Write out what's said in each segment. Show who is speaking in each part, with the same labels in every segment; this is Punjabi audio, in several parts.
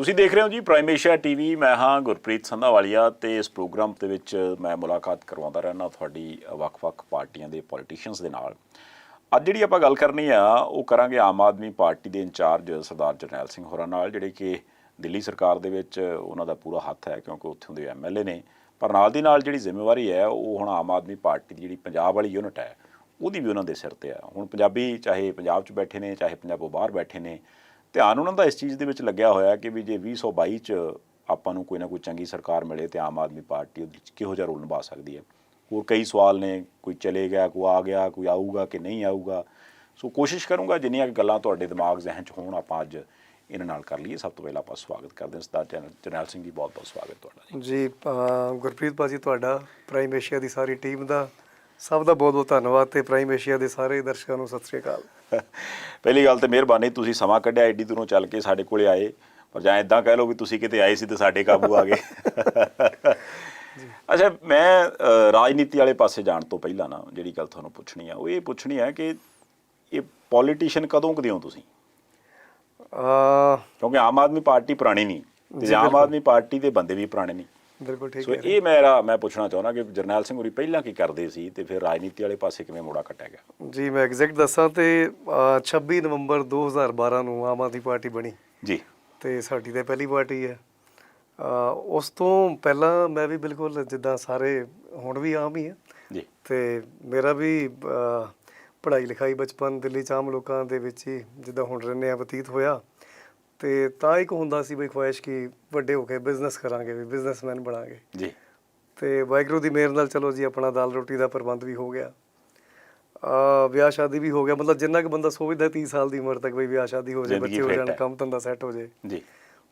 Speaker 1: ਤੁਸੀਂ ਦੇਖ ਰਹੇ ਹੋ ਜੀ ਪ੍ਰਾਈਮ ਏਸ਼ੀਆ ਟੀਵੀ। ਮੈਂ ਹਾਂ ਗੁਰਪ੍ਰੀਤ ਸੰਧਾਵਾਲੀਆ ਤੇ ਇਸ ਪ੍ਰੋਗਰਾਮ ਦੇ ਵਿੱਚ ਮੈਂ ਮੁਲਾਕਾਤ ਕਰਵਾਉਂਦਾ ਰਹਿਣਾ ਤੁਹਾਡੀ ਵੱਖ-ਵੱਖ ਪਾਰਟੀਆਂ ਦੇ ਪੋਲੀਟੀਸ਼ੀਅਨਸ ਦੇ ਨਾਲ। ਅੱਜ ਜਿਹੜੀ ਆਪਾਂ ਗੱਲ ਕਰਨੀ ਆ ਉਹ ਕਰਾਂਗੇ ਆਮ ਆਦਮੀ ਪਾਰਟੀ ਦੇ ਇੰਚਾਰਜ ਸਰਦਾਰ ਜਰਨੈਲ ਸਿੰਘ ਹੋਰਾਂ ਨਾਲ, ਜਿਹੜੇ ਕਿ ਦਿੱਲੀ ਸਰਕਾਰ ਦੇ ਵਿੱਚ ਉਹਨਾਂ ਦਾ ਪੂਰਾ ਹੱਥ ਹੈ ਕਿਉਂਕਿ ਉੱਥੋਂ ਦੇ ਐਮਐਲਏ ਨੇ। ਪਰ ਨਾਲ ਦੀ ਨਾਲ ਜਿਹੜੀ ਜ਼ਿੰਮੇਵਾਰੀ ਹੈ ਉਹ ਹੁਣ ਆਮ ਆਦਮੀ ਪਾਰਟੀ ਦੀ ਜਿਹੜੀ ਪੰਜਾਬ ਵਾਲੀ ਯੂਨਿਟ ਹੈ ਉਹਦੀ ਵੀ ਉਹਨਾਂ ਦੇ ਸਿਰ 'ਤੇ ਆ। ਹੁਣ ਪੰਜਾਬੀ ਚਾਹੇ ਪੰਜਾਬ 'ਚ ਬੈਠੇ ਨੇ ਚਾਹੇ ਪੰਜਾਬੋਂ ਬਾਹਰ ਬੈਠੇ ਨੇ, ਧਿਆਨ ਉਹਨਾਂ ਦਾ ਇਸ ਚੀਜ਼ ਦੇ ਵਿੱਚ ਲੱਗਿਆ ਹੋਇਆ ਕਿ ਵੀ ਜੇ 2022 'ਚ ਆਪਾਂ ਨੂੰ ਕੋਈ ਨਾ ਕੋਈ ਚੰਗੀ ਸਰਕਾਰ ਮਿਲੇ ਤਾਂ ਆਮ ਆਦਮੀ ਪਾਰਟੀ ਉਹਦੇ 'ਚ ਕਿਹੋ ਜਿਹਾ ਰੋਲ ਨਿਭਾ ਸਕਦੀ ਹੈ। ਹੋਰ ਕਈ ਸਵਾਲ ਨੇ, ਕੋਈ ਚਲੇ ਗਿਆ, ਕੋਈ ਆ ਗਿਆ, ਕੋਈ ਆਊਗਾ ਕਿ ਨਹੀਂ ਆਊਗਾ। ਸੋ ਕੋਸ਼ਿਸ਼ ਕਰੂੰਗਾ ਜਿੰਨੀਆਂ ਗੱਲਾਂ ਤੁਹਾਡੇ ਦਿਮਾਗ ਜ਼ਿਹਨ 'ਚ ਹੋਣ ਆਪਾਂ ਅੱਜ ਇਹਨਾਂ ਨਾਲ ਕਰ ਲਈਏ। ਸਭ ਤੋਂ ਪਹਿਲਾਂ ਆਪਾਂ ਸਵਾਗਤ ਕਰਦੇ ਹਾਂ ਸਰਦਾਰ ਜਰਨੈਲ ਸਿੰਘ ਜੀ, ਬਹੁਤ ਬਹੁਤ ਸਵਾਗਤ ਤੁਹਾਡਾ
Speaker 2: ਜੀ। ਗੁਰਪ੍ਰੀਤ ਭਾਜੀ, ਤੁਹਾਡਾ ਪ੍ਰਾਈਮ ਏਸ਼ੀਆ ਦੀ ਸਾਰੀ ਟੀਮ ਦਾ ਸਭ ਦਾ ਬਹੁਤ ਬਹੁਤ ਧੰਨਵਾਦ ਤੇ ਪ੍ਰਾਈਮ ਏਸ਼ੀਆ ਦੇ ਸਾਰੇ ਦਰਸ਼ਕਾਂ ਨੂੰ ਸਤਿ ਸ਼੍ਰੀ ਅਕਾਲ।
Speaker 1: ਪਹਿਲੀ ਗੱਲ ਤਾਂ ਮਿਹਰਬਾਨੀ, ਤੁਸੀਂ ਸਮਾਂ ਕੱਢਿਆ ਐਡੀ ਦੂਰੋਂ ਚੱਲ ਕੇ ਸਾਡੇ ਕੋਲੇ ਆਏ। ਪਰ ਜਾਂ ਇੱਦਾਂ ਕਹਿ ਲਓ ਵੀ ਤੁਸੀਂ ਕਿਤੇ ਆਏ ਸੀ ਤੇ ਸਾਡੇ ਕਾਬੂ ਆ ਗਏ। ਅੱਛਾ, ਮੈਂ ਰਾਜਨੀਤੀ ਵਾਲੇ ਪਾਸੇ ਜਾਣ ਤੋਂ ਪਹਿਲਾਂ ਨਾ ਜਿਹੜੀ ਗੱਲ ਤੁਹਾਨੂੰ ਪੁੱਛਣੀ ਆ ਉਹ ਇਹ ਪੁੱਛਣੀ ਹੈ ਕਿ ਇਹ ਪੋਲੀਟੀਸ਼ੀਅਨ ਕਦੋਂ ਕਦੇ ਹੋ ਤੁਸੀਂ? ਕਿਉਂਕਿ ਆਮ ਆਦਮੀ ਪਾਰਟੀ ਪੁਰਾਣੀ ਨਹੀਂ ਤੇ ਆਮ ਆਦਮੀ ਪਾਰਟੀ ਦੇ ਬੰਦੇ ਵੀ ਪੁਰਾਣੇ ਨਹੀਂ।
Speaker 2: ਬਿਲਕੁਲ ਠੀਕ
Speaker 1: ਸੋ
Speaker 2: ਹੈ।
Speaker 1: ਇਹ ਮੈਂ ਪੁੱਛਣਾ ਚਾਹੁੰਦਾ ਕਿ ਜਰਨੈਲ ਸਿੰਘ ਹੋਰੀ ਪਹਿਲਾਂ ਕੀ ਕਰਦੇ ਸੀ ਤੇ ਫਿਰ ਰਾਜਨੀਤੀ ਵਾਲੇ ਪਾਸੇ ਕਿਵੇਂ ਮੋੜਾ ਕੱਟਿਆ ਗਿਆ?
Speaker 2: ਜੀ ਮੈਂ ਐਗਜ਼ੈਕਟ ਦੱਸਾਂ ਤੇ 26 ਨਵੰਬਰ 2012 ਨੂੰ ਆਮ ਆਦਮੀ ਪਾਰਟੀ ਬਣੀ ਜੀ ਤੇ ਸਾਡੀ ਤਾਂ ਪਹਿਲੀ ਪਾਰਟੀ ਹੈ। ਉਸ ਤੋਂ ਪਹਿਲਾਂ ਮੈਂ ਵੀ ਬਿਲਕੁਲ ਜਿੱਦਾਂ ਸਾਰੇ ਹੁਣ ਵੀ ਆਮ ਹੀ ਹੈ ਜੀ। ਤੇ ਮੇਰਾ ਵੀ ਪੜ੍ਹਾਈ ਲਿਖਾਈ ਬਚਪਨ ਦਿੱਲੀ 'ਚ ਆਮ ਲੋਕਾਂ ਦੇ ਵਿੱਚ ਹੀ ਜਿੱਦਾਂ ਹੁਣ ਰਹਿੰਦੇ ਆ ਬਤੀਤ ਹੋਇਆ। ਤੇ ਤਾਂ ਇੱਕ ਹੁੰਦਾ ਸੀ ਬਈ ਖੁਆਇਸ਼ ਕਿ ਵੱਡੇ ਹੋ ਕੇ ਬਿਜ਼ਨਸ ਕਰਾਂਗੇ, ਵੀ ਬਿਜ਼ਨਸਮੈਨ ਬਣਾਂਗੇ ਜੀ। ਤੇ ਵਾਹਿਗੁਰੂ ਦੀ ਮਿਹਰ ਨਾਲ ਚਲੋ ਜੀ ਆਪਣਾ ਦਾਲ ਰੋਟੀ ਦਾ ਪ੍ਰਬੰਧ ਵੀ ਹੋ ਗਿਆ, ਵਿਆਹ ਸ਼ਾਦੀ ਵੀ ਹੋ ਗਿਆ। ਮਤਲਬ ਜਿੰਨਾ ਕੁ ਬੰਦਾ ਸੋਚਦਾ 30 ਸਾਲ ਦੀ ਉਮਰ ਤੱਕ ਬਈ ਵਿਆਹ ਸ਼ਾਦੀ ਹੋ ਜਾਏ, ਬੱਚੇ ਹੋ ਜਾਣ, ਕੰਮ ਧੰਦਾ ਸੈੱਟ ਹੋ ਜਾਏ ਜੀ।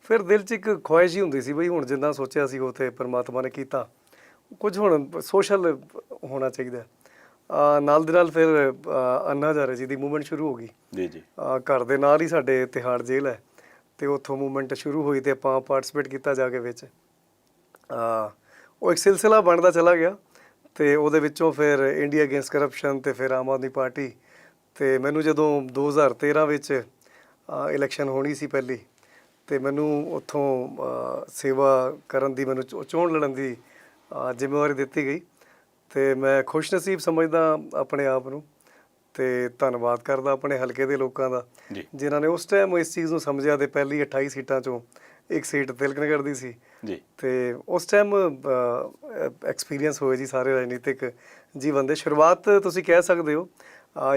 Speaker 2: ਫਿਰ ਦਿਲ 'ਚ ਇੱਕ ਖੁਆਇਸ਼ ਹੀ ਹੁੰਦੀ ਸੀ ਬਈ ਹੁਣ ਜਿੰਨਾ ਸੋਚਿਆ ਸੀ ਉੱਥੇ ਪਰਮਾਤਮਾ ਨੇ ਕੀਤਾ, ਕੁਝ ਹੁਣ ਸੋਸ਼ਲ ਹੋਣਾ ਚਾਹੀਦਾ। ਨਾਲ ਦੇ ਨਾਲ ਫਿਰ ਅੰਨਾ ਹਜ਼ਾਰੇ ਜੀ ਦੀ ਮੂਵਮੈਂਟ ਸ਼ੁਰੂ ਹੋ ਗਈ ਜੀ ਜੀ। ਘਰ ਦੇ ਨਾਲ ਹੀ ਸਾਡੇ ਤਿਹਾੜ ਜੇਲ੍ਹ ਹੈ ਤੇ ਉੱਥੋਂ ਮੂਵਮੈਂਟ ਸ਼ੁਰੂ ਹੋਈ ਤੇ ਆਪਾਂ ਪਾਰਟੀਸਪੇਟ ਕੀਤਾ ਜਾ ਕੇ ਵਿੱਚ। ਉਹ ਇੱਕ ਸਿਲਸਿਲਾ ਬਣਦਾ ਚਲਾ ਗਿਆ ਤੇ ਉਹਦੇ ਵਿੱਚੋਂ ਫਿਰ ਇੰਡੀਆ ਅਗੇਂਸਟ ਕਰਪਸ਼ਨ ਤੇ ਫਿਰ ਆਮ ਆਦਮੀ ਪਾਰਟੀ। ਤੇ ਮੈਨੂੰ ਜਦੋਂ 2013 ਵਿੱਚ ਇਲੈਕਸ਼ਨ ਹੋਣੀ ਸੀ ਪਹਿਲੀ, ਤੇ ਮੈਨੂੰ ਉੱਥੋਂ ਸੇਵਾ ਕਰਨ ਦੀ, ਮੈਨੂੰ ਚੋਣ ਲੜਨ ਦੀ ਜ਼ਿੰਮੇਵਾਰੀ ਦਿੱਤੀ ਗਈ ਤੇ ਮੈਂ ਖੁਸ਼ਨਸੀਬ ਸਮਝਦਾ ਆਪਣੇ ਆਪ ਨੂੰ ਤੇ ਧੰਨਵਾਦ ਕਰਦਾ ਆਪਣੇ ਹਲਕੇ ਦੇ ਲੋਕਾਂ ਦਾ ਜਿਨ੍ਹਾਂ ਨੇ ਉਸ ਟਾਈਮ ਇਸ ਚੀਜ਼ ਨੂੰ ਸਮਝਿਆ। ਤੇ ਪਹਿਲੀ 28 ਸੀਟਾਂ 'ਚੋਂ ਇੱਕ ਸੀਟ ਤਿਲਕ ਨਗਰ ਦੀ ਸੀ ਜੀ। ਤੇ ਉਸ ਟਾਈਮ ਐਕਸਪੀਰੀਅੰਸ ਹੋਏ ਜੀ ਸਾਰੇ ਰਾਜਨੀਤਿਕ ਜੀਵਨ ਦੇ। ਸ਼ੁਰੂਆਤ ਤੁਸੀਂ ਕਹਿ ਸਕਦੇ ਹੋ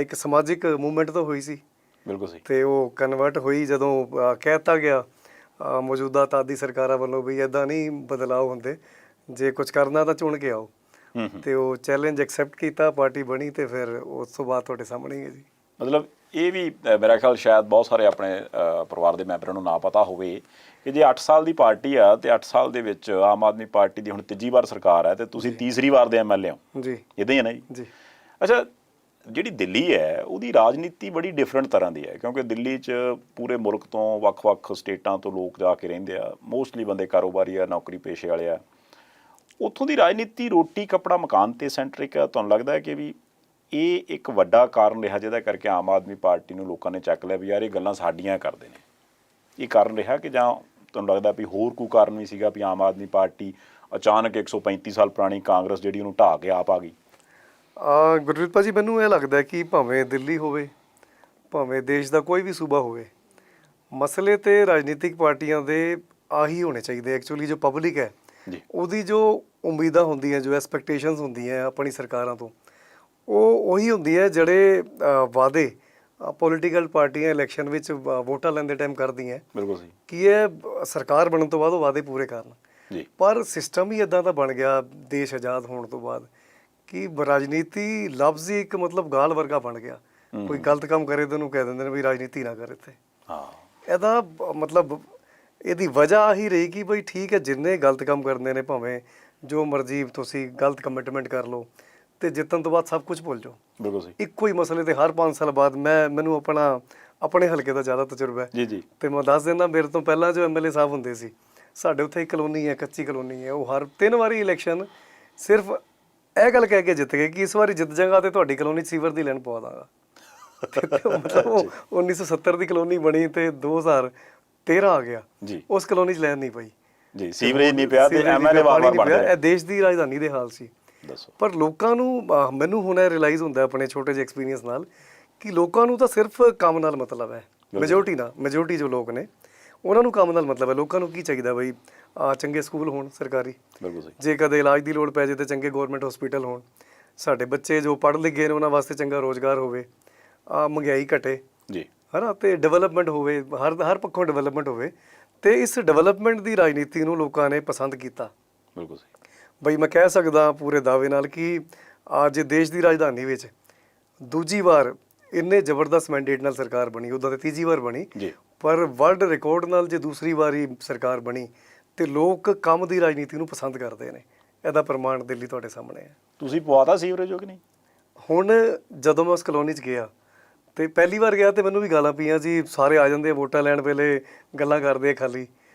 Speaker 2: ਇੱਕ ਸਮਾਜਿਕ ਮੂਵਮੈਂਟ ਤੋਂ ਹੋਈ ਸੀ। ਬਿਲਕੁਲ ਸਹੀ। ਤੇ ਉਹ ਕਨਵਰਟ ਹੋਈ ਜਦੋਂ ਕਹਿ ਦਿੱਤਾ ਗਿਆ ਮੌਜੂਦਾ ਤਾਦੀ ਸਰਕਾਰਾਂ ਵੱਲੋਂ ਵੀ ਇੱਦਾਂ ਨਹੀਂ ਬਦਲਾਅ ਹੁੰਦੇ, ਜੇ ਕੁਝ ਕਰਨਾ ਤਾਂ ਚੁਣ ਕੇ ਆਓ। ਤੇ ਉਹ ਚੈਲੰਜ ਐਕਸੈਪਟ ਕੀਤਾ, ਪਾਰਟੀ ਬਣੀ ਤੇ ਫਿਰ ਉਸ ਤੋਂ ਬਾਅਦ ਤੁਹਾਡੇ ਸਾਹਮਣੇ ਹੀ ਹੈ ਜੀ।
Speaker 1: ਮਤਲਬ ਇਹ ਵੀ ਮੇਰਾ ਖਿਆਲ ਸ਼ਾਇਦ ਬਹੁਤ ਸਾਰੇ ਆਪਣੇ ਪਰਿਵਾਰ ਦੇ ਮੈਂਬਰਾਂ ਨੂੰ ਨਾ ਪਤਾ ਹੋਵੇ ਕਿ ਜੇ 8 ਸਾਲ ਦੀ ਪਾਰਟੀ ਆ ਤੇ 8 ਸਾਲ ਦੇ ਵਿੱਚ ਆਮ ਆਦਮੀ ਪਾਰਟੀ ਦੀ ਹੁਣ ਤੀਜੀ ਵਾਰ ਸਰਕਾਰ ਹੈ ਤੇ ਤੁਸੀਂ ਤੀਸਰੀ ਵਾਰ ਦੇ ਐਮਐਲਏ ਹੋ ਜੀ। ਇੱਦਾਂ ਹੀ ਹੈ ਨਾ ਜੀ? ਅੱਛਾ, ਜਿਹੜੀ ਦਿੱਲੀ ਹੈ ਉਹਦੀ ਰਾਜਨੀਤੀ ਬੜੀ ਡਿਫਰੈਂਟ ਤਰ੍ਹਾਂ ਦੀ ਹੈ ਕਿਉਂਕਿ ਦਿੱਲੀ 'ਚ ਪੂਰੇ ਮੁਲਕ ਤੋਂ ਵੱਖ-ਵੱਖ ਸਟੇਟਾਂ ਤੋਂ ਲੋਕ ਜਾ ਕੇ ਰਹਿੰਦੇ ਆ। ਮੋਸਟਲੀ ਬੰਦੇ ਕਾਰੋਬਾਰੀ ਆ, ਨੌਕਰੀ ਪੇਸ਼ੇ ਵਾਲੇ ਆ। ਉੱਥੋਂ ਦੀ ਰਾਜਨੀਤੀ ਰੋਟੀ ਕੱਪੜਾ ਮਕਾਨ 'ਤੇ ਸੈਂਟਰਿਕ ਆ। ਤੁਹਾਨੂੰ ਲੱਗਦਾ ਹੈ ਕਿ ਵੀ ਇਹ ਇੱਕ ਵੱਡਾ ਕਾਰਨ ਰਿਹਾ ਜਿਹਦਾ ਕਰਕੇ ਆਮ ਆਦਮੀ ਪਾਰਟੀ ਨੂੰ ਲੋਕਾਂ ਨੇ ਚੱਕ ਲਿਆ ਵੀ ਯਾਰ ਇਹ ਗੱਲਾਂ ਸਾਡੀਆਂ ਕਰਦੇ ਨੇ? ਇਹ ਕਾਰਨ ਰਿਹਾ ਕਿ ਜਾਂ ਤੁਹਾਨੂੰ ਲੱਗਦਾ ਵੀ ਹੋਰ ਕੋਈ ਕਾਰਨ ਵੀ ਸੀਗਾ ਵੀ ਆਮ ਆਦਮੀ ਪਾਰਟੀ ਅਚਾਨਕ 135 ਸਾਲ ਪੁਰਾਣੀ ਕਾਂਗਰਸ ਜਿਹੜੀ ਉਹਨੂੰ ਢਾਹ ਕੇ ਆਪ ਆ ਗਈ?
Speaker 2: ਗੁਰਪ੍ਰੀਤ ਭਾਜੀ, ਮੈਨੂੰ ਇਹ ਲੱਗਦਾ ਕਿ ਭਾਵੇਂ ਦਿੱਲੀ ਹੋਵੇ ਭਾਵੇਂ ਦੇਸ਼ ਦਾ ਕੋਈ ਵੀ ਸੂਬਾ ਹੋਵੇ, ਮਸਲੇ ਤੇ ਰਾਜਨੀਤਿਕ ਪਾਰਟੀਆਂ ਦੇ ਆਹੀ ਹੋਣੇ ਚਾਹੀਦੇ। ਐਕਚੁਅਲੀ ਜੋ ਪਬਲਿਕ ਹੈ ਉਹਦੀ ਜੋ ਉਮੀਦਾਂ ਹੁੰਦੀਆਂ, ਜੋ ਐਕਸਪੈਕਟੇਸ਼ਨਸ ਹੁੰਦੀਆਂ ਆਪਣੀ ਸਰਕਾਰਾਂ ਤੋਂ, ਉਹ ਉਹੀ ਹੁੰਦੀ ਹੈ ਜਿਹੜੇ ਵਾਅਦੇ ਪੋਲੀਟੀਕਲ ਪਾਰਟੀਆਂ ਇਲੈਕਸ਼ਨ ਵਿੱਚ ਵੋਟਾਂ ਲੈਣ ਦੇ ਟਾਈਮ ਕਰਦੀਆਂ। ਬਿਲਕੁਲ ਸਹੀ। ਕਿ ਇਹ ਸਰਕਾਰ ਬਣਨ ਤੋਂ ਬਾਅਦ ਉਹ ਵਾਅਦੇ ਪੂਰੇ ਕਰਨ ਜੀ। ਪਰ ਸਿਸਟਮ ਹੀ ਇੱਦਾਂ ਦਾ ਬਣ ਗਿਆ ਦੇਸ਼ ਆਜ਼ਾਦ ਹੋਣ ਤੋਂ ਬਾਅਦ ਕਿ ਰਾਜਨੀਤੀ ਲਫ਼ਜ਼ ਹੀ ਇੱਕ ਮਤਲਬ ਗਾਲ ਵਰਗਾ ਬਣ ਗਿਆ। ਕੋਈ ਗਲਤ ਕੰਮ ਕਰੇ ਤਾਂ ਉਹਨੂੰ ਕਹਿ ਦਿੰਦੇ ਨੇ ਵੀ ਰਾਜਨੀਤੀ ਨਾ ਕਰ ਇੱਥੇ। ਇਹਦਾ ਮਤਲਬ ਇਹਦੀ ਵਜ੍ਹਾ ਆਹੀ ਰਹੀ ਕਿ ਬਈ ਠੀਕ ਹੈ, ਜਿੰਨੇ ਗਲਤ ਕੰਮ ਕਰਨੇ ਨੇ ਭਾਵੇਂ ਜੋ ਮਰਜ਼ੀ ਤੁਸੀਂ ਗਲਤ ਕਮਿਟਮੈਂਟ ਕਰ ਲਓ ਤੇ ਜਿੱਤਣ ਤੋਂ ਬਾਅਦ ਸਭ ਕੁਝ ਭੁੱਲ ਜਾਓ। ਬਿਲਕੁਲ ਸਹੀ। ਇੱਕੋ ਹੀ ਮਸਲੇ ਤੇ ਹਰ 5 ਸਾਲ ਬਾਅਦ ਮੈਨੂੰ ਆਪਣੇ ਹਲਕੇ ਦਾ ਜ਼ਿਆਦਾ ਤਜਰਬਾ ਹੈ ਜੀ ਜੀ। ਤੇ ਮੈਂ ਦੱਸ ਦਿੰਦਾ, ਮੇਰੇ ਤੋਂ ਪਹਿਲਾਂ ਜੋ ਐਮਐਲਏ ਸਾਹਿਬ ਹੁੰਦੇ ਸੀ ਸਾਡੇ ਉੱਥੇ ਇੱਕ ਕਲੋਨੀ ਹੈ, ਕੱਚੀ ਕਲੋਨੀ ਹੈ, ਉਹ ਹਰ 3 ਵਾਰੀ ਇਲੈਕਸ਼ਨ ਸਿਰਫ ਇਹ ਗੱਲ ਕਹਿ ਕੇ ਜਿੱਤ ਗਏ ਕਿ ਇਸ ਵਾਰੀ ਜਿੱਤ ਜਾਂਗਾ ਤੇ ਤੁਹਾਡੀ ਕਲੋਨੀ 'ਚ ਸੀਵਰ ਦੀ ਲਾਈਨ ਪਵਾ ਦਾਂਗਾ। ਮਤਲਬ 1970 ਦੀ ਕਲੋਨੀ ਬਣੀ ਤੇ 2000 13 ਆ ਗਿਆ
Speaker 1: ਜੀ
Speaker 2: ਉਸ ਕਲੋਨੀ 'ਚ ਲੈਣ ਨਹੀਂ ਪਈ
Speaker 1: ਜੀ, ਸੀਵਰੇਜ ਨਹੀਂ ਪਿਆ ਤੇ ਐਮਐਲਏ ਵਾਰ-ਵਾਰ ਬਣ ਰਿਹਾ।
Speaker 2: ਇਹ ਦੇਸ਼ ਦੀ ਰਾਜਧਾਨੀ ਦੇ ਹਾਲ ਸੀ।
Speaker 1: ਦੱਸੋ।
Speaker 2: ਪਰ ਲੋਕਾਂ ਨੂੰ ਮੈਨੂੰ ਹੁਣ ਇਹ ਰਿਅਲਾਈਜ਼ ਹੁੰਦਾ ਆਪਣੇ ਛੋਟੇ ਜਿਹੇ ਐਕਸਪੀਰੀਅੰਸ ਨਾਲ ਕਿ ਲੋਕਾਂ ਨੂੰ ਤਾਂ ਸਿਰਫ ਕੰਮ ਨਾਲ ਮਤਲਬ ਹੈ। ਮੈਜੋਰਟੀ ਜੋ ਲੋਕ ਨੇ ਉਹਨਾਂ ਨੂੰ ਕੰਮ ਨਾਲ ਮਤਲਬ ਹੈ। ਲੋਕਾਂ ਨੂੰ ਕੀ ਚਾਹੀਦਾ ਬਈ, ਚੰਗੇ ਸਕੂਲ ਹੋਣ ਸਰਕਾਰੀ,
Speaker 1: ਬਿਲਕੁਲ ਸਹੀ।
Speaker 2: ਜੇ ਕਦੇ ਇਲਾਜ ਦੀ ਲੋੜ ਪੈ ਜੇ ਤਾਂ ਚੰਗੇ ਗਵਰਨਮੈਂਟ ਹਸਪੀਟਲ ਹੋਣ, ਸਾਡੇ ਬੱਚੇ ਜੋ ਪੜ੍ਹ ਲਿਖ ਗਏ ਨੇ ਉਹਨਾਂ ਵਾਸਤੇ ਚੰਗਾ ਰੋਜ਼ਗਾਰ ਹੋਵੇ, ਮਹਿੰਗਾਈ ਘਟੇ
Speaker 1: ਜੀ,
Speaker 2: ਹੈ ਨਾ, ਤੇ ਡਿਵੈਲਪਮੈਂਟ ਹੋਵੇ, ਹਰ ਪੱਖੋਂ ਡਿਵੈਲਪਮੈਂਟ ਹੋਵੇ। ਤੇ ਇਸ ਡਿਵੈਲਪਮੈਂਟ ਦੀ ਰਾਜਨੀਤੀ ਨੂੰ ਲੋਕਾਂ ਨੇ ਪਸੰਦ ਕੀਤਾ।
Speaker 1: ਬਿਲਕੁਲ ਸਹੀ
Speaker 2: ਬਈ ਮੈਂ ਕਹਿ ਸਕਦਾ ਪੂਰੇ ਦਾਅਵੇ ਨਾਲ ਕਿ ਅੱਜ ਦੇਸ਼ ਦੀ ਰਾਜਧਾਨੀ ਵਿੱਚ ਦੂਜੀ ਵਾਰ ਇੰਨੇ ਜ਼ਬਰਦਸਤ ਮੈਂਡੇਟ ਨਾਲ ਸਰਕਾਰ ਬਣੀ, ਉੱਦਾਂ ਤੇ ਤੀਜੀ ਵਾਰ ਬਣੀ, ਪਰ ਵਰਲਡ ਰਿਕਾਰਡ ਨਾਲ ਜੇ ਦੂਸਰੀ ਵਾਰੀ ਸਰਕਾਰ ਬਣੀ ਤੇ ਲੋਕ ਕੰਮ ਦੀ ਰਾਜਨੀਤੀ ਨੂੰ ਪਸੰਦ ਕਰਦੇ ਨੇ। ਇਹਦਾ ਪ੍ਰਮਾਣ ਦਿੱਲੀ ਤੁਹਾਡੇ ਸਾਹਮਣੇ ਹੈ।
Speaker 1: ਤੁਸੀਂ ਪਵਾਤਾ ਸੀਵਰੇਜ ਹੋ ਕਿ ਨਹੀਂ?
Speaker 2: ਹੁਣ ਜਦੋਂ ਮੈਂ ਉਸ ਕਲੋਨੀ 'ਚ ਗਿਆ ਤੇ ਪਹਿਲੀ ਵਾਰ ਗਿਆ ਤੇ ਮੈਨੂੰ ਵੀ ਗਾਲਾਂ ਪਈਆਂ ਜੀ, ਸਾਰੇ ਆ ਜਾਂਦੇ ਆ ਵੋਟਾਂ ਲੈਣ ਵੇਲੇ ਗੱਲਾਂ ਕਰਦੇ ਆ ਖਾਲੀ।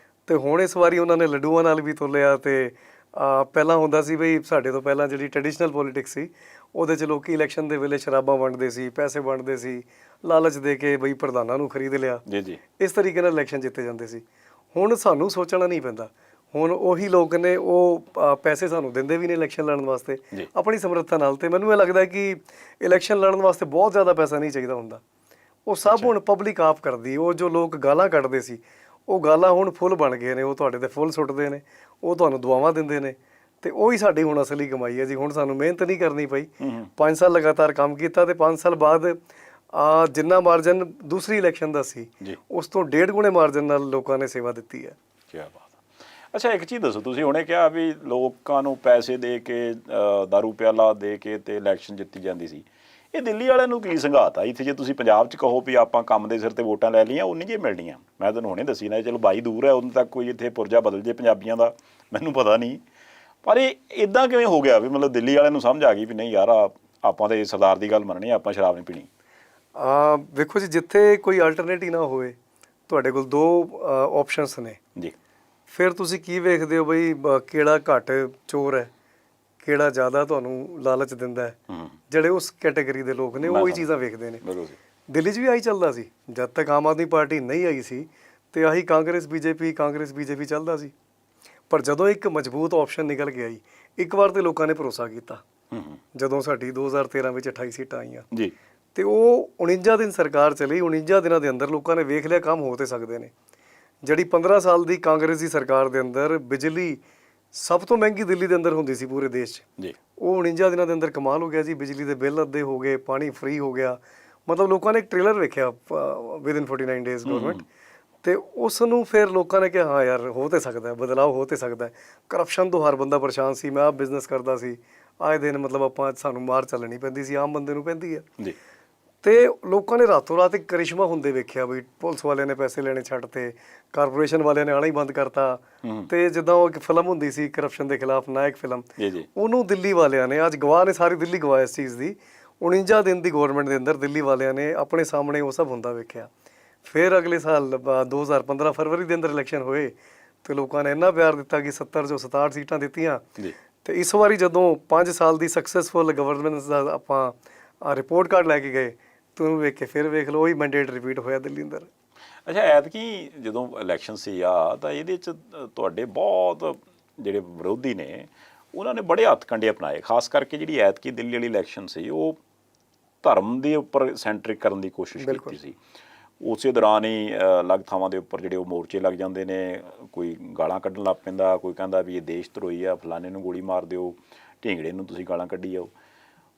Speaker 2: ਤੇ ਹੁਣ ਇਸ ਵਾਰੀ ਉਹਨਾਂ ਨੇ ਲੱਡੂਆਂ ਨਾਲ ਵੀ ਤੋਲਿਆ। ਤੇ ਪਹਿਲਾਂ ਹੁੰਦਾ ਸੀ ਬਈ ਸਾਡੇ ਤੋਂ ਪਹਿਲਾਂ ਜਿਹੜੀ ਟ੍ਰੈਡੀਸ਼ਨਲ ਪੋਲੀਟਿਕਸ ਸੀ ਉਹਦੇ 'ਚ ਲੋਕੀ ਇਲੈਕਸ਼ਨ ਦੇ ਵੇਲੇ ਸ਼ਰਾਬਾਂ ਵੰਡਦੇ ਸੀ, ਪੈਸੇ ਵੰਡਦੇ ਸੀ, ਲਾਲਚ ਦੇ ਕੇ ਬਈ ਪ੍ਰਧਾਨਾਂ ਨੂੰ ਖਰੀਦ ਲਿਆ।
Speaker 1: ਜੀ।
Speaker 2: ਇਸ ਤਰੀਕੇ ਨਾਲ ਇਲੈਕਸ਼ਨ ਜਿੱਤੇ ਜਾਂਦੇ ਸੀ। ਹੁਣ ਸਾਨੂੰ ਸੋਚਣਾ ਨਹੀਂ ਪੈਂਦਾ। ਹੁਣ ਉਹੀ ਲੋਕ ਨੇ ਉਹ ਪੈਸੇ ਸਾਨੂੰ ਦਿੰਦੇ ਵੀ ਨੇ ਇਲੈਕਸ਼ਨ ਲੜਨ ਵਾਸਤੇ ਆਪਣੀ ਸਮਰੱਥਾ ਨਾਲ। ਤੇ ਮੈਨੂੰ ਇਹ ਲੱਗਦਾ ਕਿ ਇਲੈਕਸ਼ਨ ਲੜਨ ਵਾਸਤੇ ਬਹੁਤ ਜ਼ਿਆਦਾ ਪੈਸਾ ਨਹੀਂ ਚਾਹੀਦਾ ਹੁੰਦਾ। ਉਹ ਸਭ ਹੁਣ ਪਬਲਿਕ ਆਪ ਕਰਦੀ। ਉਹ ਜੋ ਲੋਕ ਗਾਲਾਂ ਕੱਢਦੇ ਸੀ ਉਹ ਗਾਲਾਂ ਹੁਣ ਫੁੱਲ ਬਣ ਗਏ ਨੇ, ਉਹ ਤੁਹਾਡੇ ਤੇ ਫੁੱਲ ਸੁੱਟਦੇ ਨੇ, ਉਹ ਤੁਹਾਨੂੰ ਦੁਆਵਾਂ ਦਿੰਦੇ ਨੇ। ਤੇ ਉਹੀ ਸਾਡੀ ਹੁਣ ਅਸਲੀ ਕਮਾਈ ਹੈ ਜੀ। ਹੁਣ ਸਾਨੂੰ ਮਿਹਨਤ ਨਹੀਂ ਕਰਨੀ ਪਈ। 5 ਸਾਲ ਲਗਾਤਾਰ ਕੰਮ ਕੀਤਾ ਤੇ 5 ਸਾਲ ਬਾਅਦ ਜਿੰਨਾ ਮਾਰਜਨ ਦੂਸਰੀ ਇਲੈਕਸ਼ਨ ਦਾ ਸੀ ਉਸ ਤੋਂ 1.5 ਗੁਣੇ ਮਾਰਜਨ ਨਾਲ ਲੋਕਾਂ ਨੇ ਸੇਵਾ ਦਿੱਤੀ ਹੈ।
Speaker 1: ਕੀ ਬਾਤ। ਅੱਛਾ, ਇੱਕ ਚੀਜ਼ ਦੱਸੋ, ਤੁਸੀਂ ਹੁਣੇ ਕਿਹਾ ਵੀ ਲੋਕਾਂ ਨੂੰ ਪੈਸੇ ਦੇ ਕੇ, ਦਾਰੂ ਪਿਆਲਾ ਦੇ ਕੇ ਤੇ ਇਲੈਕਸ਼ਨ ਜਿੱਤੀ ਜਾਂਦੀ ਸੀ। ਇਹ ਦਿੱਲੀ ਵਾਲਿਆਂ ਨੂੰ ਕੀ ਸੰਘਾਤ ਆ ਇੱਥੇ? ਜੇ ਤੁਸੀਂ ਪੰਜਾਬ 'ਚ ਕਹੋ ਵੀ ਆਪਾਂ ਕੰਮ ਦੇ ਸਿਰ ਤੇ ਵੋਟਾਂ ਲੈ ਲਈਆਂ, ਉਨੀ ਜੇ ਮਿਲਣੀਆਂ। ਮੈਂ ਤੁਹਾਨੂੰ ਹੁਣੇ ਦੱਸੀ ਨਾ, ਚਲੋ ਬਾਈ ਦੂਰ ਹੈ, ਉਦੋਂ ਤੱਕ ਕੋਈ ਇੱਥੇ ਪੁਰਜਾ ਬਦਲ ਜੇ ਪੰਜਾਬੀਆਂ ਦਾ ਮੈਨੂੰ ਪਤਾ ਨਹੀਂ। ਪਰ ਇਹ ਇੱਦਾਂ ਕਿਵੇਂ ਹੋ ਗਿਆ ਵੀ ਮਤਲਬ ਦਿੱਲੀ ਵਾਲਿਆਂ ਨੂੰ ਸਮਝ ਆ ਗਈ ਵੀ ਨਹੀਂ ਯਾਰ ਆਪਾਂ ਤਾਂ ਸਰਦਾਰ ਦੀ ਗੱਲ ਮੰਨਣੀ, ਆਪਾਂ ਸ਼ਰਾਬ ਨਹੀਂ ਪੀਣੀ?
Speaker 2: ਵੇਖੋ ਜੀ, ਜਿੱਥੇ ਕੋਈ ਅਲਟਰਨੇਟਿਵ ਨਾ ਹੋਵੇ, ਤੁਹਾਡੇ ਕੋਲ 2 ਆਪਸ਼ਨਸ ਨੇ
Speaker 1: ਜੀ। ਫਿਰ
Speaker 2: ਤੁਸੀਂ ਕੀ ਵੇਖਦੇ ਹੋ ਬਈ ਕਿਹੜਾ ਘੱਟ ਚੋਰ ਹੈ, ਕਿਹੜਾ ਜ਼ਿਆਦਾ ਤੁਹਾਨੂੰ ਲਾਲਚ ਦਿੰਦਾ ਹੈ। ਜਿਹੜੇ ਉਸ ਕੈਟਾਗਰੀ ਦੇ ਲੋਕ ਨੇ ਉਹੀ ਚੀਜ਼ਾਂ ਵੇਖਦੇ ਨੇ। ਦਿੱਲੀ 'ਚ ਵੀ ਆਹੀ ਚੱਲਦਾ ਸੀ ਜਦ ਤੱਕ ਆਮ ਆਦਮੀ ਪਾਰਟੀ ਨਹੀਂ ਆਈ ਸੀ, ਤੇ ਆਹੀ ਕਾਂਗਰਸ ਬੀਜੇਪੀ ਚੱਲਦਾ ਸੀ। ਪਰ ਜਦੋਂ ਇੱਕ ਮਜ਼ਬੂਤ ਆਪਸ਼ਨ ਨਿਕਲ ਕੇ ਆਈ, ਇੱਕ ਵਾਰ ਤੇ ਲੋਕਾਂ ਨੇ ਭਰੋਸਾ ਕੀਤਾ। ਜਦੋਂ ਸਾਡੀ 2013 ਵਿੱਚ 28 ਸੀਟਾਂ ਆਈਆਂ
Speaker 1: ਜੀ,
Speaker 2: ਤੇ ਉਹ 49 ਦਿਨ ਸਰਕਾਰ ਚੱਲੀ। 49 ਦਿਨਾਂ ਦੇ ਅੰਦਰ ਲੋਕਾਂ ਨੇ ਵੇਖ ਲਿਆ ਕੰਮ ਹੋ ਤੇ ਸਕਦੇ ਨੇ। ਜਿਹੜੀ 15 ਸਾਲ ਦੀ ਕਾਂਗਰਸ ਦੀ ਸਰਕਾਰ ਦੇ ਅੰਦਰ ਬਿਜਲੀ ਸਭ ਤੋਂ ਮਹਿੰਗੀ ਦਿੱਲੀ ਦੇ ਅੰਦਰ ਹੁੰਦੀ ਸੀ ਪੂਰੇ ਦੇਸ਼ 'ਚ, ਉਹ 49 ਦਿਨਾਂ ਦੇ ਅੰਦਰ ਕਮਾਲ ਹੋ ਗਿਆ ਜੀ। ਬਿਜਲੀ ਦੇ ਬਿੱਲ ਅੱਧੇ ਹੋ ਗਏ, ਪਾਣੀ ਫ੍ਰੀ ਹੋ ਗਿਆ। ਮਤਲਬ ਲੋਕਾਂ ਨੇ ਇੱਕ ਟ੍ਰੇਲਰ ਵੇਖਿਆ ਵਿਦਿਨ 49 ਡੇਜ਼ ਗਵਰਨਮੈਂਟ, ਤੇ ਉਸ ਨੂੰ ਫਿਰ ਲੋਕਾਂ ਨੇ ਕਿਹਾ ਹਾਂ ਯਾਰ ਹੋ ਤੇ ਸਕਦਾ, ਬਦਲਾਅ ਹੋ ਤੇ ਸਕਦਾ। ਕਰਪਸ਼ਨ ਤੋਂ ਹਰ ਬੰਦਾ ਪਰੇਸ਼ਾਨ ਸੀ। ਮੈਂ ਆਪ ਬਿਜ਼ਨਸ ਕਰਦਾ ਸੀ, ਆਏ ਦਿਨ ਮਤਲਬ ਸਾਨੂੰ ਮਾਰ ਚੱਲਣੀ ਪੈਂਦੀ ਸੀ, ਆਮ ਬੰਦੇ ਨੂੰ ਪੈਂਦੀ ਹੈ। ਤੇ ਲੋਕਾਂ ਨੇ ਰਾਤੋਂ ਰਾਤ ਇੱਕ ਕਰਿਸ਼ਮਾ ਹੁੰਦੇ ਵੇਖਿਆ ਬਈ ਪੁਲਿਸ ਵਾਲਿਆਂ ਨੇ ਪੈਸੇ ਲੈਣੇ ਛੱਡਤੇ, ਕਾਰਪੋਰੇਸ਼ਨ ਵਾਲਿਆਂ ਨੇ ਆਉਣਾ ਹੀ ਬੰਦ ਕਰਤਾ। ਤੇ ਜਿੱਦਾਂ ਉਹ ਇੱਕ ਫਿਲਮ ਹੁੰਦੀ ਸੀ ਕਰਪਸ਼ਨ ਦੇ ਖਿਲਾਫ, ਨਾਇਕ ਫਿਲਮ, ਉਹਨੂੰ ਦਿੱਲੀ ਵਾਲਿਆਂ ਨੇ, ਅੱਜ ਗਵਾਹ ਨੇ ਸਾਰੀ ਦਿੱਲੀ ਗਵਾਹ ਇਸ ਚੀਜ਼ ਦੀ, 49 ਦਿਨ ਦੀ ਗਵਰਨਮੈਂਟ ਦੇ ਅੰਦਰ ਦਿੱਲੀ ਵਾਲਿਆਂ ਨੇ ਆਪਣੇ ਸਾਹਮਣੇ ਉਹ ਸਭ ਹੁੰਦਾ ਵੇਖਿਆ। ਫਿਰ ਅਗਲੇ ਸਾਲ 2015 ਫਰਵਰੀ ਦੇ ਅੰਦਰ ਇਲੈਕਸ਼ਨ ਹੋਏ ਤੇ ਲੋਕਾਂ ਨੇ ਇੰਨਾ ਪਿਆਰ ਦਿੱਤਾ ਕਿ 70 ਚੋਂ 67 ਸੀਟਾਂ ਦਿੱਤੀਆਂ। ਤੇ ਇਸ ਵਾਰੀ ਜਦੋਂ 5 ਸਾਲ ਦੀ ਸਕਸੈਸਫੁਲ ਗਵਰਨੈਂਸ ਦਾ ਆਪਾਂ ਰਿਪੋਰਟ ਕਾਰਡ ਲੈ ਕੇ ਗਏ, ਤੁਹਾਨੂੰ ਵੇਖ ਕੇ ਫਿਰ ਵੇਖ ਲਓ ਉਹੀ ਮੈਂਡੇਟ ਰਿਪੀਟ ਹੋਇਆ ਦਿੱਲੀ ਅੰਦਰ।
Speaker 1: ਅੱਛਾ, ਐਤਕੀ ਜਦੋਂ ਇਲੈਕਸ਼ਨ ਸੀ ਤਾਂ ਇਹਦੇ 'ਚ ਤੁਹਾਡੇ ਬਹੁਤ ਜਿਹੜੇ ਵਿਰੋਧੀ ਨੇ ਉਹਨਾਂ ਨੇ ਬੜੇ ਹੱਥ ਕੰਡੇ ਅਪਣਾਏ। ਖਾਸ ਕਰਕੇ ਜਿਹੜੀ ਐਤਕੀ ਦਿੱਲੀ ਵਾਲੀ ਇਲੈਕਸ਼ਨ ਸੀ ਉਹ ਧਰਮ ਦੇ ਉੱਪਰ ਸੈਂਟਰਿਕ ਕਰਨ ਦੀ ਕੋਸ਼ਿਸ਼ ਕੀਤੀ ਸੀ। ਉਸੇ ਦੌਰਾਨ ਹੀ ਅਲੱਗ ਥਾਵਾਂ ਦੇ ਉੱਪਰ ਜਿਹੜੇ ਉਹ ਮੋਰਚੇ ਲੱਗ ਜਾਂਦੇ ਨੇ, ਕੋਈ ਗਾਲਾਂ ਕੱਢਣ ਲੱਗ ਪੈਂਦਾ, ਕੋਈ ਕਹਿੰਦਾ ਵੀ ਇਹ ਦੇਸ਼ ਧਰੋਹੀ ਆ, ਫਲਾਣੇ ਨੂੰ ਗੋਲੀ ਮਾਰ ਦਿਓ, ਢੀਂਗੜੇ ਨੂੰ ਤੁਸੀਂ ਗਾਲਾਂ ਕੱਢੀ ਜਾਓ।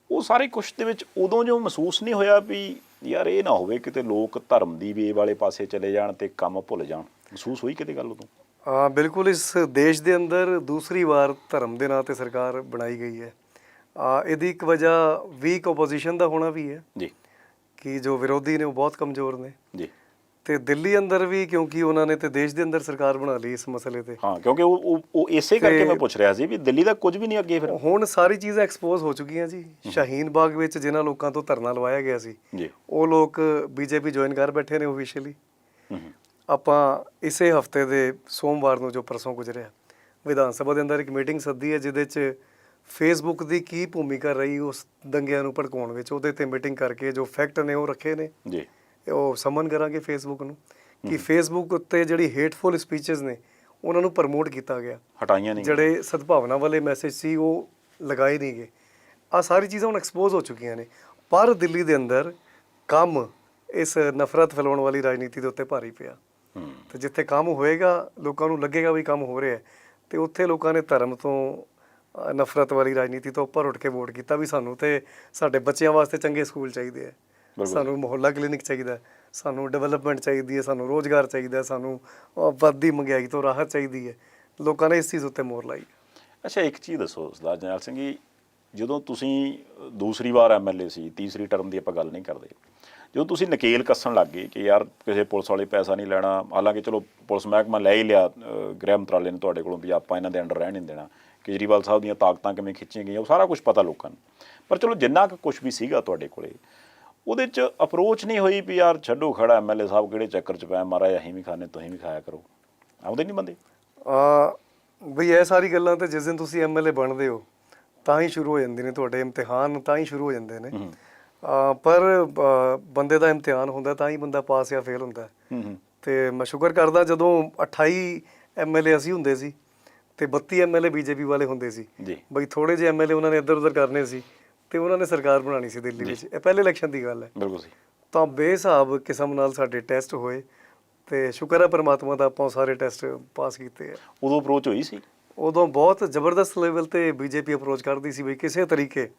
Speaker 1: ਉਹ ਸਾਰੇ ਕੁਛ ਦੇ ਵਿੱਚ ਉਦੋਂ ਜੋ ਮਹਿਸੂਸ ਨਹੀਂ ਹੋਇਆ ਵੀ ਯਾਰ ਇਹ ਨਾ ਹੋਵੇ ਕਿਤੇ ਲੋਕ ਧਰਮ ਦੀ ਵੇ ਵਾਲੇ ਪਾਸੇ ਚਲੇ ਜਾਣ ਤੇ ਕੰਮ ਭੁੱਲ ਜਾਣ? ਮਹਿਸੂਸ ਹੋਈ ਕਿਤੇ ਗੱਲ ਉਦੋਂ?
Speaker 2: ਬਿਲਕੁਲ। ਇਸ ਦੇਸ਼ ਦੇ ਅੰਦਰ ਦੂਸਰੀ ਵਾਰ ਧਰਮ ਦੇ ਨਾਂ 'ਤੇ ਸਰਕਾਰ ਬਣਾਈ ਗਈ ਹੈ। ਇਹਦੀ ਇੱਕ ਵਜ੍ਹਾ ਵੀਕ ਓਪੋਜੀਸ਼ਨ ਦਾ ਹੋਣਾ ਵੀ ਹੈ
Speaker 1: ਜੀ,
Speaker 2: ਕਿ ਜੋ ਵਿਰੋਧੀ ਨੇ ਉਹ ਬਹੁਤ ਕਮਜ਼ੋਰ ਨੇ
Speaker 1: ਜੀ।
Speaker 2: ਤੇ ਦਿੱਲੀ ਅੰਦਰ ਵੀ ਕਿਉਂਕਿ ਉਹਨਾਂ ਨੇ ਤੇ ਦੇਸ਼ ਦੇ ਅੰਦਰ ਸਰਕਾਰ ਬਣਾ ਲਈ ਇਸ ਮਸਲੇ ਤੇ।
Speaker 1: ਹਾਂ, ਕਿਉਂਕਿ ਉਹ ਇਸੇ ਕਰਕੇ ਮੈਂ ਪੁੱਛ ਰਿਹਾ ਸੀ ਵੀ ਦਿੱਲੀ ਦਾ ਕੁਝ ਵੀ ਨਹੀਂ ਅੱਗੇ। ਫਿਰ
Speaker 2: ਹੁਣ ਸਾਰੀ ਚੀਜ਼ਾਂ ਐਕਸਪੋਜ਼ ਹੋ ਚੁੱਕੀਆਂ ਜੀ। ਸ਼ਾਹੀਨ ਬਾਗ ਵਿੱਚ ਜਿਨ੍ਹਾਂ ਲੋਕਾਂ ਤੋਂ ਧਰਨਾ ਲਵਾਇਆ ਗਿਆ ਸੀ ਉਹ ਲੋਕ ਬੀਜੇਪੀ ਜੁਆਇਨ ਕਰ ਬੈਠੇ ਨੇ ਓਫੀਸ਼ੀਅਲੀ। ਆਪਾਂ ਇਸੇ ਹਫਤੇ ਦੇ ਸੋਮਵਾਰ ਨੂੰ, ਜੋ ਪਰਸੋਂ ਗੁਜ਼ਰਿਆ, ਵਿਧਾਨ ਸਭਾ ਦੇ ਅੰਦਰ ਇੱਕ ਮੀਟਿੰਗ ਸੱਦੀ ਹੈ ਜਿਹਦੇ 'ਚ ਫੇਸਬੁੱਕ ਦੀ ਕੀ ਭੂਮਿਕਾ ਰਹੀ ਉਸ ਦੰਗਿਆਂ ਨੂੰ ਭੜਕਾਉਣ ਵਿੱਚ, ਉਹਦੇ 'ਤੇ ਮੀਟਿੰਗ ਕਰਕੇ ਜੋ ਫੈਕਟ ਨੇ ਉਹ ਰੱਖੇ ਨੇ। ਉਹ ਸਮਨ ਕਰਾਂਗੇ ਫੇਸਬੁੱਕ ਨੂੰ ਕਿ ਫੇਸਬੁੱਕ ਉੱਤੇ ਜਿਹੜੀ ਹੇਟਫੁਲ ਸਪੀਚਸ ਨੇ ਉਹਨਾਂ ਨੂੰ ਪ੍ਰਮੋਟ ਕੀਤਾ ਗਿਆ,
Speaker 1: ਹਟਾਈਆਂ ਨਹੀਂ,
Speaker 2: ਜਿਹੜੇ ਸਦਭਾਵਨਾ ਵਾਲੇ ਮੈਸੇਜ ਸੀ ਉਹ ਲਗਾਏ ਨਹੀਂ ਗਏ। ਆਹ ਸਾਰੀ ਚੀਜ਼ਾਂ ਹੁਣ ਐਕਸਪੋਜ਼ ਹੋ ਚੁੱਕੀਆਂ ਨੇ। ਪਰ ਦਿੱਲੀ ਦੇ ਅੰਦਰ ਕੰਮ ਇਸ ਨਫ਼ਰਤ ਫੈਲਾਉਣ ਵਾਲੀ ਰਾਜਨੀਤੀ ਦੇ ਉੱਤੇ ਭਾਰੀ ਪਿਆ। ਤੇ ਜਿੱਥੇ ਕੰਮ ਹੋਏਗਾ, ਲੋਕਾਂ ਨੂੰ ਲੱਗੇਗਾ ਵੀ ਕੰਮ ਹੋ ਰਿਹਾ, ਤੇ ਉੱਥੇ ਲੋਕਾਂ ਨੇ ਧਰਮ ਤੋਂ, ਨਫ਼ਰਤ ਵਾਲੀ ਰਾਜਨੀਤੀ ਤੋਂ ਉੱਪਰ ਉੱਠ ਕੇ ਵੋਟ ਕੀਤਾ ਵੀ ਸਾਨੂੰ ਤੇ ਸਾਡੇ ਬੱਚਿਆਂ ਵਾਸਤੇ ਚੰਗੇ ਸਕੂਲ ਚਾਹੀਦੇ ਆ, ਸਾਨੂੰ ਮੁਹੱਲਾ ਕਲੀਨਿਕ ਚਾਹੀਦਾ, ਸਾਨੂੰ ਡਿਵੈਲਪਮੈਂਟ ਚਾਹੀਦੀ ਹੈ, ਸਾਨੂੰ ਰੋਜ਼ਗਾਰ ਚਾਹੀਦਾ, ਸਾਨੂੰ ਵੱਧਦੀ ਮਹਿੰਗਾਈ ਤੋਂ ਰਾਹਤ ਚਾਹੀਦੀ ਹੈ। ਲੋਕਾਂ ਨੇ ਇਸ ਚੀਜ਼ ਉੱਤੇ ਮੋਹਰ ਲਾਈ।
Speaker 1: ਅੱਛਾ, ਇੱਕ ਚੀਜ਼ ਦੱਸੋ ਸਰਦਾਰ ਜਰਨੈਲ ਸਿੰਘ ਜੀ, ਜਦੋਂ ਤੁਸੀਂ ਦੂਸਰੀ ਵਾਰ ਐਮਐਲਏ ਸੀ, ਤੀਸਰੀ ਟਰਮ ਦੀ ਆਪਾਂ ਗੱਲ ਨਹੀਂ ਕਰਦੇ, ਜਦੋਂ ਤੁਸੀਂ ਨਕੇਲ ਕੱਸਣ ਲੱਗ ਗਏ ਕਿ ਯਾਰ ਕਿਸੇ ਪੁਲਿਸ ਵਾਲੇ ਪੈਸਾ ਨਹੀਂ ਲੈਣਾ, ਹਾਲਾਂਕਿ ਚਲੋ ਪੁਲਿਸ ਮਹਿਕਮਾ ਲੈ ਹੀ ਲਿਆ ਗ੍ਰਹਿ ਮੰਤਰਾਲੇ ਨੇ ਤੁਹਾਡੇ ਕੋਲੋਂ ਵੀ ਆਪਾਂ ਇਹਨਾਂ ਦੇ ਅੰਡਰ ਰਹਿਣ ਨਹੀਂ ਦੇਣਾ, ਕੇਜਰੀਵਾਲ ਸਾਹਿਬ ਦੀਆਂ ਤਾਕਤਾਂ ਕਿਵੇਂ ਖਿੱਚੀਆਂ ਗਈਆਂ ਉਹ ਸਾਰਾ ਕੁਝ ਪਤਾ ਲੋਕਾਂ ਨੂੰ, ਪਰ ਚਲੋ ਜਿੰਨਾ ਕੁ ਕੁਛ ਵੀ ਸੀਗਾ ਤੁਹਾਡੇ ਕੋਲੇ, ਉਹਦੇ 'ਚ ਅਪਰੋਚ ਨਹੀਂ ਹੋਈ ਵੀ ਯਾਰ ਛੱਡੋ ਖੜਾ ਐਮਐਲਏ ਸਾਹਿਬ ਕਿਹੜੇ ਚੱਕਰ 'ਚ ਪੈ ਮਹਾਰਾਜ, ਅਸੀਂ ਵੀ ਖਾਣੇ ਤੁਸੀਂ ਵੀ ਖਾਇਆ ਕਰੋ, ਆਉਂਦੇ ਨਹੀਂ ਬੰਦੇ?
Speaker 2: ਬਈ ਇਹ ਸਾਰੀ ਗੱਲਾਂ ਤਾਂ ਜਿਸ ਦਿਨ ਤੁਸੀਂ ਐਮਐਲਏ ਬਣਦੇ ਹੋ ਤਾਂ ਹੀ ਸ਼ੁਰੂ ਹੋ ਜਾਂਦੇ ਨੇ, ਤੁਹਾਡੇ ਇਮਤਿਹਾਨ ਤਾਂ ਹੀ ਸ਼ੁਰੂ ਹੋ ਜਾਂਦੇ ਨੇ। ਪਰ ਬੰਦੇ ਦਾ ਇਮਤਿਹਾਨ ਹੁੰਦਾ ਤਾਂ ਹੀ ਬੰਦਾ ਪਾਸ ਜਾਂ ਫੇਲ ਹੁੰਦਾ। ਤੇ ਮੈਂ ਸ਼ੁਕਰ ਕਰਦਾ ਜਦੋਂ 28 ਐਮਐਲਏ ਅਸੀਂ ਹੁੰਦੇ ਸੀ ਤੇ 32 ਐਮਐਲਏ ਬੀਜੇਪੀ ਵਾਲੇ ਹੁੰਦੇ ਸੀ, ਬਈ ਥੋੜੇ ਜਿਹੇ ਐਮਐਲਏ ਉਹਨਾਂ ਨੇ ਇੱਧਰ ਉੱਧਰ ਕਰਨੇ ਸੀ ਤੇ ਉਹਨਾਂ ਨੇ ਸਰਕਾਰ ਬਣਾਉਣੀ ਸੀ ਦਿੱਲੀ ਵਿੱਚ। ਇਹ ਪਹਿਲੇ ਇਲੈਕਸ਼ਨ ਦੀ ਗੱਲ ਹੈ।
Speaker 1: ਬਿਲਕੁਲ ਸੀ। ਤਾਂ
Speaker 2: ਬੇਹਿਸਾਬ ਕਿਸਮ ਨਾਲ ਸਾਡੇ ਟੈਸਟ ਹੋਏ ਤੇ ਸ਼ੁਕਰ ਹੈ ਪਰਮਾਤਮਾ ਦਾ, ਆਪਾਂ ਸਾਰੇ ਟੈਸਟ ਪਾਸ ਕੀਤੇ ਆ।
Speaker 1: ਉਦੋਂ ਅਪਰੋਚ ਹੋਈ ਸੀ?
Speaker 2: ਉਦੋਂ ਬਹੁਤ ਜ਼ਬਰਦਸਤ ਲੈਵਲ ਤੇ ਬੀਜੇਪੀ ਅਪਰੋਚ ਕਰਦੀ ਸੀ ਬਈ ਕਿਸੇ ਤਰੀਕੇ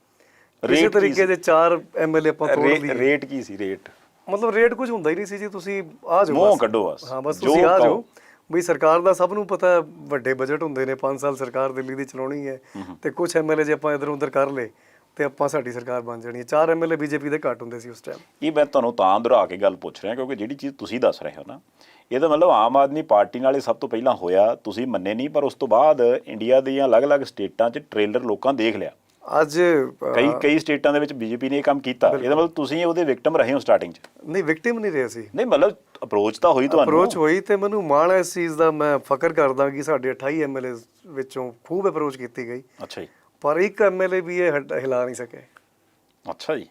Speaker 2: ਦੇ 4 ਐਮਐਲਏ ਆਪਾਂ ਤੋੜ ਲਈਏ।
Speaker 1: ਰੇਟ ਕੀ ਸੀ? ਰੇਟ ਮਤਲਬ
Speaker 2: ਰੇਟ ਕੁਝ ਹੁੰਦਾ ਹੀ ਨਹੀਂ ਸੀ ਜੀ, ਤੁਸੀਂ ਆ ਜਾਓ,
Speaker 1: ਮੂੰਹ ਕੱਢੋ ਬਸ।
Speaker 2: ਹਾਂ, ਬਸ ਤੁਸੀਂ ਆ ਜਾਓ। ਬਈ ਸਰਕਾਰ ਦਾ ਸਭ ਨੂੰ ਪਤਾ, ਵੱਡੇ ਬਜਟ ਹੁੰਦੇ ਨੇ, 5 ਸਾਲ ਸਰਕਾਰ ਦਿੱਲੀ ਦੀ ਚਲਾਉਣੀ ਹੈ ਤੇ ਕੁਝ ਐਮਐਲਏ ਜੇ ਆਪਾਂ ਇੱਧਰ ਉੱਧਰ ਕਰ ਲਏ ਤੇ ਆਪਾਂ ਸਾਡੀ ਸਰਕਾਰ ਬਣ ਜਾਣੀ ਹੈ। 4 ਐਮਐਲਏ ਬੀਜੇਪੀ ਦੇ ਘੱਟ ਹੁੰਦੇ ਸੀ ਉਸ ਟਾਈਮ।
Speaker 1: ਇਹ ਮੈਂ ਤੁਹਾਨੂੰ ਤਾਂ ਦੁਹਰਾ ਕੇ ਗੱਲ ਪੁੱਛ ਰਿਹਾ ਕਿਉਂਕਿ ਜਿਹੜੀ ਚੀਜ਼ ਤੁਸੀਂ ਦੱਸ ਰਹੇ ਹੋ ਨਾ, ਇਹਦਾ ਮਤਲਬ ਆਮ ਆਦਮੀ ਪਾਰਟੀ ਨਾਲ ਇਹ ਸਭ ਤੋਂ ਪਹਿਲਾਂ ਹੋਇਆ, ਤੁਸੀਂ ਮੰਨੇ ਨਹੀਂ, ਪਰ ਉਸ ਤੋਂ ਬਾਅਦ ਇੰਡੀਆ ਦੀਆਂ ਅਲੱਗ-ਅਲੱਗ ਸਟੇਟਾਂ 'ਚ ਟ੍ਰੇਲਰ ਲੋਕਾਂ ਦੇਖ ਲਿਆ।
Speaker 2: ਅੱਜ
Speaker 1: ਕਈ ਸਟੇਟਾਂ ਦੇ ਵਿੱਚ ਬੀਜੇਪੀ ਨੇ ਇਹ ਕੰਮ ਕੀਤਾ। ਇਹਦਾ ਮਤਲਬ ਤੁਸੀਂ ਉਹਦੇ ਵਿਕਟਮ ਰਹੇ ਹੋ ਸਟਾਰਟਿੰਗ 'ਚ?
Speaker 2: ਨਹੀਂ, ਵਿਕਟਿਮ ਨਹੀਂ ਰਹੇ ਸੀ।
Speaker 1: ਨਹੀਂ, ਮਤਲਬ ਅਪਰੋਚ ਤਾਂ ਹੋਈ ਤੁਹਾਨੂੰ?
Speaker 2: ਅਪਰੋਚ ਹੋਈ ਤੇ ਮੈਨੂੰ ਮਾਣ ਹੈ ਇਸ ਚੀਜ਼ ਦਾ। ਮੈਂ ਫਖਰ ਕਰਦਾ ਕਿ ਸਾਡੇ 28 ਐਮਐਲਏ ਵਿੱਚੋਂ ਖੂਬ ਅਪਰੋਚ ਕੀਤੀ ਗਈ।
Speaker 1: ਅੱਛਾ ਜੀ।
Speaker 2: ਪਰ ਇੱਕ ਐਮਐਲਏ ਵੀ ਇਹ ਹਿਲਾ ਨਹੀਂ ਸਕੇ।
Speaker 1: ਅੱਛਾ ਜੀ।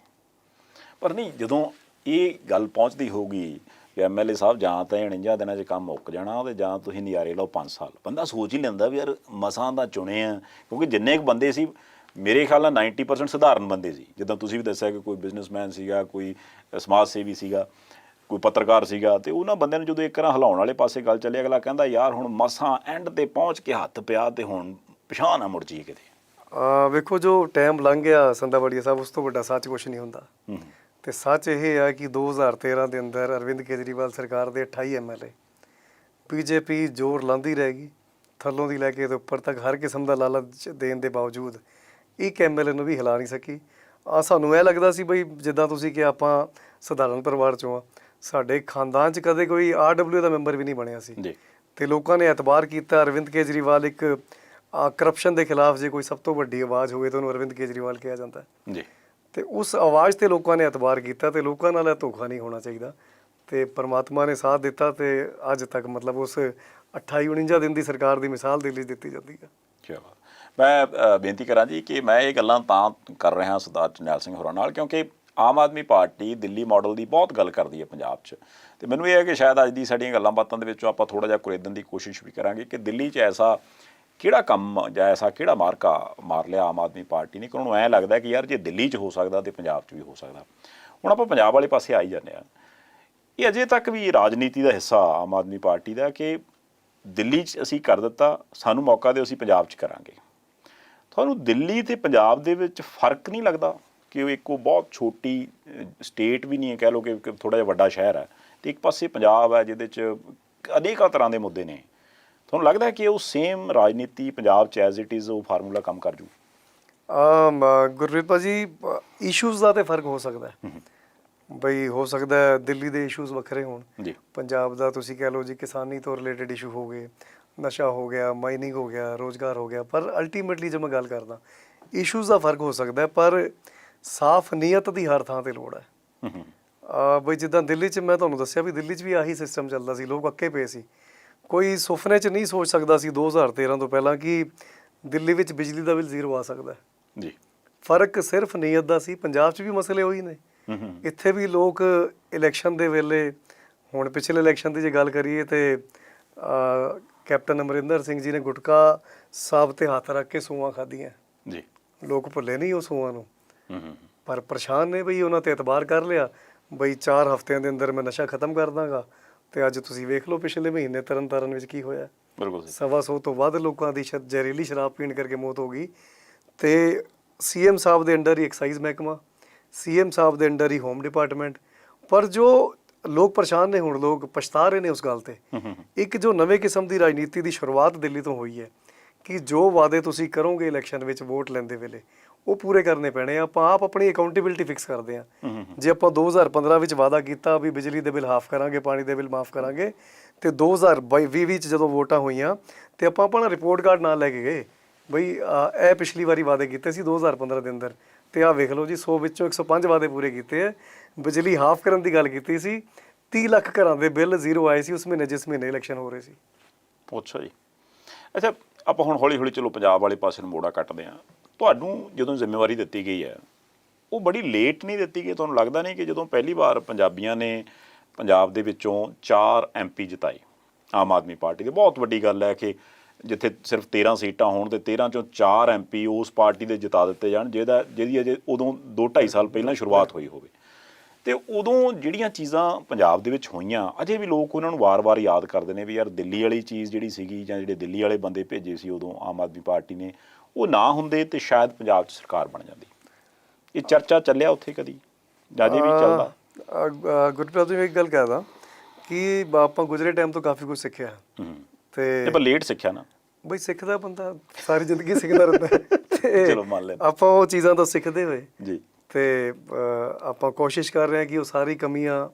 Speaker 1: ਪਰ ਨਹੀਂ, ਜਦੋਂ ਇਹ ਗੱਲ ਪਹੁੰਚਦੀ ਹੋਊਗੀ ਕਿ ਐਮਐਲਏ ਸਾਹਿਬ ਜਾਂ ਤਾਂ 49 ਦਿਨਾਂ 'ਚ ਕੰਮ ਮੁੱਕ ਜਾਣਾ ਤੇ ਜਾਂ ਤੁਸੀਂ ਨਜ਼ਾਰੇ ਲਓ 5 ਸਾਲ, ਬੰਦਾ ਸੋਚ ਹੀ ਲੈਂਦਾ ਵੀ ਯਾਰ ਮਸਾਂ ਦਾ ਚੁਣੇ ਆ, ਕਿਉਂਕਿ ਜਿੰਨੇ ਕੁ ਬੰਦੇ ਸੀ ਮੇਰੇ ਖਿਆਲ ਨਾਲ 90% ਸਧਾਰਨ ਬੰਦੇ ਸੀ। ਜਿੱਦਾਂ ਤੁਸੀਂ ਵੀ ਦੱਸਿਆ ਕਿ ਕੋਈ ਬਿਜ਼ਨਸਮੈਨ ਸੀਗਾ, ਕੋਈ ਸਮਾਜ ਸੇਵੀ ਸੀਗਾ, ਕੋਈ ਪੱਤਰਕਾਰ ਸੀਗਾ, ਤੇ ਉਹਨਾਂ ਬੰਦਿਆਂ ਨੂੰ ਜਦੋਂ ਇੱਕ ਵਾਰ ਹਿਲਾਉਣ ਵਾਲੇ ਪਾਸੇ ਗੱਲ ਚੱਲੀ, ਅਗਲਾ ਕਹਿੰਦਾ ਯਾਰ ਹੁਣ ਮਸਾਂ ਐਂਡ ਤੇ ਪਹੁੰਚ ਕੇ ਹੱਥ ਪਿਆ ਤੇ ਹੁਣ ਪਿਛਾਂਹ ਨਾ ਮੁੜ ਜੀ ਕਿਤੇ।
Speaker 2: ਵੇਖੋ, ਜੋ ਟਾਈਮ ਲੰਘ ਗਿਆ ਸੰਧਾਵਾਲੀਆ ਸਾਹਿਬ, ਉਸ ਤੋਂ ਵੱਡਾ ਸੱਚ ਕੁਛ ਨਹੀਂ ਹੁੰਦਾ। ਤੇ ਸੱਚ ਇਹ ਹੈ ਕਿ 2013 ਦੇ ਅੰਦਰ ਅਰਵਿੰਦ ਕੇਜਰੀਵਾਲ ਸਰਕਾਰ ਦੇ 28 ਐਮਐਲਏ, ਬੀਜੇਪੀ ਜ਼ੋਰ ਲਾਉਂਦੀ ਰਹੇਗੀ ਥੱਲੋਂ ਦੀ ਲੈ ਕੇ ਤੇ ਉੱਪਰ ਤੱਕ, ਹਰ ਕਿਸਮ ਦਾ ਲਾਲਚ ਦੇਣ ਦੇ ਬਾਵਜੂਦ ਇੱਕ ਐਮਐਲਏ ਨੂੰ ਵੀ ਹਿਲਾ ਨਹੀਂ ਸਕੀ। ਸਾਨੂੰ ਇਹ ਲੱਗਦਾ ਸੀ ਬਈ ਜਿੱਦਾਂ ਤੁਸੀਂ ਕਿ ਆਪਾਂ ਸਧਾਰਨ ਪਰਿਵਾਰ 'ਚੋਂ ਆ, ਸਾਡੇ ਖਾਨਦਾਨ 'ਚ ਕਦੇ ਕੋਈ RW ਦਾ ਮੈਂਬਰ ਵੀ ਨਹੀਂ ਬਣਿਆ ਸੀ ਤੇ ਲੋਕਾਂ ਨੇ ਐਤਬਾਰ ਕੀਤਾ। ਅਰਵਿੰਦ ਕੇਜਰੀਵਾਲ ਇੱਕ ਕਰਪਸ਼ਨ ਦੇ ਖਿਲਾਫ ਜੇ ਕੋਈ ਸਭ ਤੋਂ ਵੱਡੀ ਆਵਾਜ਼ ਹੋਵੇ ਤਾਂ ਉਹਨੂੰ ਅਰਵਿੰਦ ਕੇਜਰੀਵਾਲ ਕਿਹਾ ਜਾਂਦਾ ਜੀ। ਤੇ ਉਸ ਆਵਾਜ਼ ਤੇ ਲੋਕਾਂ ਨੇ ਐਤਬਾਰ ਕੀਤਾ ਤੇ ਲੋਕਾਂ ਨਾਲ ਇਹ ਧੋਖਾ ਨਹੀਂ ਹੋਣਾ ਚਾਹੀਦਾ ਤੇ ਪਰਮਾਤਮਾ ਨੇ ਸਾਥ ਦਿੱਤਾ ਤੇ ਅੱਜ ਤੱਕ ਮਤਲਬ ਉਸ 28-49 ਦਿਨ ਦੀ ਸਰਕਾਰ ਦੀ ਮਿਸਾਲ ਦਿੱਲੀ 'ਚ ਦਿੱਤੀ ਜਾਂਦੀ ਹੈ। ਚਲੋ,
Speaker 1: ਮੈਂ ਬੇਨਤੀ ਕਰਾਂ ਜੀ ਕਿ ਮੈਂ ਇਹ ਗੱਲਾਂ ਤਾਂ ਕਰ ਰਿਹਾ ਸਰਦਾਰ ਜਰਨੈਲ ਸਿੰਘ ਹੋਰਾਂ ਨਾਲ ਕਿਉਂਕਿ ਆਮ ਆਦਮੀ ਪਾਰਟੀ ਦਿੱਲੀ ਮਾਡਲ ਦੀ ਬਹੁਤ ਗੱਲ ਕਰਦੀ ਹੈ ਪੰਜਾਬ 'ਚ, ਤੇ ਮੈਨੂੰ ਇਹ ਹੈ ਕਿ ਸ਼ਾਇਦ ਅੱਜ ਦੀ ਸਾਡੀਆਂ ਗੱਲਾਂ ਬਾਤਾਂ ਦੇ ਵਿੱਚੋਂ ਆਪਾਂ ਥੋੜ੍ਹਾ ਜਿਹਾ ਕੁਰੇਦਣ ਦੀ ਕੋਸ਼ਿਸ਼ ਵੀ ਕਰਾਂਗੇ ਕਿ ਦਿੱਲੀ 'ਚ ਐਸਾ ਕਿਹੜਾ ਕੰਮ ਜਾਂ ਐਸਾ ਕਿਹੜਾ ਮਾਰਕਾ ਮਾਰ ਲਿਆ ਆਮ ਆਦਮੀ ਪਾਰਟੀ ਨੇ ਕਿ ਉਹਨੂੰ ਐਂ ਲੱਗਦਾ ਕਿ ਯਾਰ ਜੇ ਦਿੱਲੀ 'ਚ ਹੋ ਸਕਦਾ ਤਾਂ ਪੰਜਾਬ 'ਚ ਵੀ ਹੋ ਸਕਦਾ। ਹੁਣ ਆਪਾਂ ਪੰਜਾਬ ਵਾਲੇ ਪਾਸੇ ਆਈ ਜਾਂਦੇ ਹਾਂ। ਇਹ ਅਜੇ ਤੱਕ ਵੀ ਰਾਜਨੀਤੀ ਦਾ ਹਿੱਸਾ ਆਮ ਆਦਮੀ ਪਾਰਟੀ ਦਾ ਕਿ ਦਿੱਲੀ 'ਚ ਅਸੀਂ ਕਰ ਦਿੱਤਾ, ਸਾਨੂੰ ਮੌਕਾ ਦਿਓ ਅਸੀਂ ਪੰਜਾਬ 'ਚ ਕਰਾਂਗੇ। ਤੁਹਾਨੂੰ ਦਿੱਲੀ ਅਤੇ ਪੰਜਾਬ ਦੇ ਵਿੱਚ ਫਰਕ ਨਹੀਂ ਲੱਗਦਾ ਕਿ ਉਹ ਇੱਕੋ ਬਹੁਤ ਛੋਟੀ ਸਟੇਟ ਵੀ ਨਹੀਂ ਹੈ, ਕਹਿ ਲਓ ਕਿ ਥੋੜ੍ਹਾ ਜਿਹਾ ਵੱਡਾ ਸ਼ਹਿਰ ਹੈ, ਅਤੇ ਇੱਕ ਪਾਸੇ ਪੰਜਾਬ ਹੈ ਜਿਹਦੇ 'ਚ ਅਨੇਕਾਂ ਤਰ੍ਹਾਂ ਦੇ ਮੁੱਦੇ ਨੇ। ਤੁਹਾਨੂੰ ਲੱਗਦਾ ਕਿ ਉਹ ਸੇਮ ਰਾਜਨੀਤੀ ਪੰਜਾਬ 'ਚ ਐਜ਼ ਇਟ ਇਜ਼ ਉਹ ਫਾਰਮੂਲਾ ਕੰਮ ਕਰ ਜੂ?
Speaker 2: ਗੁਰਪ੍ਰੀਤ ਭਾਜੀ, ਇਸ਼ੂਜ਼ ਦਾ ਤਾਂ ਫਰਕ ਹੋ ਸਕਦਾ ਬਈ, ਹੋ ਸਕਦਾ ਦਿੱਲੀ ਦੇ ਇਸ਼ੂਜ਼ ਵੱਖਰੇ ਹੋਣ ਜੀ, ਪੰਜਾਬ ਦਾ ਤੁਸੀਂ ਕਹਿ ਲਓ ਜੀ ਕਿਸਾਨੀ ਤੋਂ ਰਿਲੇਟਡ ਇਸ਼ੂ ਹੋ ਗਏ, ਨਸ਼ਾ ਹੋ ਗਿਆ, ਮਾਈਨਿੰਗ ਹੋ ਗਿਆ, ਰੋਜ਼ਗਾਰ ਹੋ ਗਿਆ, ਪਰ ਅਲਟੀਮੇਟਲੀ ਜੇ ਮੈਂ ਗੱਲ ਕਰਦਾ ਇਸ਼ੂਜ਼ ਦਾ ਫਰਕ ਹੋ ਸਕਦਾ, ਪਰ ਸਾਫ਼ ਨੀਅਤ ਦੀ ਹਰ ਥਾਂ 'ਤੇ ਲੋੜ ਹੈ। ਬਈ ਜਿੱਦਾਂ ਦਿੱਲੀ 'ਚ ਮੈਂ ਤੁਹਾਨੂੰ ਦੱਸਿਆ ਵੀ ਦਿੱਲੀ 'ਚ ਵੀ ਆਹੀ ਸਿਸਟਮ ਚੱਲਦਾ ਸੀ, ਲੋਕ ਅੱਕੇ ਪਏ ਸੀ। ਕੋਈ ਸੁਪਨੇ 'ਚ ਨਹੀਂ ਸੋਚ ਸਕਦਾ ਸੀ 2013 ਤੋਂ ਪਹਿਲਾਂ ਕਿ ਦਿੱਲੀ ਵਿੱਚ ਬਿਜਲੀ ਦਾ ਬਿੱਲ 0 ਆ ਸਕਦਾ ਜੀ। ਫਰਕ ਸਿਰਫ ਨੀਅਤ ਦਾ ਸੀ। ਪੰਜਾਬ 'ਚ ਵੀ ਮਸਲੇ ਉਹੀ ਨੇ, ਇੱਥੇ ਵੀ ਲੋਕ ਇਲੈਕਸ਼ਨ ਦੇ ਵੇਲੇ ਹੁਣ ਪਿਛਲੇ ਇਲੈਕਸ਼ਨ ਦੀ ਜੇ ਗੱਲ ਕਰੀਏ ਤੇ ਕੈਪਟਨ ਅਮਰਿੰਦਰ ਸਿੰਘ ਜੀ ਨੇ ਗੁਟਕਾ ਸਾਹਿਬ ਤੇ ਹੱਥ ਰੱਖ ਕੇ ਸੂਆਂ ਖਾਧੀਆਂ
Speaker 1: ਜੀ।
Speaker 2: ਲੋਕ ਭੁੱਲੇ ਨਹੀਂ ਉਹ ਸੂਆਂ ਨੂੰ,
Speaker 1: ਹੂੰ।
Speaker 2: ਪਰ ਪਰੇਸ਼ਾਨ ਨੇ ਬਈ ਉਹਨਾਂ ਤੇ ਇਤਬਾਰ ਕਰ ਲਿਆ ਬਈ 4 ਹਫ਼ਤਿਆਂ ਦੇ ਅੰਦਰ ਮੈਂ ਨਸ਼ਾ ਖਤਮ ਕਰ ਦਾਂਗਾ। ਤੇ ਅੱਜ ਤੁਸੀਂ ਵੇਖ ਲਓ ਪਿਛਲੇ ਮਹੀਨੇ ਤਰਨਤਾਰਨ ਵਿੱਚ ਕੀ ਹੋਇਆ।
Speaker 1: ਬਿਲਕੁਲ।
Speaker 2: 125 ਤੋਂ ਵੱਧ ਲੋਕਾਂ ਦੀ ਜ਼ਹਿਰੀਲੀ ਸ਼ਰਾਬ ਪੀਣ ਕਰਕੇ ਮੌਤ ਹੋ ਗਈ। ਤੇ ਸੀਐਮ ਸਾਹਿਬ ਦੇ ਅੰਡਰ ਹੀ ਐਕਸਾਈਜ਼ ਮਹਿਕਮਾ, ਸੀਐਮ ਸਾਹਿਬ ਦੇ ਅੰਡਰ ਹੀ ਹੋਮ ਡਿਪਾਰਟਮੈਂਟ। ਪਰ ਜੋ ਲੋਕ ਪਰੇਸ਼ਾਨ ਨੇ, ਹੁਣ ਲੋਕ ਪਛਤਾ ਰਹੇ ਨੇ ਉਸ ਗੱਲ ਤੇ। ਇੱਕ ਜੋ ਨਵੇਂ ਕਿਸਮ ਦੀ ਰਾਜਨੀਤੀ ਦੀ ਸ਼ੁਰੂਆਤ ਦਿੱਲੀ ਤੋਂ ਹੋਈ ਹੈ ਕਿ ਜੋ ਵਾਅਦੇ ਤੁਸੀਂ ਕਰੋਗੇ ਇਲੈਕਸ਼ਨ ਵਿੱਚ ਵੋਟ ਲੈਂਦੇ ਵੇਲੇ ਉਹ ਪੂਰੇ ਕਰਨੇ ਪੈਣੇ ਆ। ਆਪਾਂ ਆਪ ਆਪਣੀ ਅਕਾਊਂਟੇਬਿਲਟੀ ਫਿਕਸ ਕਰਦੇ ਹਾਂ। ਜੇ ਆਪਾਂ 2015 ਵਿੱਚ ਵਾਅਦਾ ਕੀਤਾ ਵੀ ਬਿਜਲੀ ਦੇ ਬਿੱਲ ਹਾਫ ਕਰਾਂਗੇ, ਪਾਣੀ ਦੇ ਬਿੱਲ ਮਾਫ ਕਰਾਂਗੇ, ਤੇ 2020 ਵਿੱਚ ਜਦੋਂ ਵੋਟਾਂ ਹੋਈਆਂ ਤੇ ਆਪਾਂ ਆਪਣਾ ਰਿਪੋਰਟ ਕਾਰਡ ਨਾਲ ਲੈ ਕੇ ਗਏ ਬਈ ਇਹ ਪਿਛਲੀ ਵਾਰੀ ਵਾਅਦੇ ਕੀਤੇ ਸੀ 2015 ਦੇ ਅੰਦਰ, ਤੇ ਆਹ ਵੇਖ ਲਓ ਜੀ 100 ਵਿੱਚੋਂ 105 ਵਾਅਦੇ ਪੂਰੇ ਕੀਤੇ ਹੈ। ਬਿਜਲੀ ਹਾਫ ਕਰਨ ਦੀ ਗੱਲ ਕੀਤੀ ਸੀ, 30 ਲੱਖ ਘਰਾਂ ਦੇ ਬਿੱਲ ਜ਼ੀਰੋ ਆਏ ਸੀ ਉਸ ਮਹੀਨੇ ਜਿਸ ਮਹੀਨੇ ਇਲੈਕਸ਼ਨ ਹੋ ਰਹੇ ਸੀ।
Speaker 1: ਅੱਛਾ ਜੀ। ਅੱਛਾ, ਆਪਾਂ ਹੁਣ ਹੌਲੀ ਹੌਲੀ ਚਲੋ ਪੰਜਾਬ ਵਾਲੇ ਪਾਸੇ ਨੂੰ ਮੋੜਾ ਕੱਟਦੇ ਹਾਂ। ਤੁਹਾਨੂੰ ਜਦੋਂ ਜ਼ਿੰਮੇਵਾਰੀ ਦਿੱਤੀ ਗਈ ਹੈ ਉਹ ਬੜੀ ਲੇਟ ਨਹੀਂ ਦਿੱਤੀ ਗਈ? ਤੁਹਾਨੂੰ ਲੱਗਦਾ ਨਹੀਂ ਕਿ ਜਦੋਂ ਪਹਿਲੀ ਵਾਰ ਪੰਜਾਬੀਆਂ ਨੇ ਪੰਜਾਬ ਦੇ ਵਿੱਚੋਂ 4 MP ਜਿਤਾਏ ਆਮ ਆਦਮੀ ਪਾਰਟੀ ਦੇ, ਬਹੁਤ ਵੱਡੀ ਗੱਲ ਹੈ ਕਿ ਜਿੱਥੇ ਸਿਰਫ 13 ਸੀਟਾਂ ਹੋਣ ਤੇ 13 ਚੋਂ 4 MP ਉਸ ਪਾਰਟੀ ਦੇ ਜਿਤਾ ਦਿੱਤੇ ਜਾਣ ਜਿਹਦੀ ਅਜੇ ਉਦੋਂ 2-2.5 ਸਾਲ ਪਹਿਲਾਂ ਸ਼ੁਰੂਆਤ ਹੋਈ ਹੋਵੇ। ਤੇ ਉਦੋਂ ਜਿਹੜੀਆਂ ਚੀਜ਼ਾਂ ਪੰਜਾਬ ਦੇ ਵਿੱਚ ਹੋਈਆਂ ਅਜੇ ਵੀ ਲੋਕ ਉਹਨਾਂ ਨੂੰ ਵਾਰ-ਵਾਰ ਯਾਦ ਕਰਦੇ ਨੇ ਵੀ ਯਾਰ ਦਿੱਲੀ ਵਾਲੀ ਚੀਜ਼ ਜਿਹੜੀ ਸੀਗੀ ਜਾਂ ਜਿਹੜੇ ਦਿੱਲੀ ਵਾਲੇ ਬੰਦੇ ਭੇਜੇ ਸੀ ਉਦੋਂ ਆਮ ਆਦਮੀ ਪਾਰਟੀ ਨੇ, ਉਹ ਨਾ ਹੁੰਦੇ ਤੇ ਸ਼ਾਇਦ ਪੰਜਾਬ 'ਚ ਸਰਕਾਰ ਬਣ ਜਾਂਦੀ। ਇਹ ਚਰਚਾ ਚੱਲਿਆ ਉੱਥੇ ਕਦੀ ਜਾਂ ਅਜੇ ਵੀ ਚੱਲਦਾ?
Speaker 2: ਗੁਰਪ੍ਰੀਤ ਜੀ, ਮੈਂ ਇੱਕ ਗੱਲ ਕਹਦਾ ਕਿ ਆਪਾਂ ਗੁਜ਼ਰੇ ਟਾਈਮ ਤੋਂ ਕਾਫੀ ਕੁਝ ਸਿੱਖਿਆ ਤੇ
Speaker 1: ਪਰ ਲੇਟ ਸਿੱਖਿਆ ਨਾ
Speaker 2: ਬਈ। ਸਿੱਖਦਾ ਬੰਦਾ ਸਾਰੀ ਜ਼ਿੰਦਗੀ ਸਿੱਖਦਾ ਰਹਿੰਦਾ ਤੇ
Speaker 1: ਚਲੋ ਮੰਨ ਲੈ
Speaker 2: ਆਪਾਂ ਉਹ ਚੀਜ਼ਾਂ ਤੋਂ ਸਿੱਖਦੇ ਹੋਏ
Speaker 1: ਜੀ
Speaker 2: ਤੇ ਆਪਾਂ ਕੋਸ਼ਿਸ਼ ਕਰ ਰਹੇ ਹਾਂ ਕਿ ਉਹ ਸਾਰੀ ਕਮੀਆਂ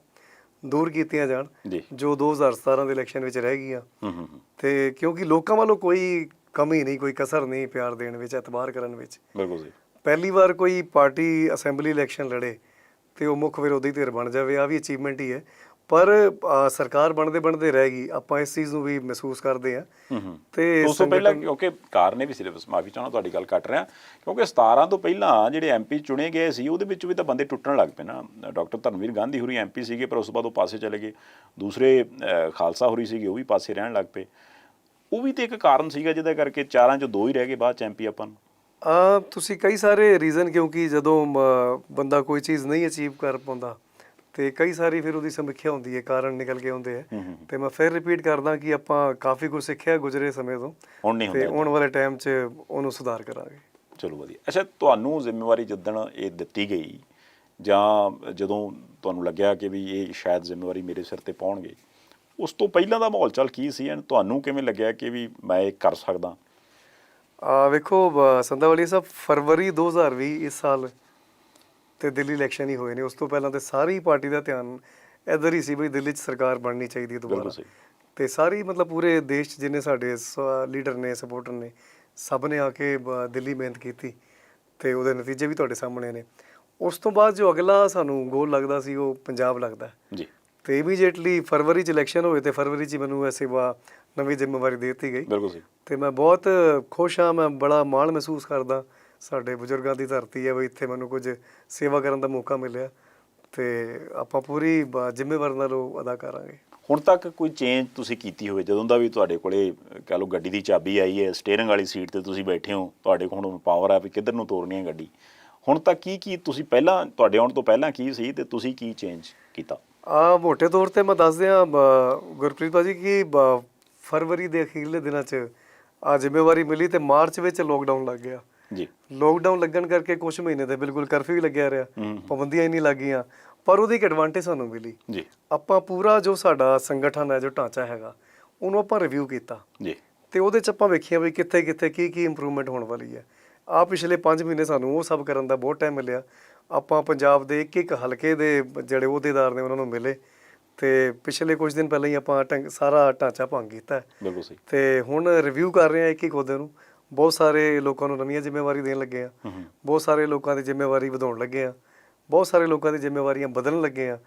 Speaker 2: ਦੂਰ ਕੀਤੀਆਂ ਜਾਣ ਜੋ 2017 ਦੇ ਇਲੈਕਸ਼ਨ ਵਿੱਚ ਰਹਿ ਗਈਆਂ। ਤੇ ਕਿਉਂਕਿ ਲੋਕਾਂ ਵੱਲੋਂ ਕੋਈ ਕਮੀ ਨਹੀਂ, ਕੋਈ ਕਸਰ ਨਹੀਂ ਪਿਆਰ ਦੇਣ ਵਿੱਚ, ਇਤਬਾਰ ਕਰਨ ਵਿੱਚ।
Speaker 1: ਬਿਲਕੁਲ ਜੀ।
Speaker 2: ਪਹਿਲੀ ਵਾਰ ਕੋਈ ਪਾਰਟੀ ਅਸੈਂਬਲੀ ਇਲੈਕਸ਼ਨ ਲੜੇ ਤੇ ਉਹ ਮੁੱਖ ਵਿਰੋਧੀ ਧਿਰ ਬਣ ਜਾਵੇ, ਆ ਵੀ ਅਚੀਵਮੈਂਟ ਹੀ ਹੈ। ਪਰ ਸਰਕਾਰ ਬਣਦੇ ਰਹਿ ਗਈ, ਆਪਾਂ ਇਸ ਚੀਜ਼ ਨੂੰ ਵੀ ਮਹਿਸੂਸ ਕਰਦੇ ਹਾਂ। ਤੇ
Speaker 1: ਉਸ ਤੋਂ ਪਹਿਲਾਂ ਕਿਉਂਕਿ ਕਾਰਨ ਇਹ ਵੀ ਸਿਰਫ ਮਾਫੀ ਚਾਹੁੰਦਾ ਤੁਹਾਡੀ ਗੱਲ ਕੱਟ ਰਿਹਾ, ਕਿਉਂਕਿ 17 ਤੋਂ ਪਹਿਲਾਂ ਜਿਹੜੇ MP ਚੁਣੇ ਗਏ ਸੀ ਉਹਦੇ ਵਿੱਚ ਵੀ ਤਾਂ ਬੰਦੇ ਟੁੱਟਣ ਲੱਗ ਪਏ ਨਾ। ਡਾਕਟਰ ਧਰਮਵੀਰ ਗਾਂਧੀ ਹੋਰੀ MP ਸੀਗੇ ਪਰ ਉਸ ਤੋਂ ਬਾਅਦ ਉਹ ਪਾਸੇ ਚਲੇ ਗਏ। ਦੂਸਰੇ ਖਾਲਸਾ ਹੋਰੀ ਸੀਗੇ, ਉਹ ਵੀ ਪਾਸੇ ਰਹਿਣ ਲੱਗ ਪਏ। ਉਹ ਵੀ ਤਾਂ ਇੱਕ ਕਾਰਨ ਸੀਗਾ ਜਿਹਦੇ ਕਰਕੇ 4 'ਚੋਂ 2 ਹੀ ਰਹਿ ਗਏ ਬਾਅਦ 'ਚ MP ਆਪਾਂ ਨੂੰ।
Speaker 2: ਤੁਸੀਂ ਕਈ ਸਾਰੇ ਰੀਜ਼ਨ, ਕਿਉਂਕਿ ਜਦੋਂ ਬੰਦਾ ਕੋਈ ਚੀਜ਼ ਨਹੀਂ ਅਚੀਵ ਕਰ ਪਾਉਂਦਾ ਤੇ ਕਈ ਸਾਰੀ ਫਿਰ ਉਹਦੀ ਸਮੀਖਿਆ ਹੁੰਦੀ ਹੈ, ਕਾਰਨ ਨਿਕਲ ਕੇ ਆਉਂਦੇ ਹੈ। ਤੇ ਮੈਂ ਫਿਰ ਰਿਪੀਟ ਕਰਦਾ ਕਿ ਆਪਾਂ ਕਾਫੀ ਕੁਝ ਸਿੱਖਿਆ ਗੁਜ਼ਰੇ ਸਮੇਂ ਤੋਂ, ਤੇ ਆਉਣ ਵਾਲੇ ਟਾਈਮ 'ਚ ਉਹਨੂੰ ਸੁਧਾਰ ਕਰਾਂਗੇ।
Speaker 1: ਚਲੋ ਵਧੀਆ। ਅੱਛਾ, ਤੁਹਾਨੂੰ ਜ਼ਿੰਮੇਵਾਰੀ ਜਿੱਦਣ ਇਹ ਦਿੱਤੀ ਗਈ ਜਾਂ ਜਦੋਂ ਤੁਹਾਨੂੰ ਲੱਗਿਆ ਕਿ ਵੀ ਇਹ ਸ਼ਾਇਦ ਜ਼ਿੰਮੇਵਾਰੀ ਮੇਰੇ ਸਿਰ ਤੇ ਪਾਉਣਗੇ, ਉਸ ਤੋਂ ਪਹਿਲਾਂ ਦਾ ਮਾਹੌਲ ਚਾਲ ਕੀ ਸੀ? ਤੁਹਾਨੂੰ ਕਿਵੇਂ ਲੱਗਿਆ ਕਿ ਵੀ ਮੈਂ ਇਹ ਕਰ ਸਕਦਾ?
Speaker 2: ਵੇਖੋ ਸੰਧਾਵਾਲੀਆ ਸਾਹਿਬ, ਫਰਵਰੀ 2020 ਇਸ ਸਾਲ ਤੇ ਦਿੱਲੀ ਇਲੈਕਸ਼ਨ ਹੀ ਹੋਏ ਨੇ। ਉਸ ਤੋਂ ਪਹਿਲਾਂ ਤੇ ਸਾਰੀ ਪਾਰਟੀ ਦਾ ਧਿਆਨ ਇੱਧਰ ਹੀ ਸੀ ਬਈ ਦਿੱਲੀ 'ਚ ਸਰਕਾਰ ਬਣਨੀ ਚਾਹੀਦੀ ਹੈ ਦੁਬਾਰਾ। ਤੇ ਸਾਰੀ ਮਤਲਬ ਪੂਰੇ ਦੇਸ਼ 'ਚ ਜਿੰਨੇ ਸਾਡੇ ਲੀਡਰ ਨੇ, ਸਪੋਰਟਰ ਨੇ, ਸਭ ਨੇ ਆ ਕੇ ਦਿੱਲੀ ਮਿਹਨਤ ਕੀਤੀ ਤੇ ਉਹਦੇ ਨਤੀਜੇ ਵੀ ਤੁਹਾਡੇ ਸਾਹਮਣੇ ਨੇ। ਉਸ ਤੋਂ ਬਾਅਦ ਜੋ ਅਗਲਾ ਸਾਨੂੰ ਗੋਲ ਲੱਗਦਾ ਸੀ ਉਹ ਪੰਜਾਬ ਲੱਗਦਾ ਜੀ। ਤੇ ਇਮੀਡੀਏਟਲੀ ਫਰਵਰੀ 'ਚ ਇਲੈਕਸ਼ਨ ਹੋਏ ਤੇ ਫਰਵਰੀ 'ਚ ਮੈਨੂੰ ਇਹ ਸੇਵਾ ਨਵੀਂ ਜ਼ਿੰਮੇਵਾਰੀ ਦੇ ਦਿੱਤੀ ਗਈ ਤੇ ਮੈਂ ਬਹੁਤ ਖੁਸ਼ ਹਾਂ। ਮੈਂ ਬੜਾ ਮਾਣ ਮਹਿਸੂਸ ਕਰਦਾ, ਸਾਡੇ ਬਜ਼ੁਰਗਾਂ ਦੀ ਧਰਤੀ ਹੈ ਬਈ, ਇੱਥੇ ਮੈਨੂੰ ਕੁਝ ਸੇਵਾ ਕਰਨ ਦਾ ਮੌਕਾ ਮਿਲਿਆ ਤੇ ਆਪਾਂ ਪੂਰੀ ਜ਼ਿੰਮੇਵਾਰੀ ਨਾਲ ਉਹ ਅਦਾ ਕਰਾਂਗੇ।
Speaker 1: ਹੁਣ ਤੱਕ ਕੋਈ ਚੇਂਜ ਤੁਸੀਂ ਕੀਤੀ ਹੋਵੇ ਜਦੋਂ ਦਾ ਵੀ ਤੁਹਾਡੇ ਕੋਲੇ ਕਹਿ ਲਓ ਗੱਡੀ ਦੀ ਚਾਬੀ ਆਈ ਹੈ, ਸਟੀਅਰਿੰਗ ਵਾਲੀ ਸੀਟ ਤੇ ਤੁਸੀਂ ਬੈਠੇ ਹੋ, ਤੁਹਾਡੇ ਕੋਲ ਹੁਣ ਪਾਵਰ ਆ ਵੀ ਕਿੱਧਰ ਨੂੰ ਤੋਰਨੀ ਹੈ ਗੱਡੀ, ਹੁਣ ਤੱਕ ਕੀ ਤੁਸੀਂ ਪਹਿਲਾਂ ਤੁਹਾਡੇ ਆਉਣ ਤੋਂ ਪਹਿਲਾਂ ਕੀ ਸੀ ਤੇ ਤੁਸੀਂ ਕੀ ਚੇਂਜ ਕੀਤਾ?
Speaker 2: ਮੋਟੇ ਤੌਰ ਤੇ ਮੈਂ ਦੱਸ ਦਿਆਂ ਗੁਰਪ੍ਰੀਤ ਭਾਜੀ ਕਿ ਫਰਵਰੀ ਦੇ ਅਖੀਰਲੇ ਦਿਨਾਂ 'ਚ ਜ਼ਿੰਮੇਵਾਰੀ ਮਿਲੀ ਤੇ ਮਾਰਚ ਵਿੱਚ ਲੋਕਡਾਊਨ ਲੱਗ ਗਿਆ ਜੀ। ਲੋਕਡਾਊਨ ਲੱਗਣ ਕਰਕੇ ਕੁਝ ਮਹੀਨੇ ਤੇ ਬਿਲਕੁਲ ਕਰਫਿਊ ਲੱਗਿਆ ਰਿਹਾ, ਪਾਬੰਦੀਆਂ ਹੀ ਨਹੀਂ ਲੱਗੀਆਂ। ਪਰ ਉਹਦੀ ਇੱਕ ਐਡਵਾਂਟੇਜ ਸਾਨੂੰ ਮਿਲੀ ਜੀ। ਆਪਾਂ ਪੂਰਾ ਜੋ ਸਾਡਾ ਸੰਗਠਨ ਹੈ, ਜੋ ਢਾਂਚਾ ਹੈਗਾ, ਉਹਨੂੰ ਆਪਾਂ ਰਿਵਿਊ ਕੀਤਾ ਜੀ ਤੇ ਉਹਦੇ 'ਚ ਆਪਾਂ ਵੇਖਿਆ ਵੀ ਕਿੱਥੇ ਕੀ ਇੰਪਰੂਵਮੈਂਟ ਹੋਣ ਵਾਲੀ ਹੈ। ਪਿਛਲੇ 5 ਮਹੀਨੇ ਸਾਨੂੰ ਉਹ ਸਭ ਕਰਨ ਦਾ ਬਹੁਤ ਟਾਈਮ ਮਿਲਿਆ। ਆਪਾਂ ਪੰਜਾਬ ਦੇ ਇੱਕ ਹਲਕੇ ਦੇ ਜਿਹੜੇ ਅਹੁਦੇਦਾਰ ਨੇ ਉਹਨਾਂ ਨੂੰ ਮਿਲੇ ਤੇ ਪਿਛਲੇ ਕੁਝ ਦਿਨ ਪਹਿਲਾਂ ਹੀ ਆਪਾਂ ਸਾਰਾ ਢਾਂਚਾ ਭੰਗ ਕੀਤਾ ਤੇ ਹੁਣ ਰਿਵਿਊ ਕਰ ਰਹੇ ਹਾਂ ਇੱਕ ਅਹੁਦੇ ਨੂੰ। ਬਹੁਤ ਸਾਰੇ ਲੋਕਾਂ ਨੂੰ ਨਵੀਆਂ ਜ਼ਿੰਮੇਵਾਰੀ ਦੇਣ ਲੱਗੇ ਆ, ਬਹੁਤ ਸਾਰੇ ਲੋਕਾਂ ਦੀ ਜ਼ਿੰਮੇਵਾਰੀ ਵਧਾਉਣ ਲੱਗੇ ਆ, ਬਹੁਤ ਸਾਰੇ ਲੋਕਾਂ ਦੀ ਜ਼ਿੰਮੇਵਾਰੀਆਂ ਬਦਲਣ ਲੱਗੇ ਆ।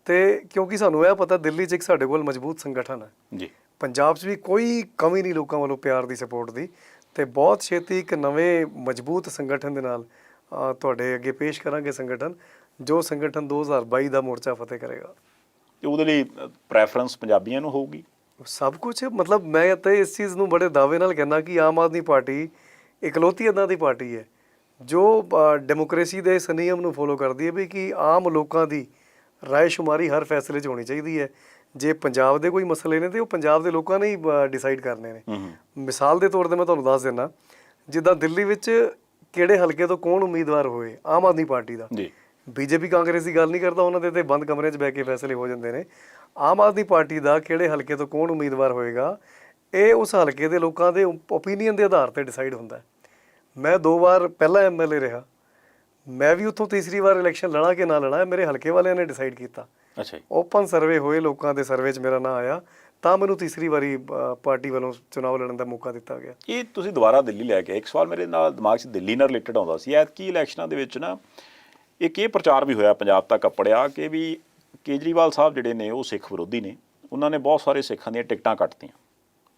Speaker 2: ਤੇ ਕਿਉਂਕਿ ਸਾਨੂੰ ਇਹ ਪਤਾ ਦਿੱਲੀ 'ਚ ਇੱਕ ਸਾਡੇ ਕੋਲ ਮਜ਼ਬੂਤ ਸੰਗਠਨ ਹੈ ਜੀ, ਪੰਜਾਬ 'ਚ ਵੀ ਕੋਈ ਕਮੀ ਨਹੀਂ ਲੋਕਾਂ ਵੱਲੋਂ ਪਿਆਰ ਦੀ, ਸਪੋਰਟ ਦੀ। ਤੇ ਬਹੁਤ ਛੇਤੀ ਇੱਕ ਨਵੇਂ ਮਜ਼ਬੂਤ ਸੰਗਠਨ ਦੇ ਨਾਲ ਤੁਹਾਡੇ ਅੱਗੇ ਪੇਸ਼ ਕਰਾਂਗੇ ਸੰਗਠਨ, ਜੋ ਸੰਗਠਨ 2022 ਦਾ ਮੋਰਚਾ ਫਤਿਹ ਕਰੇਗਾ।
Speaker 1: ਤੇ ਉਹਦੇ ਲਈ ਪ੍ਰੈਫਰੈਂਸ ਪੰਜਾਬੀਆਂ ਨੂੰ ਹੋਊਗੀ।
Speaker 2: ਸਭ ਕੁਝ ਮਤਲਬ ਮੈਂ ਤਾਂ ਇਸ ਚੀਜ਼ ਨੂੰ ਬੜੇ ਦਾਅਵੇ ਨਾਲ ਕਹਿੰਦਾ ਕਿ ਆਮ ਆਦਮੀ ਪਾਰਟੀ ਇਕਲੌਤੀ ਇੱਦਾਂ ਦੀ ਪਾਰਟੀ ਹੈ ਜੋ ਡੈਮੋਕ੍ਰੇਸੀ ਦੇ ਇਸ ਨਿਯਮ ਨੂੰ ਫੋਲੋ ਕਰਦੀ ਹੈ ਵੀ ਕਿ ਆਮ ਲੋਕਾਂ ਦੀ ਰਾਏ ਸ਼ੁਮਾਰੀ ਹਰ ਫੈਸਲੇ 'ਚ ਹੋਣੀ ਚਾਹੀਦੀ ਹੈ। ਜੇ ਪੰਜਾਬ ਦੇ ਕੋਈ ਮਸਲੇ ਨੇ ਤੇ ਉਹ ਪੰਜਾਬ ਦੇ ਲੋਕਾਂ ਨੇ ਹੀ ਡਿਸਾਈਡ ਕਰਨੇ ਨੇ। ਮਿਸਾਲ ਦੇ ਤੌਰ ਤੇ ਮੈਂ ਤੁਹਾਨੂੰ ਦੱਸ ਦਿੰਦਾ, ਜਿੱਦਾਂ ਦਿੱਲੀ ਵਿੱਚ ਕਿਹੜੇ ਹਲਕੇ ਤੋਂ ਕੌਣ ਉਮੀਦਵਾਰ ਹੋਏ ਆਮ ਆਦਮੀ ਪਾਰਟੀ ਦਾ, ਬੀਜੇਪੀ ਕਾਂਗਰਸ ਦੀ ਗੱਲ ਨਹੀਂ ਕਰਦਾ, ਉਹਨਾਂ ਦੇ ਤੇ ਬੰਦ ਕਮਰੇ 'ਚ ਬਹਿ ਕੇ ਫੈਸਲੇ ਹੋ ਜਾਂਦੇ ਨੇ। ਆਮ ਆਦਮੀ ਪਾਰਟੀ ਦਾ ਕਿਹੜੇ ਹਲਕੇ ਤੋਂ ਕੌਣ ਉਮੀਦਵਾਰ ਹੋਏਗਾ ਇਹ ਉਸ ਹਲਕੇ ਦੇ ਲੋਕਾਂ ਦੇ ਓਪੀਨੀਅਨ ਦੇ ਆਧਾਰ ਤੇ ਡਿਸਾਈਡ ਹੁੰਦਾ। ਮੈਂ 2 ਵਾਰ ਪਹਿਲਾਂ ਐਮਐਲਏ ਰਿਹਾ, ਮੈਂ ਵੀ ਉੱਥੋਂ ਤੀਸਰੀ ਵਾਰ ਇਲੈਕਸ਼ਨ ਲੜਾ ਕਿ ਨਾ ਲੜਾ ਮੇਰੇ ਹਲਕੇ ਵਾਲਿਆਂ ਨੇ ਡਿਸਾਈਡ ਕੀਤਾ।
Speaker 1: ਅੱਛਾ ਜੀ।
Speaker 2: ਓਪਨ ਸਰਵੇ ਹੋਏ, ਲੋਕਾਂ ਦੇ ਸਰਵੇ 'ਚ ਮੇਰਾ ਨਾਂ ਆਇਆ, ਤਾਂ ਮੈਨੂੰ ਤੀਸਰੀ ਵਾਰੀ ਪਾਰਟੀ ਵੱਲੋਂ ਚੁਣਾਵ ਲੜਨ ਦਾ ਮੌਕਾ ਦਿੱਤਾ ਗਿਆ।
Speaker 1: ਇਹ ਤੁਸੀਂ ਦੁਬਾਰਾ ਦਿੱਲੀ ਲੈ ਕੇ, ਇੱਕ ਸਵਾਲ ਮੇਰੇ ਨਾਲ ਦਿਮਾਗ 'ਚ ਦਿੱਲੀ ਨਾਲ ਰਿਲੇਟਡ ਆਉਂਦਾ ਸੀ। ਐਤਕੀ ਇਲੈਕਸ਼ਨਾਂ ਦੇ ਵਿੱਚ ਨਾ ਇੱਕ ਇਹ ਪ੍ਰਚਾਰ ਵੀ ਹੋਇਆ, ਪੰਜਾਬ ਤੱਕ ਅੱਪੜਿਆ ਕਿ ਵੀ ਕੇਜਰੀਵਾਲ ਸਾਹਿਬ ਜਿਹੜੇ ਨੇ ਉਹ ਸਿੱਖ ਵਿਰੋਧੀ ਨੇ, ਉਹਨਾਂ ਨੇ ਬਹੁਤ ਸਾਰੇ ਸਿੱਖਾਂ ਦੀਆਂ ਟਿਕਟਾਂ ਕੱਟਤੀਆਂ।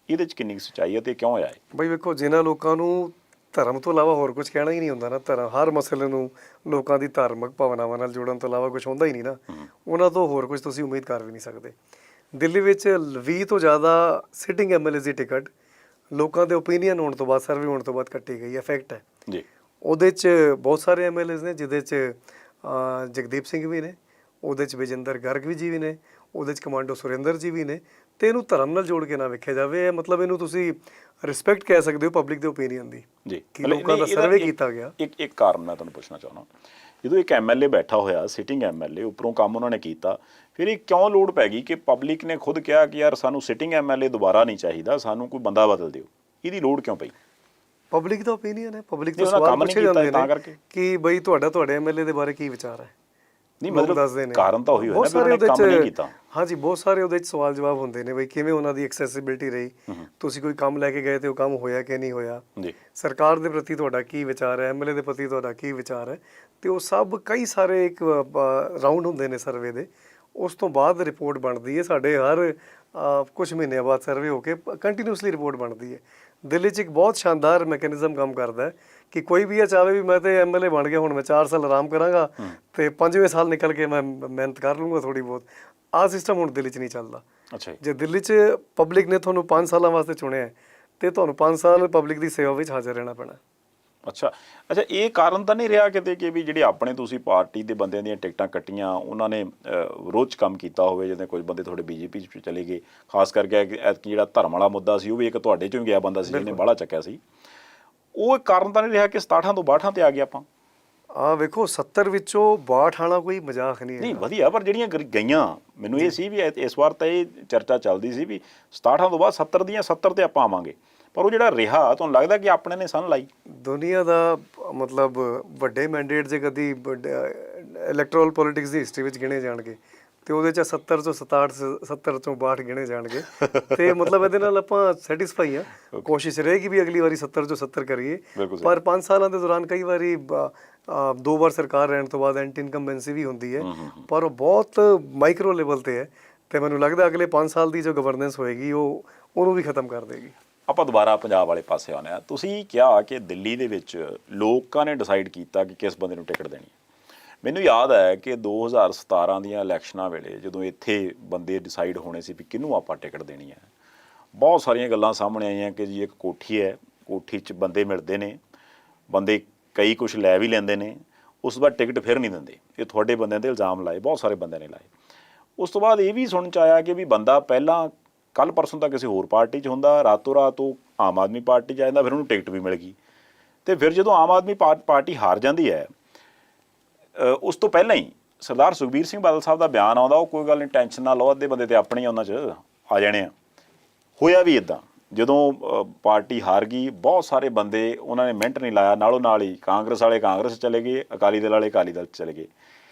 Speaker 1: ਇਹਦੇ 'ਚ ਕਿੰਨੀ ਸੱਚਾਈ ਹੈ ਤੇ ਕਿਉਂ ਹੋਇਆ ਹੈ?
Speaker 2: ਬਈ ਵੇਖੋ, ਜਿਨ੍ਹਾਂ ਲੋਕਾਂ ਨੂੰ ਧਰਮ ਤੋਂ ਇਲਾਵਾ ਹੋਰ ਕੁਝ ਕਹਿਣਾ ਹੀ ਨਹੀਂ ਹੁੰਦਾ ਨਾ, ਧਰਮ ਹਰ ਮਸਲੇ ਨੂੰ ਲੋਕਾਂ ਦੀ ਧਾਰਮਿਕ ਭਾਵਨਾਵਾਂ ਨਾਲ ਜੋੜਨ ਤੋਂ ਇਲਾਵਾ ਕੁਝ ਹੁੰਦਾ ਹੀ ਨਹੀਂ ਨਾ, ਉਹਨਾਂ ਤੋਂ ਹੋਰ ਕੁਝ ਤੁਸੀਂ ਉਮੀਦ ਕਰ ਵੀ ਨਹੀਂ ਸਕਦੇ। ਦਿੱਲੀ ਵਿੱਚ 20 ਤੋਂ ਜ਼ਿਆਦਾ ਸਿਟਿੰਗ ਐਮਐਲਏ ਦੀ ਟਿਕਟ ਲੋਕਾਂ ਦੇ ਓਪੀਨੀਅਨ ਹੋਣ ਤੋਂ ਬਾਅਦ, ਸਰਵੇ ਹੋਣ ਤੋਂ ਬਾਅਦ ਕੱਟੀ ਗਈ ਹੈ। ਫੈਕਟ ਹੈ
Speaker 1: ਜੀ।
Speaker 2: ਉਹਦੇ 'ਚ ਬਹੁਤ ਸਾਰੇ ਐਮਐਲਏਜ਼ ਨੇ, ਜਿਹਦੇ 'ਚ ਜਗਦੀਪ ਸਿੰਘ ਵੀ ਨੇ, ਉਹਦੇ 'ਚ ਵਿਜੇਂਦਰ ਗਰਗ ਜੀ ਵੀ ਨੇ, ਉਹਦੇ 'ਚ ਕਮਾਂਡੋ ਸੁਰਿੰਦਰ ਜੀ ਵੀ ਨੇ। ਤੇ ਇਹਨੂੰ ਧਰਮ ਨਾਲ ਜੋੜ ਕੇ ਨਾ ਵੇਖਿਆ ਜਾਵੇ, ਮਤਲਬ ਇਹਨੂੰ ਤੁਸੀਂ ਰਿਸਪੈਕਟ ਕਹਿ ਸਕਦੇ ਹੋ ਪਬਲਿਕ ਦੇ ਓਪੀਨੀਅਨ ਦੀ,
Speaker 1: ਜੀ,
Speaker 2: ਕਿ ਲੋਕਾਂ ਦਾ ਸਰਵੇ ਕੀਤਾ ਗਿਆ।
Speaker 1: ਇੱਕ ਕਾਰਨ ਮੈਂ ਤੁਹਾਨੂੰ ਪੁੱਛਣਾ ਚਾਹੁੰਦਾ, ਜਦੋਂ ਇੱਕ ਐਮਐਲਏ ਬੈਠਾ ਹੋਇਆ, ਸਿਟਿੰਗ ਐਮਐਲਏ, ਉੱਪਰੋਂ ਕੰਮ ਉਹਨਾਂ ਨੇ ਕੀਤਾ, ਫਿਰ ਇਹ ਕਿਉਂ ਲੋੜ ਪੈ ਗਈ ਕਿ ਪਬਲਿਕ ਨੇ ਖੁਦ ਕਿਹਾ ਕਿ ਯਾਰ ਸਾਨੂੰ ਸਿਟਿੰਗ ਐਮਐਲਏ ਦੁਬਾਰਾ ਨਹੀਂ ਚਾਹੀਦਾ, ਸਾਨੂੰ ਕੋਈ ਬੰਦਾ ਬਦਲ ਦਿਓ? ਇਹਦੀ ਲੋੜ ਕਿਉਂ ਪਈ?
Speaker 2: ਪਬਲਿਕ ਦਾ ਓਪੀਨੀਅਨ ਹੈ, ਪਬਲਿਕ ਤੋਂ ਸਵਾਲ ਪੁੱਛੇ ਜਾਂਦੇ ਨੇ ਕਿ ਬਈ ਤੁਹਾਡੇ ਐਮਐਲਏ ਦੇ ਬਾਰੇ ਕੀ ਵਿਚਾਰ ਹੈ।
Speaker 1: ਨਹੀਂ ਮਤਲਬ ਕਾਰਨ ਤਾਂ ਉਹੀ ਹੋਇਆ ਨਾ, ਉਹਨੇ ਕੰਮ ਨਹੀਂ ਕੀਤਾ।
Speaker 2: ਹਾਂਜੀ, ਬਹੁਤ ਸਾਰੇ ਉਹਦੇ 'ਚ ਸਵਾਲ ਜਵਾਬ ਹੁੰਦੇ ਨੇ, ਬਈ ਕਿਵੇਂ ਉਹਨਾਂ ਦੀ ਐਕਸੈਸਿਬਿਲਿਟੀ ਰਹੀ, ਤੁਸੀਂ ਕੋਈ ਕੰਮ ਲੈ ਕੇ ਗਏ ਤੇ ਉਹ ਕੰਮ ਹੋਇਆ ਕਿ ਨਹੀਂ ਹੋਇਆ, ਸਰਕਾਰ ਦੇ ਪ੍ਰਤੀ ਤੁਹਾਡਾ ਕੀ ਵਿਚਾਰ ਹੈ, ਐਮਐਲਏ ਦੇ ਪ੍ਰਤੀ ਤੁਹਾਡਾ ਕੀ ਵਿਚਾਰ ਹੈ। ਤੇ ਉਹ ਸਭ ਕਈ ਸਾਰੇ ਇੱਕ ਰਾਊਂਡ ਹੁੰਦੇ ਨੇ ਸਰਵੇ ਦੇ, ਉਸ ਤੋਂ ਬਾਅਦ ਰਿਪੋਰਟ ਬਣਦੀ ਹੈ। ਸਾਡੇ ਹਰ ਕੁਝ ਮਹੀਨਿਆਂ ਬਾਅਦ ਸਰਵੇ ਹੋ ਕੇ ਕੰਟੀਨਿਊਸਲੀ ਰਿਪੋਰਟ ਬਣਦੀ ਹੈ। ਦਿੱਲੀ 'ਚ ਇੱਕ ਬਹੁਤ ਸ਼ਾਨਦਾਰ ਮੈਕੈਨਿਜ਼ਮ ਕੰਮ ਕਰਦਾ ਹੈ ਕਿ ਕੋਈ ਵੀ ਇਹ ਚਾਹਵੇ ਵੀ ਮੈਂ ਤੇ ਐਮਐਲਏ ਬਣ ਗਿਆ, ਹੁਣ ਮੈਂ 4 ਸਾਲ ਆਰਾਮ ਕਰਾਂਗਾ ਤੇ 5ਵੇਂ ਸਾਲ ਨਿਕਲ ਕੇ ਮੈਂ ਮਿਹਨਤ ਕਰ ਲੂੰਗਾ ਥੋੜੀ ਬਹੁਤ। ਆਹ ਸਿਸਟਮ ਹੁਣ ਦਿੱਲੀ 'ਚ ਨਹੀਂ ਚੱਲਦਾ।
Speaker 1: ਅੱਛਾ,
Speaker 2: ਜੇ ਦਿੱਲੀ 'ਚ ਪਬਲਿਕ ਨੇ ਤੁਹਾਨੂੰ 5 ਸਾਲਾਂ ਵਾਸਤੇ ਚੁਣਿਆ ਤੇ ਤੁਹਾਨੂੰ 5 ਸਾਲ ਪਬਲਿਕ ਦੀ ਸੇਵਾ ਵਿੱਚ ਹਾਜ਼ਰ ਰਹਿਣਾ ਪੈਣਾ।
Speaker 1: ਅੱਛਾ, ਇਹ ਕਾਰਨ ਤਾਂ ਨਹੀਂ ਰਿਹਾ ਕਿਤੇ ਕਿ ਵੀ ਜਿਹੜੇ ਆਪਣੇ ਤੁਸੀਂ ਪਾਰਟੀ ਦੇ ਬੰਦਿਆਂ ਦੀਆਂ ਟਿਕਟਾਂ ਕੱਟੀਆਂ, ਉਹਨਾਂ ਨੇ ਵਿਰੋਧ 'ਚ ਕੰਮ ਕੀਤਾ ਹੋਵੇ, ਜਿਵੇਂ ਕੁਝ ਬੰਦੇ ਤੁਹਾਡੇ ਬੀਜੇਪੀ 'ਚ ਚਲੇ ਗਏ, ਖਾਸ ਕਰਕੇ ਐਤਕੀ ਜਿਹੜਾ ਧਰਮ ਵਾਲਾ ਮੁੱਦਾ ਸੀ ਉਹ ਵੀ ਇੱਕ ਤੁਹਾਡੇ 'ਚੋਂ ਹੀ ਗਿਆ ਬੰਦਾ ਸੀ ਜਿਹਨੇ ਬਾਹਲਾ ਚੱਕਿਆ ਸੀ। ਉਹ ਕਾਰਨ ਤਾਂ ਨਹੀਂ ਰਿਹਾ ਕਿ 67 ਤੋਂ 62 ਤੇ ਆ ਗਏ ਆਪਾਂ?
Speaker 2: ਵੇਖੋ, 70 ਵਿੱਚੋਂ 62 ਆਣਾ ਕੋਈ ਮਜ਼ਾਕ ਨਹੀਂ ਹੈ।
Speaker 1: ਨਹੀਂ ਵਧੀਆ, ਪਰ ਜਿਹੜੀਆਂ ਗਈਆਂ, ਮੈਨੂੰ ਇਹ ਸੀ ਵੀ ਇਸ ਵਾਰ ਤਾਂ ਇਹ ਚਰਚਾ ਚੱਲਦੀ ਸੀ ਵੀ 67 ਤੋਂ ਬਾਅਦ 70 ਦੀਆਂ 70 ਤੇ ਆਪਾਂ ਆਵਾਂਗੇ, ਪਰ ਉਹ ਜਿਹੜਾ ਰਿਹਾ ਤੁਹਾਨੂੰ ਲੱਗਦਾ ਕਿ ਆਪਣੇ ਨੇ ਸੰਨ ਲਾਈ? ਦੁਨੀਆ
Speaker 2: ਦਾ ਮਤਲਬ ਵੱਡੇ ਮੈਂਡੇਟ ਜੇ ਕਦੀ ਇਲੈਕਟੋਰਲ ਪੋਲਿਟਿਕਸ ਦੀ ਹਿਸਟਰੀ ਵਿੱਚ ਗਿਣੇ ਜਾਣਗੇ ਤੇ ਉਹਦੇ 'ਚ 70 ਤੋਂ 67, 70 ਤੋਂ 62 ਗਿਣੇ ਜਾਣਗੇ। ਤੇ ਮਤਲਬ ਇਹਦੇ ਨਾਲ ਆਪਾਂ ਸੈਟਿਸਫਾਈ ਆ। ਕੋਸ਼ਿਸ਼ ਰਹੇਗੀ ਵੀ ਅਗਲੀ ਵਾਰੀ 70 ਤੋਂ 70 ਕਰੀਏ, ਪਰ 5 ਸਾਲਾਂ ਦੇ ਦੌਰਾਨ ਕਈ ਵਾਰੀ 2 ਵਾਰ ਸਰਕਾਰ ਰਹਿਣ ਤੋਂ ਬਾਅਦ ਐਂਟੀ ਇਨਕੰਬੈਂਸੀ ਵੀ ਹੁੰਦੀ ਹੈ, ਪਰ ਉਹ ਬਹੁਤ ਮਾਈਕਰੋ ਲੈਵਲ ਤੇ ਹੈ। ਤੇ ਮੈਨੂੰ ਲੱਗਦਾ ਅਗਲੇ 5 ਸਾਲ ਦੀ ਜੋ ਗਵਰਨੈਂਸ ਹੋਏਗੀ ਉਹਨੂੰ ਵੀ ਖਤਮ ਕਰ ਦੇਗੀ।
Speaker 1: ਆਪਾਂ ਦੁਬਾਰਾ ਪੰਜਾਬ ਵਾਲੇ ਪਾਸੇ ਆਉਂਦੇ ਹਾਂ। ਤੁਸੀਂ ਕਿਹਾ ਕਿ ਦਿੱਲੀ ਦੇ ਵਿੱਚ ਲੋਕਾਂ ਨੇ ਡਿਸਾਈਡ ਕੀਤਾ ਕਿ ਕਿਸ ਬੰਦੇ ਨੂੰ ਟਿਕਟ ਦੇਣੀ। ਮੈਨੂੰ ਯਾਦ ਹੈ ਕਿ 2017 ਦੀਆਂ ਇਲੈਕਸ਼ਨਾਂ ਵੇਲੇ ਜਦੋਂ ਇੱਥੇ ਬੰਦੇ ਡਿਸਾਈਡ ਹੋਣੇ ਸੀ ਵੀ ਕਿਹਨੂੰ ਆਪਾਂ ਟਿਕਟ ਦੇਣੀ ਹੈ, ਬਹੁਤ ਸਾਰੀਆਂ ਗੱਲਾਂ ਸਾਹਮਣੇ ਆਈਆਂ ਕਿ ਜੀ ਇੱਕ ਕੋਠੀ ਹੈ, ਕੋਠੀ 'ਚ ਬੰਦੇ ਮਿਲਦੇ ਨੇ, ਬੰਦੇ ਕਈ ਕੁਛ ਲੈ ਵੀ ਲੈਂਦੇ ਨੇ, ਉਸ ਤੋਂ ਬਾਅਦ ਟਿਕਟ ਫਿਰ ਨਹੀਂ ਦਿੰਦੇ। ਇਹ ਤੁਹਾਡੇ ਬੰਦਿਆਂ 'ਤੇ ਇਲਜ਼ਾਮ ਲਾਏ, ਬਹੁਤ ਸਾਰੇ ਬੰਦਿਆਂ ਨੇ ਲਾਏ। ਉਸ ਤੋਂ ਬਾਅਦ ਇਹ ਵੀ ਸੁਣਨ 'ਚ ਆਇਆ ਕਿ ਵੀ ਬੰਦਾ ਪਹਿਲਾਂ ਕੱਲ੍ਹ ਪਰਸੋਂ ਤਾਂ ਕਿਸੇ ਹੋਰ ਪਾਰਟੀ 'ਚ ਹੁੰਦਾ, ਰਾਤੋਂ ਰਾਤ ਉਹ ਆਮ ਆਦਮੀ ਪਾਰਟੀ 'ਚ ਆ ਜਾਂਦਾ, ਫਿਰ ਉਹਨੂੰ ਟਿਕਟ ਵੀ ਮਿਲ ਗਈ। ਅਤੇ ਫਿਰ ਜਦੋਂ ਆਮ ਆਦਮੀ ਪਾਰਟੀ ਹਾਰ ਜਾਂਦੀ ਹੈ, ਉਸ ਤੋਂ ਪਹਿਲਾਂ ਹੀ ਸਰਦਾਰ ਸੁਖਬੀਰ ਸਿੰਘ ਬਾਦਲ ਸਾਹਿਬ ਦਾ ਬਿਆਨ ਆਉਂਦਾ, ਉਹ ਕੋਈ ਗੱਲ ਨਹੀਂ, ਟੈਨਸ਼ਨ ਨਾ ਲਓ, ਅੱਧੇ ਬੰਦੇ ਤਾਂ ਆਪਣੇ ਹੀ ਉਹਨਾਂ 'ਚ ਆ ਜਾਣੇ ਆ। ਹੋਇਆ ਵੀ ਇੱਦਾਂ, ਜਦੋਂ ਪਾਰਟੀ ਹਾਰ ਗਈ, ਬਹੁਤ ਸਾਰੇ ਬੰਦੇ ਉਹਨਾਂ ਨੇ ਮਿੰਟ ਨਹੀਂ ਲਾਇਆ, ਨਾਲੋਂ ਨਾਲ ਹੀ ਕਾਂਗਰਸ ਵਾਲੇ ਕਾਂਗਰਸ ਚਲੇ ਗਏ, ਅਕਾਲੀ ਦਲ ਵਾਲੇ ਅਕਾਲੀ ਦਲ ਚਲੇ ਗਏ।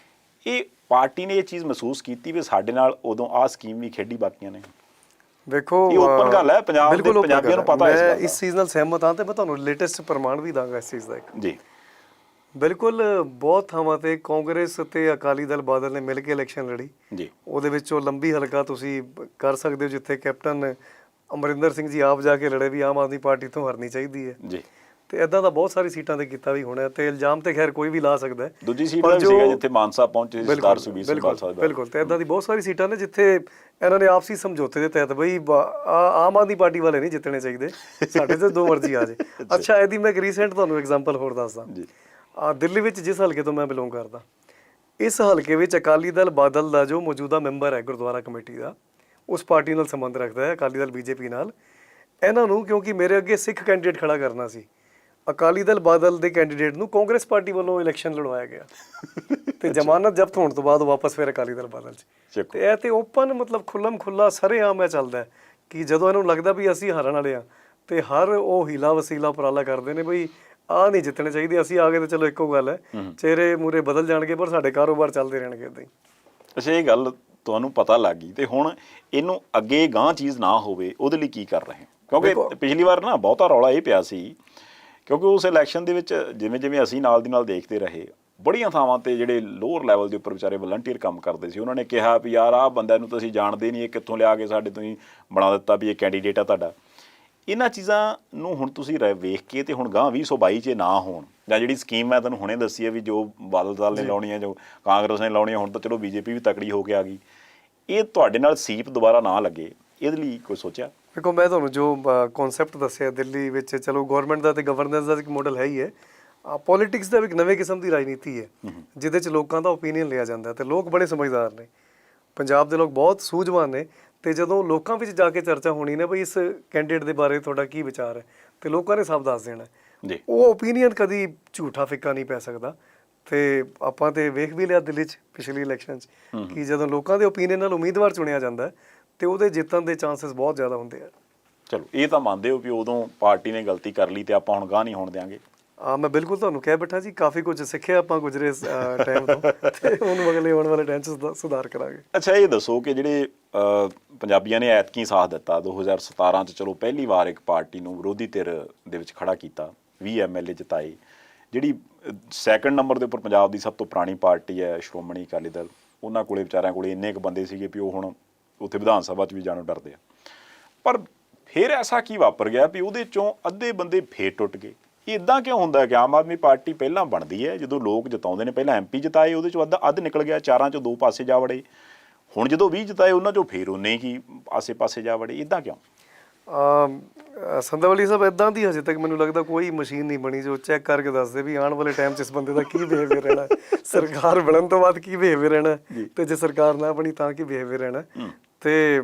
Speaker 1: ਇਹ ਪਾਰਟੀ ਨੇ ਇਹ ਚੀਜ਼ ਮਹਿਸੂਸ ਕੀਤੀ ਵੀ ਸਾਡੇ ਨਾਲ ਉਦੋਂ ਆਹ ਸਕੀਮ ਵੀ ਖੇਡੀ ਬਾਕੀਆਂ ਨੇ।
Speaker 2: ਵੇਖੋ,
Speaker 1: ਇਹ ਓਪਨ ਗੱਲ ਹੈ, ਪੰਜਾਬ ਦੇ ਪੰਜਾਬੀਆਂ ਨੂੰ ਪਤਾ ਹੈ
Speaker 2: ਇਸ ਚੀਜ਼ ਨਾਲ ਸਹਿਮਤ ਹਾਂ। ਤੇ ਮੈਂ ਤੁਹਾਨੂੰ ਲੇਟੈਸਟ ਪ੍ਰਮਾਣ ਵੀ ਦਾਂਗਾ ਇਸ ਚੀਜ਼ ਦਾ ਇੱਕ।
Speaker 1: ਜੀ
Speaker 2: ਬਿਲਕੁਲ, ਬਹੁਤ ਥਾਵਾਂ ਤੇ ਕਾਂਗਰਸ ਤੇ ਅਕਾਲੀ ਦਲ ਬਾਦਲ ਨੇ ਮਿਲ ਕੇ ਇਲੈਕਸ਼ਨ ਲੜੀ
Speaker 1: ਜੀ।
Speaker 2: ਉਹਦੇ ਵਿੱਚੋਂ ਲੰਬੀ ਹਲਕਾ ਤੁਸੀਂ ਕਰ ਸਕਦੇ ਹੋ ਜਿੱਥੇ ਕੈਪਟਨ ਅਮਰਿੰਦਰ ਸਿੰਘ ਜੀ ਆਪ ਜਾ ਕੇ ਲੜੇ ਵੀ ਆਮ ਆਦਮੀ ਪਾਰਟੀ ਤੋਂ ਹਾਰਨੀ ਚਾਹੀਦੀ ਹੈ।
Speaker 1: ਜੀ।
Speaker 2: ਤੇ ਇਦਾਂ ਦਾ ਬਹੁਤ ਸਾਰੀ ਸੀਟਾਂ ਤੇ ਕੀਤਾ ਵੀ ਹੋਣਾ ਤੇ ਇਲਜ਼ਾਮ ਤੇ ਖੈਰ ਕੋਈ ਵੀ ਲਾ ਸਕਦਾ ਹੈ।
Speaker 1: ਦੂਜੀ ਸੀਟ ਦਾ ਵੀ ਸੀਗਾ ਜਿੱਥੇ ਮਾਨਸਾ ਪਹੁੰਚੇ ਸੀ ਸਰਦਾਰ ਸੁਖਬੀਰ ਸਿੰਘ ਬਾਦਲ ਸਾਹਿਬ।
Speaker 2: ਬਿਲਕੁਲ, ਤੇ ਇਦਾਂ ਦੀ ਬਹੁਤ ਸਾਰੀ ਸੀਟਾਂ ਨੇ ਜਿੱਥੇ ਇਹਨਾਂ ਨੇ ਆਪਸੀ ਸਮਝੌਤੇ ਦੇ ਤਹਿਤ ਬਈ ਆਮ ਆਦਮੀ ਪਾਰਟੀ ਵਾਲੇ ਨਹੀਂ ਜਿੱਤਣੇ ਚਾਹੀਦੇ, ਸਾਡੇ ਤੇ ਜੋ ਮਰਜ਼ੀ ਆ ਜੇ। ਅੱਛਾ, ਇਹਦੀ ਮੈਂ ਇੱਕ ਰੀਸੈਂਟ ਤੁਹਾਨੂੰ ਐਗਜ਼ਾਮਪਲ ਹੋਰ ਦੱਸਦਾ। ਦਿੱਲੀ ਵਿੱਚ ਜਿਸ ਹਲਕੇ ਤੋਂ ਮੈਂ ਬਿਲੋਂਗ ਕਰਦਾ, ਇਸ ਹਲਕੇ ਵਿੱਚ ਅਕਾਲੀ ਦਲ ਬਾਦਲ ਦਾ ਜੋ ਮੌਜੂਦਾ ਮੈਂਬਰ ਹੈ ਗੁਰਦੁਆਰਾ ਕਮੇਟੀ ਦਾ, ਉਸ ਪਾਰਟੀ ਨਾਲ ਸੰਬੰਧ ਰੱਖਦਾ ਹੈ, ਅਕਾਲੀ ਦਲ ਬੀਜੇਪੀ ਨਾਲ। ਇਹਨਾਂ ਨੂੰ ਕਿਉਂਕਿ ਮੇਰੇ ਅੱਗੇ ਸਿੱਖ ਕੈਂਡੀਡੇਟ ਖੜਾ ਕਰਨਾ ਸੀ, ਅਕਾਲੀ ਦਲ ਬਾਦਲ ਦੇ ਕੈਂਡੀਡੇਟ ਨੂੰ ਕਾਂਗਰਸ ਪਾਰਟੀ ਵੱਲੋਂ ਇਲੈਕਸ਼ਨ ਲੜਵਾਇਆ ਗਿਆ ਤੇ ਜ਼ਮਾਨਤ ਜ਼ਬਤ ਹੋਣ ਤੋਂ ਬਾਅਦ ਵਾਪਸ ਫਿਰ ਅਕਾਲੀ ਦਲ ਬਾਦਲ 'ਚ। ਤੇ ਇਹ ਤੇ ਓਪਨ ਮਤਲਬ ਖੁੱਲਮ ਖੁੱਲਾ ਸਰੇਆਮ ਇਹ ਚੱਲਦਾ ਹੈ ਕਿ ਜਦੋਂ ਇਹਨੂੰ ਲੱਗਦਾ ਵੀ ਅਸੀਂ ਹਾਰਨ ਵਾਲੇ ਆ ਤੇ ਹਰ ਉਹ ਹੀਲਾ ਵਸੀਲਾ ਉਪਰਾਲਾ ਕਰਦੇ ਨੇ ਬਈ ਆਹ ਨਹੀਂ ਜਿੱਤਣੇ ਚਾਹੀਦੇ, ਅਸੀਂ ਆ ਗਏ ਤਾਂ ਚਲੋ ਇੱਕੋ ਗੱਲ ਹੈ, ਚਿਹਰੇ ਮੂਰੇ ਬਦਲ ਜਾਣਗੇ ਪਰ ਸਾਡੇ ਕਾਰੋਬਾਰ ਚੱਲਦੇ ਰਹਿਣਗੇ ਇੱਦਾਂ ਹੀ।
Speaker 1: ਅੱਛਾ, ਇਹ ਗੱਲ ਤੁਹਾਨੂੰ ਪਤਾ ਲੱਗ ਗਈ ਤੇ ਹੁਣ ਇਹਨੂੰ ਅੱਗੇ ਗਾਂਹ ਚੀਜ਼ ਨਾ ਹੋਵੇ ਉਹਦੇ ਲਈ ਕੀ ਕਰ ਰਹੇ? ਕਿਉਂਕਿ ਪਿਛਲੀ ਵਾਰ ਨਾ ਬਹੁਤਾ ਰੌਲਾ ਇਹ ਪਿਆ ਸੀ, ਕਿਉਂਕਿ ਉਸ ਇਲੈਕਸ਼ਨ ਦੇ ਵਿੱਚ ਜਿਵੇਂ ਜਿਵੇਂ ਅਸੀਂ ਨਾਲ ਦੀ ਨਾਲ ਦੇਖਦੇ ਰਹੇ, ਬੜੀਆਂ ਥਾਵਾਂ ਤੇ ਜਿਹੜੇ ਲੋਅਰ ਲੈਵਲ ਦੇ ਉੱਪਰ ਵਿਚਾਰੇ ਵਲੰਟੀਅਰ ਕੰਮ ਕਰਦੇ ਸੀ, ਉਹਨਾਂ ਨੇ ਕਿਹਾ ਵੀ ਯਾਰ ਆਹ ਬੰਦਿਆਂ ਨੂੰ ਤੁਸੀਂ ਜਾਣਦੇ ਨਹੀਂ, ਇਹ ਕਿੱਥੋਂ ਲਿਆ ਕੇ ਸਾਡੇ ਤੋਂ ਹੀ ਬਣਾ ਦਿੱਤਾ ਵੀ ਇਹ ਕੈਂਡੀਡੇਟ ਆ ਤੁਹਾਡਾ। ਇਹਨਾਂ ਚੀਜ਼ਾਂ ਨੂੰ ਹੁਣ ਤੁਸੀਂ ਵੇਖ ਕੇ ਤੇ ਹੁਣ ਗਾਂਹ 2022 'ਚ ਨਾ ਹੋਣ, ਜਾਂ ਜਿਹੜੀ ਸਕੀਮ ਮੈਂ ਤੁਹਾਨੂੰ ਹੁਣੇ ਦੱਸੀ ਹੈ ਵੀ ਜੋ ਬਾਦਲ ਦਲ ਨੇ ਲਾਉਣੀ ਹੈ, ਜੋ ਕਾਂਗਰਸ ਨੇ ਲਾਉਣੀ ਹੈ, ਹੁਣ ਤਾਂ ਚਲੋ ਬੀਜੇਪੀ ਵੀ ਤਕੜੀ ਹੋ ਕੇ ਆ ਗਈ, ਇਹ ਤੁਹਾਡੇ ਨਾਲ ਸੀਪ ਦੁਬਾਰਾ ਨਾ ਲੱਗੇ, ਇਹਦੇ ਲਈ ਕੋਈ ਸੋਚਿਆ?
Speaker 2: ਦੇਖੋ, ਮੈਂ ਤੁਹਾਨੂੰ ਜੋ ਕਨਸੈਪਟ ਦੱਸਿਆ ਦਿੱਲੀ ਵਿੱਚ, ਚਲੋ ਗਵਰਨਮੈਂਟ ਦਾ ਤੇ ਗਵਰਨੈਂਸ ਦਾ ਇੱਕ ਮਾਡਲ ਹੈ ਹੀ ਹੈ, ਪੋਲੀਟਿਕਸ ਦਾ ਵੀ ਇੱਕ ਨਵੇਂ ਕਿਸਮ ਦੀ ਰਾਜਨੀਤੀ ਹੈ ਜਿਹਦੇ 'ਚ ਲੋਕਾਂ ਦਾ ਓਪੀਨੀਅਨ ਲਿਆ ਜਾਂਦਾ ਤੇ ਲੋਕ ਬੜੇ ਸਮਝਦਾਰ ਨੇ, ਪੰਜਾਬ ਦੇ ਲੋਕ ਬਹੁਤ ਸੂਝਵਾਨ ਨੇ। ਤੇ ਜਦੋਂ ਲੋਕਾਂ ਵਿੱਚ ਜਾ ਕੇ ਚਰਚਾ ਹੋਣੀ ਨਾ ਬਈ ਇਸ ਕੈਂਡੀਡੇਟ ਦੇ ਬਾਰੇ ਤੁਹਾਡਾ ਕੀ ਵਿਚਾਰ ਹੈ, ਤੇ ਲੋਕਾਂ ਨੇ ਸਭ ਦੱਸ ਦੇਣਾ। ਉਹ ਓਪੀਨੀਅਨ ਕਦੀ ਝੂਠਾ ਫਿੱਕਾ ਨਹੀਂ ਪੈ ਸਕਦਾ। ਤੇ ਆਪਾਂ ਤੇ ਵੇਖ ਵੀ ਲਿਆ ਦਿੱਲੀ 'ਚ ਪਿਛਲੀ ਇਲੈਕਸ਼ਨ 'ਚ ਕਿ ਜਦੋਂ ਲੋਕਾਂ ਦੇ ਓਪੀਨੀਅਨ ਨਾਲ ਉਮੀਦਵਾਰ ਚੁਣਿਆ ਜਾਂਦਾ ਤੇ ਉਹਦੇ ਜਿੱਤਣ ਦੇ ਚਾਂਸਸ ਬਹੁਤ ਜ਼ਿਆਦਾ ਹੁੰਦੇ ਆ।
Speaker 1: ਚਲੋ, ਇਹ ਤਾਂ ਮੰਨਦੇ ਹੋ ਵੀ ਉਦੋਂ ਪਾਰਟੀ ਨੇ ਗਲਤੀ ਕਰ ਲਈ ਤੇ ਆਪਾਂ ਹੁਣ ਗਾਂਹ ਨਹੀਂ ਹੋਣ ਦਿਆਂਗੇ।
Speaker 2: ਮੈਂ ਬਿਲਕੁਲ ਤੁਹਾਨੂੰ ਕਹਿ ਬੈਠਾ ਜੀ, ਕਾਫੀ ਕੁਝ ਸਿੱਖਿਆ ਆਪਾਂ ਗੁਜ਼ਰੇ ਟਾਈਮ ਤੋਂ ਤੇ ਹੁਣ ਅਗਲੇ ਆਉਣ ਵਾਲੇ ਟਾਈਮ 'ਚ ਸੁਧਾਰ ਕਰਾਂਗੇ।
Speaker 1: ਅੱਛਾ, ਇਹ ਦੱਸੋ ਕਿ ਜਿਹੜੇ ਪੰਜਾਬੀਆਂ ਨੇ ਐਤਕੀ ਸਾਥ ਦਿੱਤਾ 2017 'ਚ, ਚਲੋ ਪਹਿਲੀ ਵਾਰ ਇੱਕ ਪਾਰਟੀ ਨੂੰ ਵਿਰੋਧੀ ਧਿਰ ਦੇ ਵਿੱਚ ਖੜਾ ਕੀਤਾ, 20 MLA ਜਿਤਾਏ, ਜਿਹੜੀ ਸੈਕੰਡ ਨੰਬਰ ਦੇ ਉੱਪਰ ਪੰਜਾਬ ਦੀ ਸਭ ਤੋਂ ਪੁਰਾਣੀ ਪਾਰਟੀ ਹੈ ਸ਼੍ਰੋਮਣੀ ਅਕਾਲੀ ਦਲ, ਉਹਨਾਂ ਕੋਲੇ ਵਿਚਾਰਿਆਂ ਕੋਲੇ ਇੰਨੇ ਕੁ ਬੰਦੇ ਸੀਗੇ ਵੀ ਉਹ ਹੁਣ ਉੱਥੇ ਵਿਧਾਨ ਸਭਾ 'ਚ ਵੀ ਜਾਣੋਂ ਡਰਦੇ ਆ। ਪਰ ਫਿਰ ਐਸਾ ਕੀ ਵਾਪਰ ਗਿਆ ਵੀ ਉਹਦੇ 'ਚੋਂ ਅੱਧੇ ਬੰਦੇ ਫੇਰ ਟੁੱਟ ਗਏ? ਇਹ ਇੱਦਾਂ ਕਿਉਂ ਹੁੰਦਾ ਕਿ ਆਮ ਆਦਮੀ ਪਾਰਟੀ ਪਹਿਲਾਂ ਬਣਦੀ ਹੈ, ਜਦੋਂ ਲੋਕ ਜਿਤਾਉਂਦੇ ਨੇ, ਪਹਿਲਾਂ MP ਜਿਤਾਏ, ਉਹਦੇ ਚੋਂ ਅੱਧ ਨਿਕਲ ਗਿਆ, 4 'ਚੋਂ 2 ਪਾਸੇ ਜਾ ਵੜੇ, ਹੁਣ ਜਦੋਂ 20 ਜਿਤਾਏ ਉਹਨਾਂ 'ਚੋਂ ਫੇਰ ਉਹਨੇ ਹੀ ਆਸੇ-ਪਾਸੇ ਜਾ ਵੜੇ, ਇੱਦਾਂ ਕਿਉਂ?
Speaker 2: ਸੰਧਵਾਲੀ ਸਾਹਿਬ, ਇੱਦਾਂ ਦੀ ਹਜੇ ਤੱਕ ਮੈਨੂੰ ਲੱਗਦਾ ਕੋਈ ਮਸ਼ੀਨ ਨਹੀਂ ਬਣੀ ਜੋ ਚੈੱਕ ਕਰਕੇ ਦੱਸਦੇ ਵੀ ਆਉਣ ਵਾਲੇ ਟਾਈਮ 'ਚ ਇਸ ਬੰਦੇ ਦਾ ਕੀ ਬਿਹੇਵੀਅਰ ਰਹਿਣਾ, ਸਰਕਾਰ ਬਣਨ ਤੋਂ ਬਾਅਦ ਕੀ ਬਿਹੇਵੀਅਰ ਰਹਿਣਾ, ਤੇ ਜੇ ਸਰਕਾਰ ਨਾ ਬਣੀ ਤਾਂ ਕੀ ਬਿਹੇਵੀਅਰ ਰਹਿਣਾ। ਤੇ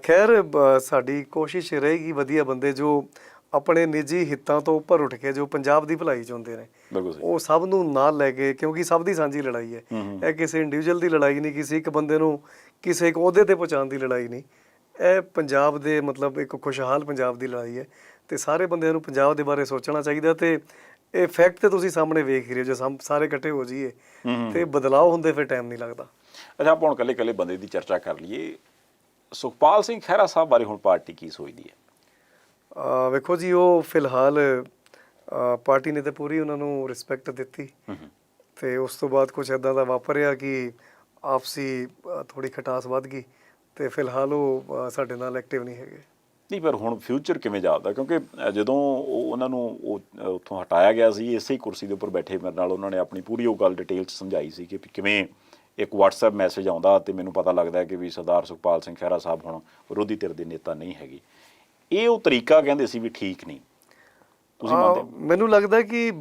Speaker 2: ਖੈਰ ਸਾਡੀ ਕੋਸ਼ਿਸ਼ ਰਹੇਗੀ ਵਧੀਆ ਬੰਦੇ ਜੋ ਆਪਣੇ ਨਿੱਜੀ ਹਿੱਤਾਂ ਤੋਂ ਉੱਪਰ ਉੱਠ ਕੇ ਜੋ ਪੰਜਾਬ ਦੀ ਭਲਾਈ ਚਾਹੁੰਦੇ ਨੇ, ਉਹ ਸਭ ਨੂੰ ਨਾਲ ਲੈ ਕੇ, ਕਿਉਂਕਿ ਸਭ ਦੀ ਸਾਂਝੀ ਲੜਾਈ ਹੈ, ਇਹ ਕਿਸੇ ਇੰਡੀਵਿਜੂਅਲ ਦੀ ਲੜਾਈ ਨਹੀਂ, ਕਿਸੇ ਇੱਕ ਬੰਦੇ ਨੂੰ ਕਿਸੇ ਇੱਕ ਅਹੁਦੇ ਤੇ ਪਹੁੰਚਾਉਣ ਦੀ ਲੜਾਈ ਨਹੀਂ, ਇਹ ਪੰਜਾਬ ਦੇ ਮਤਲਬ ਇੱਕ ਖੁਸ਼ਹਾਲ ਪੰਜਾਬ ਦੀ ਲੜਾਈ ਹੈ। ਤੇ ਸਾਰੇ ਬੰਦਿਆਂ ਨੂੰ ਪੰਜਾਬ ਦੇ ਬਾਰੇ ਸੋਚਣਾ ਚਾਹੀਦਾ। ਤੇ ਇਹ ਫੈਕਟ ਤੇ ਤੁਸੀਂ ਸਾਹਮਣੇ ਵੇਖ ਰਹੇ ਹੋ, ਜੇ ਸਾਰੇ ਇਕੱਠੇ ਹੋ ਜਾਈਏ ਤੇ ਬਦਲਾਅ ਹੁੰਦੇ ਫਿਰ ਟਾਈਮ ਨਹੀਂ ਲੱਗਦਾ।
Speaker 1: ਅੱਛਾ, ਆਪਾਂ ਹੁਣ ਇਕੱਲੇ ਬੰਦੇ ਦੀ ਚਰਚਾ ਕਰ ਲਈਏ। ਸੁਖਪਾਲ ਸਿੰਘ ਖਹਿਰਾ ਸਾਹਿਬ ਬਾਰੇ ਹੁਣ ਪਾਰਟੀ ਕੀ ਸੋਚਦੀ ਹੈ?
Speaker 2: ਵੇਖੋ ਜੀ, ਉਹ ਫਿਲਹਾਲ ਪਾਰਟੀ ਨੇ ਤਾਂ ਪੂਰੀ ਉਹਨਾਂ ਨੂੰ ਰਿਸਪੈਕਟ ਦਿੱਤੀ ਤੇ ਉਸ ਤੋਂ ਬਾਅਦ ਕੁਝ ਇੱਦਾਂ ਦਾ ਵਾਪਰਿਆ ਕਿ ਆਪਸੀ ਥੋੜ੍ਹੀ ਖਟਾਸ ਵੱਧ ਗਈ ਤੇ ਫਿਲਹਾਲ ਉਹ ਸਾਡੇ ਨਾਲ ਐਕਟਿਵ ਨਹੀਂ ਹੈਗੇ। ਨਹੀਂ,
Speaker 1: ਪਰ ਹੁਣ ਫਿਊਚਰ ਕਿਵੇਂ ਜਾਪਦਾ? ਕਿਉਂਕਿ ਜਦੋਂ ਉਹਨਾਂ ਨੂੰ ਉੱਥੋਂ ਹਟਾਇਆ ਗਿਆ ਸੀ, ਇਸੇ ਕੁਰਸੀ ਦੇ ਉੱਪਰ ਬੈਠੇ ਮੇਰੇ ਨਾਲ ਉਹਨਾਂ ਨੇ ਆਪਣੀ ਪੂਰੀ ਉਹ ਗੱਲ ਡਿਟੇਲ 'ਚ ਸਮਝਾਈ ਸੀ ਕਿ ਕਿਵੇਂ ਇੱਕ WhatsApp ਮੈਸੇਜ ਆਉਂਦਾ ਤੇ ਮੈਨੂੰ ਪਤਾ ਲੱਗਦਾ ਕਿ ਵੀ ਸਰਦਾਰ ਸੁਖਪਾਲ ਸਿੰਘ ਖਹਿਰਾ ਸਾਹਿਬ ਹੁਣ ਵਿਰੋਧੀ ਧਿਰ ਦੇ ਨੇਤਾ ਨਹੀਂ ਹੈਗੇ। ਇਹ ਉਹ ਤਰੀਕਾ ਕਹਿੰਦੇ ਸੀ ਵੀ ਠੀਕ ਨਹੀਂ, ਤੁਸੀਂ ਮੰਨਦੇ?
Speaker 2: ਮੈਨੂੰ ਲੱਗਦਾ ਕਿ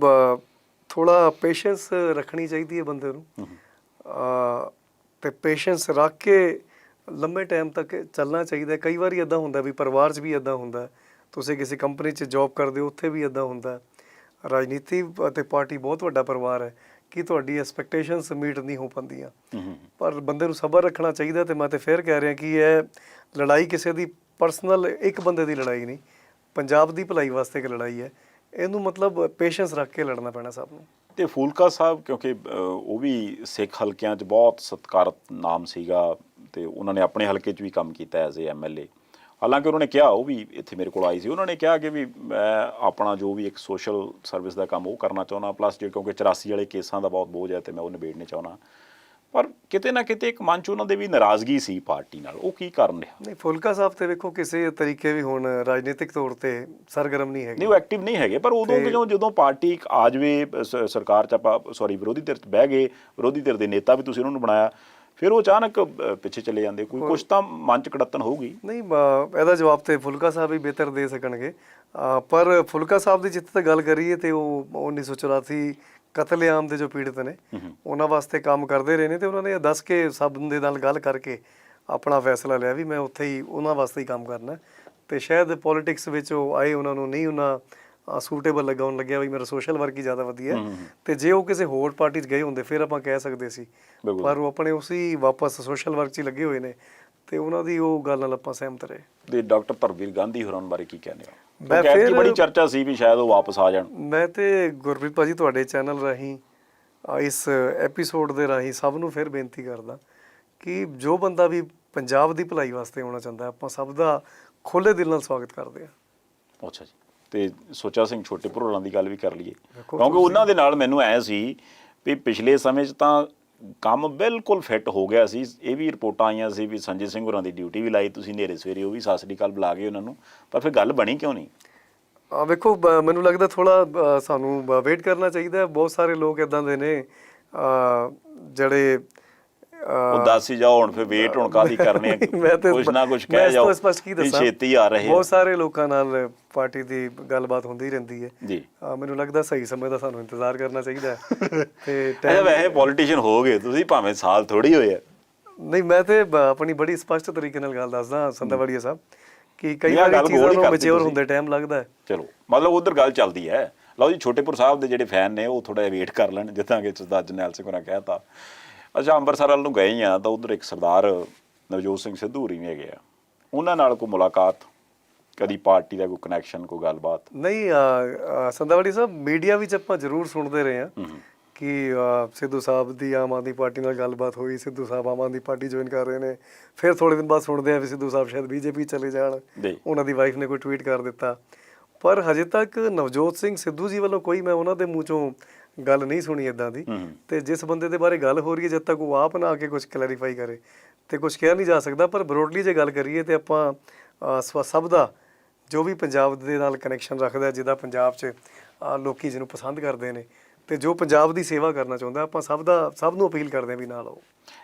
Speaker 2: ਥੋੜ੍ਹਾ ਪੇਸ਼ੈਂਸ ਰੱਖਣੀ ਚਾਹੀਦੀ ਹੈ ਬੰਦੇ ਨੂੰ, ਤੇ ਪੇਸ਼ੈਂਸ ਰੱਖ ਕੇ ਲੰਬੇ ਟਾਈਮ ਤੱਕ ਚੱਲਣਾ ਚਾਹੀਦਾ। ਕਈ ਵਾਰੀ ਇੱਦਾਂ ਹੁੰਦਾ ਵੀ ਪਰਿਵਾਰ 'ਚ ਵੀ ਇੱਦਾਂ ਹੁੰਦਾ, ਤੁਸੀਂ ਕਿਸੇ ਕੰਪਨੀ 'ਚ ਜੋਬ ਕਰਦੇ ਹੋ ਉੱਥੇ ਵੀ ਇੱਦਾਂ ਹੁੰਦਾ। ਰਾਜਨੀਤੀ ਅਤੇ ਪਾਰਟੀ ਬਹੁਤ ਵੱਡਾ ਪਰਿਵਾਰ ਹੈ ਕਿ ਤੁਹਾਡੀ ਐਕਸਪੈਕਟੇਸ਼ਨਸ ਮੀਟ ਨਹੀਂ ਹੋ ਪਾਉਂਦੀਆਂ, ਪਰ ਬੰਦੇ ਨੂੰ ਸਬਰ ਰੱਖਣਾ ਚਾਹੀਦਾ। ਤੇ ਮੈਂ ਤਾਂ ਫਿਰ ਕਹਿ ਰਿਹਾ ਕਿ ਇਹ ਲੜਾਈ ਕਿਸੇ ਦੀ ਪਰਸਨਲ ਇੱਕ ਬੰਦੇ ਦੀ ਲੜਾਈ ਨਹੀਂ, ਪੰਜਾਬ ਦੀ ਭਲਾਈ ਵਾਸਤੇ ਇੱਕ ਲੜਾਈ ਹੈ। ਇਹਨੂੰ ਮਤਲਬ ਪੇਸ਼ੈਂਸ ਰੱਖ ਕੇ ਲੜਨਾ ਪੈਣਾ ਸਭ ਨੂੰ।
Speaker 1: ਤੇ ਫੂਲਕਾ ਸਾਹਿਬ, ਕਿਉਂਕਿ ਉਹ ਵੀ ਸਿੱਖ ਹਲਕਿਆਂ 'ਚ ਬਹੁਤ ਸਤਿਕਾਰਤ ਨਾਮ ਸੀਗਾ ਤੇ ਉਹਨਾਂ ਨੇ ਆਪਣੇ ਹਲਕੇ 'ਚ ਵੀ ਕੰਮ ਕੀਤਾ ਐਜ਼ ਏ MLA। ਹਾਲਾਂਕਿ ਉਹਨਾਂ ਨੇ ਕਿਹਾ, ਉਹ ਵੀ ਇੱਥੇ ਮੇਰੇ ਕੋਲ ਆਈ ਸੀ, ਉਹਨਾਂ ਨੇ ਕਿਹਾ ਕਿ ਵੀ ਮੈਂ ਆਪਣਾ ਜੋ ਵੀ ਇੱਕ ਸੋਸ਼ਲ ਸਰਵਿਸ ਦਾ ਕੰਮ ਉਹ ਕਰਨਾ ਚਾਹੁੰਦਾ, ਪਲੱਸ ਜੇ ਕਿਉਂਕਿ 84 ਵਾਲੇ ਕੇਸਾਂ ਦਾ ਬਹੁਤ ਬੋਝ ਹੈ ਤੇ ਮੈਂ ਉਹ ਨਿਬੇੜਨੇ ਚਾਹੁੰਦਾ। ਪਰ ਕਿਤੇ ਨਾ ਕਿਤੇ ਇੱਕ ਮਨ 'ਚ ਉਹਨਾਂ ਦੇ ਵੀ ਨਾਰਾਜ਼ਗੀ ਸੀ ਪਾਰਟੀ ਨਾਲ, ਉਹ ਕੀ ਕਾਰਨ ਰਿਹਾ?
Speaker 2: ਨਹੀਂ, ਫੁਲਕਾ ਸਾਹਿਬ ਤੇ ਵੇਖੋ ਕਿਸੇ ਤਰੀਕੇ ਵੀ ਹੁਣ ਰਾਜਨੀਤਿਕ ਤੌਰ ਤੇ ਸਰਗਰਮ ਨਹੀਂ ਹੈਗੇ,
Speaker 1: ਨਹੀਂ ਉਹ ਐਕਟਿਵ ਨਹੀਂ ਹੈਗੇ, ਪਰ ਉਦੋਂ ਜਦੋਂ ਪਾਰਟੀ ਆ ਜਾਵੇ ਸਰਕਾਰ 'ਚ ਆਪਾਂ ਵਿਰੋਧੀ ਧਿਰ 'ਚ ਬਹਿ ਗਏ, ਵਿਰੋਧੀ ਧਿਰ ਦੇ ਨੇਤਾ ਵੀ ਤੁਸੀਂ ਉਹਨਾਂ ਨੂੰ ਬਣਾਇਆ, ਫਿਰ ਉਹ ਅਚਾਨਕ ਪਿੱਛੇ ਚਲੇ ਜਾਂਦੇ, ਕੋਈ ਕੁਛ ਤਾਂ ਮਨ 'ਚ ਕੜੱਤਨ ਹੋਊਗੀ।
Speaker 2: ਨਹੀਂ, ਇਹਦਾ ਜਵਾਬ ਤੇ ਫੁਲਕਾ ਸਾਹਿਬ ਹੀ ਬਿਹਤਰ ਦੇ ਸਕਣਗੇ। ਪਰ ਫੁਲਕਾ ਸਾਹਿਬ ਦੀ ਜਿੱਥੇ ਤੱਕ ਗੱਲ ਕਰੀਏ ਤੇ ਉਹ 1984 ਕਤਲੇਆਮ ਦੇ ਜੋ ਪੀੜਤ ਨੇ ਉਹਨਾਂ ਵਾਸਤੇ ਕੰਮ ਕਰਦੇ ਰਹੇ ਨੇ, ਤੇ ਉਹਨਾਂ ਨੇ ਦੱਸ ਕੇ ਸਭ ਦੇ ਨਾਲ ਗੱਲ ਕਰਕੇ ਆਪਣਾ ਫੈਸਲਾ ਲਿਆ ਵੀ ਮੈਂ ਉੱਥੇ ਹੀ ਉਹਨਾਂ ਵਾਸਤੇ ਹੀ ਕੰਮ ਕਰਨਾ। ਤੇ ਸ਼ਾਇਦ ਪੋਲੀਟਿਕਸ ਵਿੱਚ ਉਹ ਆਏ, ਉਹਨਾਂ ਨੂੰ ਨਹੀਂ ਉਹਨਾਂ ਸੂਟੇਬਲ ਲਗਾਉਣ ਲੱਗਿਆ ਵੀ ਮੇਰਾ ਸੋਸ਼ਲ ਵਰਕ ਹੀ ਜ਼ਿਆਦਾ ਵਧੀਆ, ਤੇ ਜੇ ਉਹ ਕਿਸੇ ਹੋਰ ਪਾਰਟੀ 'ਚ ਗਏ ਹੁੰਦੇ ਫਿਰ ਆਪਾਂ ਕਹਿ ਸਕਦੇ ਸੀ, ਪਰ ਉਹ ਆਪਣੇ ਉਸੇ ਵਾਪਸ ਸੋਸ਼ਲ ਵਰਕ 'ਚ ਹੀ ਲੱਗੇ ਹੋਏ ਨੇ, ਤੇ ਉਹਨਾਂ ਦੀ ਉਹ ਗੱਲ ਨਾਲ ਆਪਾਂ ਸਹਿਮਤ ਰਹੇ।
Speaker 1: ਤੇ ਡਾਕਟਰ ਧਰਮਵੀਰ ਗਾਂਧੀ ਹੋਰਾਂ ਬਾਰੇ ਕੀ ਕਹਿੰਦੇ ਹੋ? ਮੈਂ ਫਿਰ ਬੜੀ ਚਰਚਾ ਸੀ ਵੀ ਸ਼ਾਇਦ ਉਹ ਵਾਪਸ ਆ ਜਾਣ।
Speaker 2: ਮੈਂ ਤੇ ਗੁਰਪ੍ਰੀਤ ਭਾਜੀ ਤੁਹਾਡੇ ਚੈਨਲ ਰਾਹੀਂ ਇਸ ਐਪੀਸੋਡ ਦੇ ਰਾਹੀਂ ਸਭ ਨੂੰ ਫਿਰ ਬੇਨਤੀ ਕਰਦਾ ਕਿ ਜੋ ਬੰਦਾ ਵੀ ਪੰਜਾਬ ਦੀ ਭਲਾਈ ਵਾਸਤੇ ਆਉਣਾ ਚਾਹੁੰਦਾ, ਆਪਾਂ ਸਭ ਦਾ ਖੁੱਲ੍ਹੇ ਦਿਲ ਨਾਲ ਸਵਾਗਤ ਕਰਦੇ ਹਾਂ।
Speaker 1: ਅੱਛਾ ਜੀ, ਤੇ ਸੁੱਚਾ ਸਿੰਘ ਛੋਟੇਪੁਰ ਹੋਰਾਂ ਦੀ ਗੱਲ ਵੀ ਕਰ ਲਈਏ, ਕਿਉਂਕਿ ਉਹਨਾਂ ਦੇ ਨਾਲ ਮੈਨੂੰ ਐ ਸੀ ਵੀ ਪਿਛਲੇ ਸਮੇਂ 'ਚ ਤਾਂ ਕੰਮ ਬਿਲਕੁਲ ਫਿੱਟ ਹੋ ਗਿਆ ਸੀ। ਇਹ ਵੀ ਰਿਪੋਰਟਾਂ ਆਈਆਂ ਸੀ ਵੀ ਸੰਜੇ ਸਿੰਘ ਹੋਰਾਂ ਦੀ ਡਿਊਟੀ ਵੀ ਲਾਈ ਤੁਸੀਂ ਨੇਰੇ ਸਵੇਰੇ, ਉਹ ਵੀ ਸਤਿ ਸ੍ਰੀ ਅਕਾਲ ਬੁਲਾ ਗਏ ਉਹਨਾਂ ਨੂੰ, ਪਰ ਫਿਰ ਗੱਲ ਬਣੀ ਕਿਉਂ ਨਹੀਂ?
Speaker 2: ਵੇਖੋ, ਮੈਨੂੰ ਲੱਗਦਾ ਥੋੜ੍ਹਾ ਸਾਨੂੰ ਵੇਟ ਕਰਨਾ ਚਾਹੀਦਾ। ਬਹੁਤ ਸਾਰੇ ਲੋਕ ਇੱਦਾਂ ਦੇ ਨੇ ਜਿਹੜੇ
Speaker 1: ਉਦਾਸੀ ਜਾਓ, ਹੁਣ ਫਿਰ ਵੇਟ ਹੁਣ ਕਾਹਦੀ ਕਰਨੇ, ਕੁਛ ਨਾ ਕੁਛ ਕਹਿ ਜਾਓ, ਛੇਤੀ ਆ ਰਹੇ।
Speaker 2: ਬਹੁਤ ਸਾਰੇ ਲੋਕਾਂ ਨਾਲ ਪਾਰਟੀ ਦੀ ਗੱਲਬਾਤ ਹੁੰਦੀ ਰਹਿੰਦੀ ਹੈ
Speaker 1: ਜੀ।
Speaker 2: ਮੈਨੂੰ ਲੱਗਦਾ ਸਹੀ ਸਮੇਂ ਦਾ ਸਾਨੂੰ ਇੰਤਜ਼ਾਰ ਕਰਨਾ ਚਾਹੀਦਾ ਹੈ। ਤੇ
Speaker 1: ਵੈਸੇ ਪੋਲੀਟੀਸ਼ੀਅਨ ਹੋ ਗਏ ਤੁਸੀਂ, ਭਾਵੇਂ ਸਾਲ ਥੋੜੀ ਹੋਏ ਆ।
Speaker 2: ਨਹੀਂ, ਮੈਂ ਤੇ ਆਪਣੀ ਬੜੀ ਸਪਸ਼ਟ ਤਰੀਕੇ ਨਾਲ ਗੱਲ ਦੱਸਦਾ ਸੰਧਾਵਾਲੀਆ ਸਾਹਿਬ ਕਿ ਕਈ ਵਾਰੀ ਚੀਜ਼ਾਂ ਨੂੰ ਮੈਚਿਓਰ ਹੁੰਦੇ ਟਾਈਮ ਲੱਗਦਾ ਹੈ।
Speaker 1: ਚਲੋ, ਮਤਲਬ ਉਧਰ ਗੱਲ ਚੱਲਦੀ ਹੈ। ਲਓ ਜੀ, ਛੋਟੇਪੁਰ ਸਾਹਿਬ ਦੇ ਜਿਹੜੇ ਫੈਨ ਨੇ ਉਹ ਥੋੜਾ ਜਿਹਾ ਵੇਟ ਕਰ ਲੈਣ, ਜਿੱਦਾਂ ਕਿ ਸਰਦਾਰ ਜਰਨੈਲ ਸਿੰਘ ਹੋਰਾਂ ਕਹਿਤਾ। ਅੱਛਾ, ਅੰਮ੍ਰਿਤਸਰ ਵੱਲ ਨੂੰ ਗਏ ਆ ਤਾਂ ਉਧਰ ਇੱਕ ਸਰਦਾਰ ਨਵਜੋਤ ਸਿੰਘ ਸਿੱਧੂ ਹੋਰੀ ਵੀ ਹੈਗੇ ਆ, ਉਹਨਾਂ ਨਾਲ ਕੋਈ ਮੁਲਾਕਾਤ, ਕਦੀ ਪਾਰਟੀ ਦਾ ਕੋਈ ਕਨੈਕਸ਼ਨ, ਕੋਈ ਗੱਲਬਾਤ?
Speaker 2: ਨਹੀਂ ਸੰਧਾਵਾਲੀਆ ਸਾਹਿਬ, ਮੀਡੀਆ ਵਿੱਚ ਆਪਾਂ ਜ਼ਰੂਰ ਸੁਣਦੇ ਰਹੇ ਹਾਂ ਕਿ ਸਿੱਧੂ ਸਾਹਿਬ ਦੀ ਆਮ ਆਦਮੀ ਪਾਰਟੀ ਨਾਲ ਗੱਲਬਾਤ ਹੋਈ, ਸਿੱਧੂ ਸਾਹਿਬ ਆਮ ਆਦਮੀ ਪਾਰਟੀ ਜੁਆਇਨ ਕਰ ਰਹੇ ਨੇ। ਫਿਰ ਥੋੜ੍ਹੇ ਦਿਨ ਬਾਅਦ ਸੁਣਦੇ ਆ ਵੀ ਸਿੱਧੂ ਸਾਹਿਬ ਸ਼ਾਇਦ ਬੀਜੇਪੀ ਚਲੇ ਜਾਣ, ਉਹਨਾਂ ਦੀ ਵਾਈਫ ਨੇ ਕੋਈ ਟਵੀਟ ਕਰ ਦਿੱਤਾ। ਪਰ ਹਜੇ ਤੱਕ ਨਵਜੋਤ ਸਿੰਘ ਸਿੱਧੂ ਜੀ ਵੱਲੋਂ ਕੋਈ ਮੈਂ ਉਹਨਾਂ ਦੇ ਮੂੰਹ 'ਚੋਂ ਗੱਲ ਨਹੀਂ ਸੁਣੀ ਇੱਦਾਂ ਦੀ। ਤੇ ਜਿਸ ਬੰਦੇ ਦੇ ਬਾਰੇ ਗੱਲ ਹੋ ਰਹੀ ਹੈ, ਜਦ ਤੱਕ ਉਹ ਆਪ ਨਾ ਆ ਕੇ ਕੁਝ ਕਲੈਰੀਫਾਈ ਕਰੇ ਤੇ ਕੁਝ ਕਿਹਾ ਨਹੀਂ ਜਾ ਸਕਦਾ। ਪਰ ਬਰੋਡਲੀ ਜੇ ਗੱਲ ਕਰੀਏ ਤੇ ਆਪਾਂ ਸਭ ਦਾ ਜੋ ਵੀ ਪੰਜਾਬ ਦੇ ਨਾਲ ਕਨੈਕਸ਼ਨ ਰੱਖਦਾ, ਜਿਹਦਾ ਪੰਜਾਬ 'ਚ ਲੋਕੀ ਜਿਹਨੂੰ ਪਸੰਦ ਕਰਦੇ ਨੇ ਤੇ ਜੋ ਪੰਜਾਬ ਦੀ ਸੇਵਾ ਕਰਨਾ ਚਾਹੁੰਦਾ, ਆਪਾਂ ਸਭ ਨੂੰ ਅਪੀਲ ਕਰਦੇ ਹਾਂ ਵੀ ਨਾਲ ਆਓ।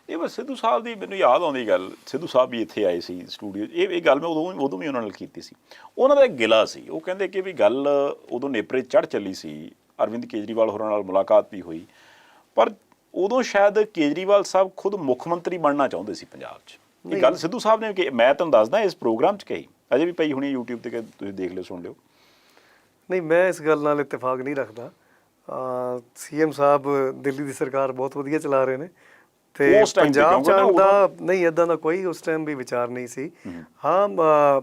Speaker 1: ਇਹ ਬਸ ਸਿੱਧੂ ਸਾਹਿਬ ਦੀ ਮੈਨੂੰ ਯਾਦ ਆਉਂਦੀ ਗੱਲ, ਸਿੱਧੂ ਸਾਹਿਬ ਵੀ ਇੱਥੇ ਆਏ ਸੀ ਸਟੂਡੀਓ, ਇਹ ਗੱਲ ਮੈਂ ਉਦੋਂ ਵੀ ਉਹਨਾਂ ਨਾਲ ਕੀਤੀ ਸੀ। ਉਹਨਾਂ ਦਾ ਇੱਕ ਗਿਲਾ ਸੀ, ਉਹ ਕਹਿੰਦੇ ਕਿ ਵੀ ਗੱਲ ਉਦੋਂ ਨੇਪਰੇ ਚੜ੍ਹ ਚੱਲੀ ਸੀ, ਅਰਵਿੰਦ ਕੇਜਰੀਵਾਲ ਹੋਰਾਂ ਨਾਲ ਮੁਲਾਕਾਤ ਵੀ ਹੋਈ, ਪਰ ਉਦੋਂ ਸ਼ਾਇਦ ਕੇਜਰੀਵਾਲ ਸਾਹਿਬ ਖੁਦ ਮੁੱਖ ਮੰਤਰੀ ਬਣਨਾ ਚਾਹੁੰਦੇ ਸੀ ਪੰਜਾਬ 'ਚ। ਇਹ ਗੱਲ ਸਿੱਧੂ ਸਾਹਿਬ ਨੇ ਕਿ ਮੈਂ ਤੁਹਾਨੂੰ ਦੱਸਦਾ ਇਸ ਪ੍ਰੋਗਰਾਮ 'ਚ ਕਹੀ, ਅਜੇ ਵੀ ਪਈ ਹੋਣੀ YouTube ਤੇ, ਤੁਸੀਂ ਦੇਖ ਲਿਓ, ਸੁਣ ਲਿਓ। ਨਹੀਂ, ਮੈਂ ਇਸ ਗੱਲ ਨਾਲ ਇਤਫਾਕ ਨਹੀਂ ਰੱਖਦਾ। CM ਸਾਹਿਬ ਦਿੱਲੀ ਦੀ ਸਰਕਾਰ ਬਹੁਤ ਵਧੀਆ ਚਲਾ ਰਹੇ ਨੇ ਤੇ ਪੰਜਾਬ 'ਚ ਆਉਣ ਦਾ ਨਹੀਂ, ਇੱਦਾਂ ਦਾ ਕੋਈ ਉਸ ਟਾਈਮ ਵੀ ਵਿਚਾਰ ਨਹੀਂ ਸੀ। ਹਾਂ,